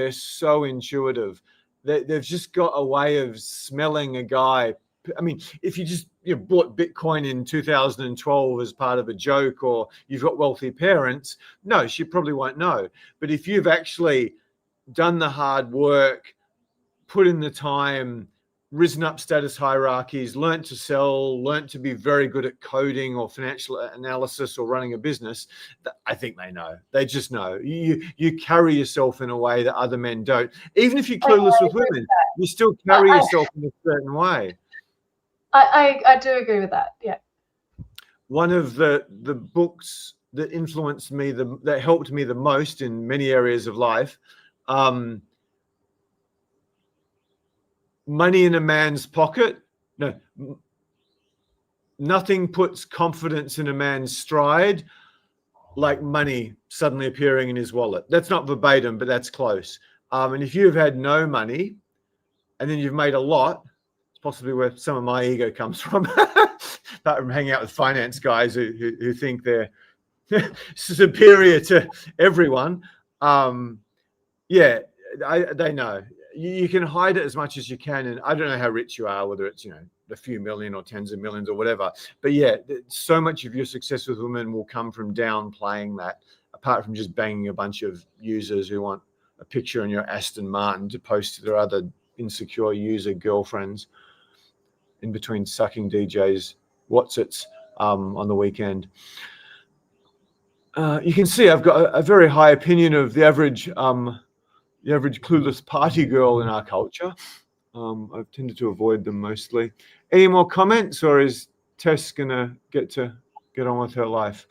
They've just got a way of smelling a guy. I mean, if you bought Bitcoin in 2012 as part of a joke, or you've got wealthy parents, no, she probably won't know. But if you've actually done the hard work, put in the time, risen up status hierarchies, learnt to sell, learnt to be very good at coding or financial analysis or running a business, I think they know. They just know. You carry yourself in a way that other men don't. Even if you're clueless with women, you still carry yourself in a certain way. I do agree with that, yeah. One of the books that influenced me, that helped me the most in many areas of life, Money in a Man's Pocket. No, nothing puts confidence in a man's stride like money suddenly appearing in his wallet. That's not verbatim, but that's close. And if you've had no money and then you've made a lot, it's possibly where some of my ego comes from. Apart from hanging out with finance guys who think they're superior to everyone. Yeah, they know. You can hide it as much as you can, and I don't know how rich you are, whether it's a few million or tens of millions or whatever. But yeah, so much of your success with women will come from downplaying that. Apart from just banging a bunch of users who want a picture in your Aston Martin to post to their other insecure user girlfriends, in between sucking DJs Watsits on the weekend. You can see I've got a very high opinion of the average clueless party girl in our culture. I've tended to avoid them mostly. Any more comments, or is Tess gonna get on with her life?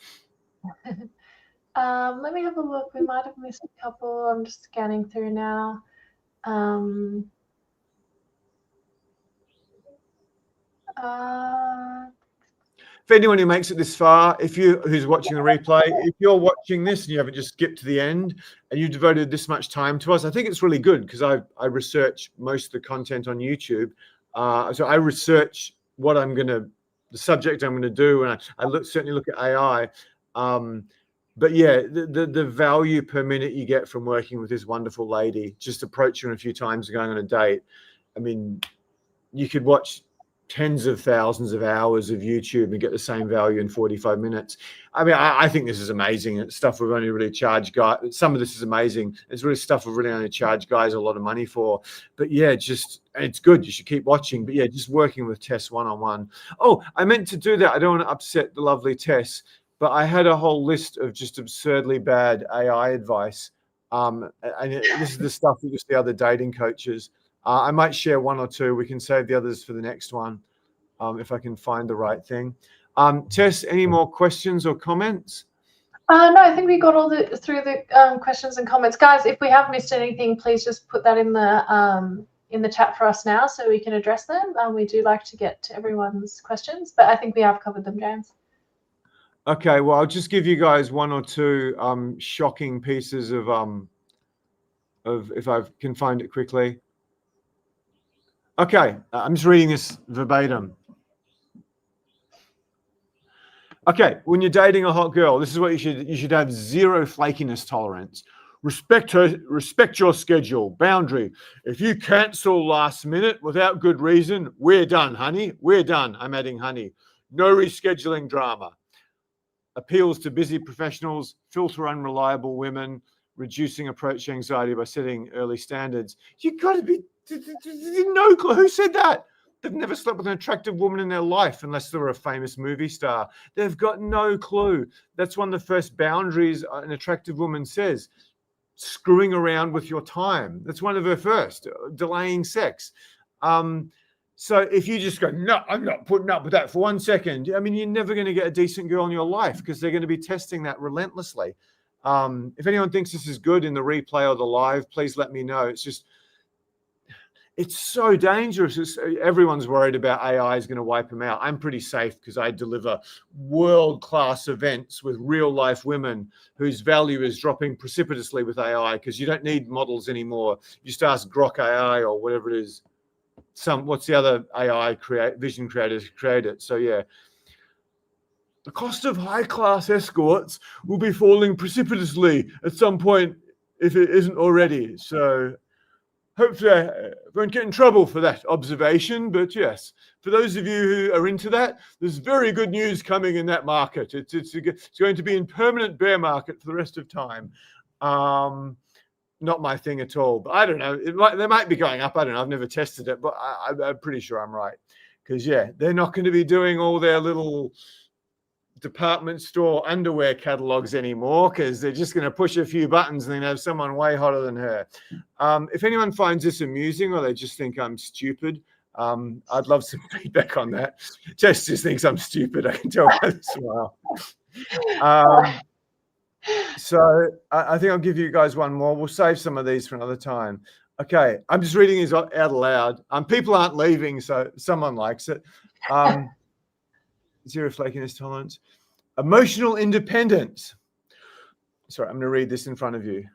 Let me have a look. We might have missed a couple. I'm just scanning through now. For anyone who makes it this far, who's watching the replay, if you're watching this and you haven't just skipped to the end and you devoted this much time to us, I think it's really good, because I research most of the content on YouTube. So I research the subject I'm going to do, and I certainly look at AI. But yeah, the value per minute you get from working with this wonderful lady, just approaching her a few times and going on a date. I mean, you could watch tens of thousands of hours of YouTube and get the same value in 45 minutes. I mean, I think this is amazing. It's stuff we've only really charged guys. Some of this is amazing. It's really stuff we've really only charged guys a lot of money for. But yeah, it's good. You should keep watching. But yeah, just working with Tess one-on-one. Oh, I meant to do that. I don't want to upset the lovely Tess, but I had a whole list of just absurdly bad AI advice. And this is the stuff that just the other dating coaches. I might share one or two. We can save the others for the next one, if I can find the right thing. Tess, any more questions or comments? No, I think we got through the questions and comments. Guys, if we have missed anything, please just put that in the chat for us now so we can address them. We do like to get to everyone's questions, but I think we have covered them, James. Okay, well, I'll just give you guys one or two shocking pieces of if I can find it quickly. Okay, I'm just reading this verbatim. Okay, when you're dating a hot girl, this is what you should have: zero flakiness tolerance. Respect your schedule. Boundary. If you cancel last minute without good reason, we're done, honey. We're done. I'm adding honey. No rescheduling drama. Appeals to busy professionals. Filter unreliable women. Reducing approach anxiety by setting early standards. You got to be no clue. Who said that? They've never slept with an attractive woman in their life unless they were a famous movie star. They've got no clue. That's one of the first boundaries an attractive woman says. screwing around with your time. That's one of her first, delaying sex. So if you just go, no, I'm not putting up with that for 1 second, I mean, you're never going to get a decent girl in your life because they're going to be testing that relentlessly. If anyone thinks this is good in the replay or the live, please let me know. It's so dangerous. Everyone's worried about AI is going to wipe them out. I'm pretty safe because I deliver world-class events with real-life women whose value is dropping precipitously with AI because you don't need models anymore. You just ask Grok AI or whatever it is. What's the other AI vision creators create it? So yeah, the cost of high-class escorts will be falling precipitously at some point if it isn't already. So hopefully I won't get in trouble for that observation, but yes, for those of you who are into that, there's very good news coming in that market. It's going to be in permanent bear market for the rest of time. Not my thing at all, but I don't know. They might be going up. I don't know. I've never tested it, but I'm pretty sure I'm right. Because yeah, they're not going to be doing all their little department store underwear catalogs anymore because they're just going to push a few buttons and then have someone way hotter than her. If anyone finds this amusing or they just think I'm stupid, I'd love some feedback on that. Jess just thinks I'm stupid. I can tell by the smile. So I think I'll give you guys one more. We'll save some of these for another time. Okay, I'm just reading these out loud. People aren't leaving, so someone likes it. Zero flakiness tolerance. Emotional independence. Sorry, I'm going to read this in front of you.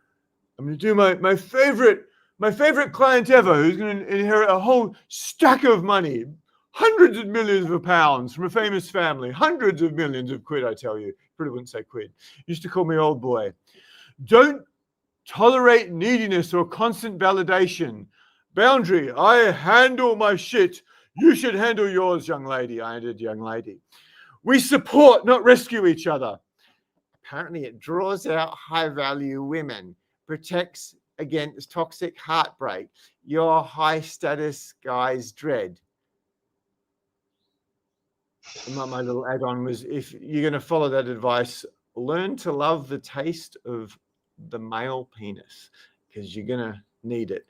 I'm going to do my favorite client ever who's going to inherit a whole stack of money, hundreds of millions of pounds from a famous family, hundreds of millions of quid, I tell you. Probably wouldn't say quid. Used to call me old boy. Don't tolerate neediness or constant validation. Boundary. I handle my shit. You should handle yours, young lady. I did, young lady. We support, not rescue each other. Apparently, it draws out high-value women, protects against toxic heartbreak. Your high-status guys dread. My little add-on was, if you're going to follow that advice, learn to love the taste of the male penis because you're going to need it.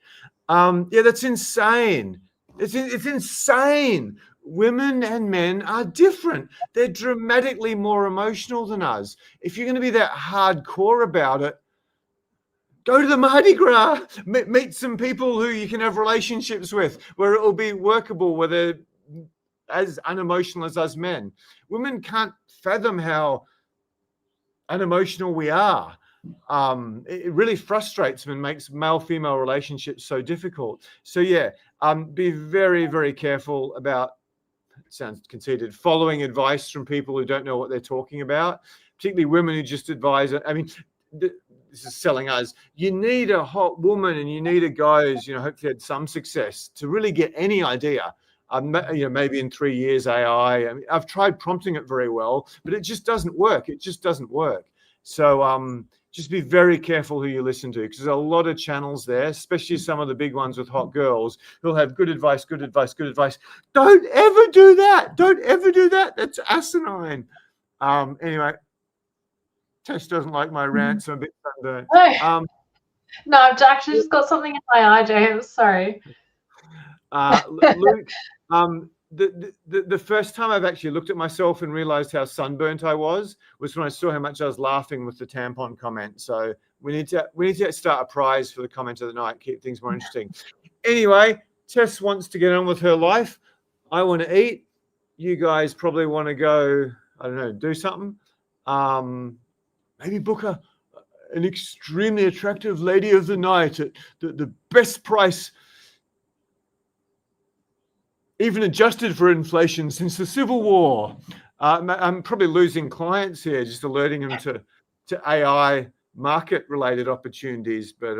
Yeah, that's insane. It's insane. Women and men are different. They're dramatically more emotional than us. If you're going to be that hardcore about it, go to the Mardi Gras. Meet some people who you can have relationships with, where it will be workable, where they're as unemotional as us men. Women can't fathom how unemotional we are. It really frustrates them and makes male-female relationships so difficult. So yeah, be very, very careful about, it sounds conceited, following advice from people who don't know what they're talking about, particularly women who just advise. I mean, this is selling us. You need a hot woman and you need a guy who's, hopefully had some success to really get any idea. Maybe in 3 years, AI. I mean, I've tried prompting it very well, but it just doesn't work. It just doesn't work. So just be very careful who you listen to, because there's a lot of channels there, especially some of the big ones with hot girls who'll have good advice, good advice, good advice. Don't ever do that. Don't ever do that. That's asinine. Anyway, Tess doesn't like my rant, so I'm a bit sunburned. No, I've actually just got something in my eye, James. Sorry. Luke, the first time I've actually looked at myself and realized how sunburnt I was when I saw how much I was laughing with the tampon comment. So we need to start a prize for the comment of the night, keep things more interesting. Anyway, Tess wants to get on with her life. I want to eat. You guys probably want to go, I don't know, do something. Maybe book an extremely attractive lady of the night at the best price, even adjusted for inflation since the Civil War. I'm probably losing clients here, just alerting them to AI market-related opportunities. But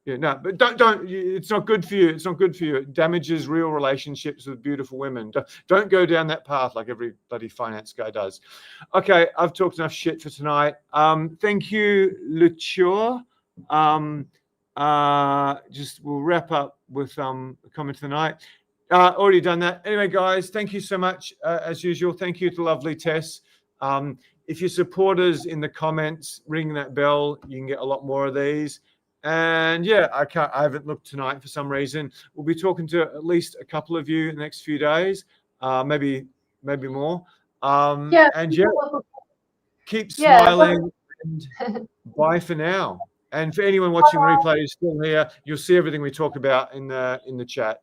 but don't. It's not good for you. It's not good for you. It damages real relationships with beautiful women. Don't go down that path like every bloody finance guy does. Okay, I've talked enough shit for tonight. Thank you, Luchor. We'll wrap up with a comment of the night. Already done that. Anyway, guys, thank you so much. As usual, thank you to lovely Tess. if you support us in the comments, ring that bell, you can get a lot more of these. And yeah, I haven't looked tonight for some reason. We'll be talking to at least a couple of you in the next few days, maybe more. Yeah. And yeah, keep Yeah. smiling, and bye for now. And for anyone watching the replay who's still here, you'll see everything we talk about in the chat.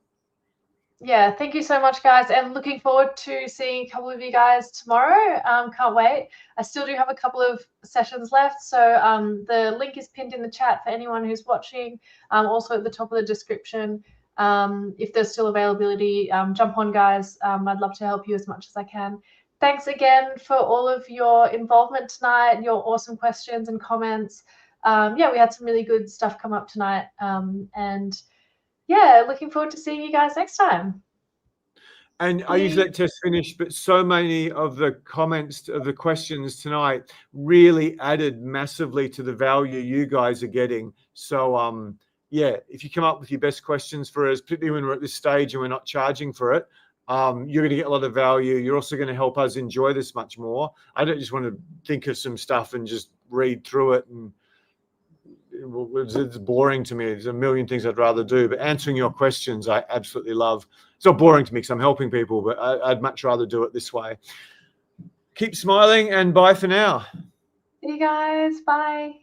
Yeah, thank you so much, guys, and looking forward to seeing a couple of you guys tomorrow. Can't wait. I still do have a couple of sessions left, so the link is pinned in the chat for anyone who's watching. Also at the top of the description, if there's still availability, jump on, guys. I'd love to help you as much as I can. Thanks again for all of your involvement tonight, your awesome questions and comments. Yeah, we had some really good stuff come up tonight, and yeah, looking forward to seeing you guys next time. And I usually let Tess finish, but so many of the comments of the questions tonight really added massively to the value you guys are getting. So yeah, if you come up with your best questions for us, particularly when we're at this stage and we're not charging for it, you're going to get a lot of value. You're also going to help us enjoy this much more. I don't just want to think of some stuff and just read through it, and it's boring to me. There's a million things I'd rather do, but answering your questions I absolutely love. It's not boring to me because I'm helping people, but I'd much rather do it this way. Keep smiling, and bye for now. See you guys. Bye.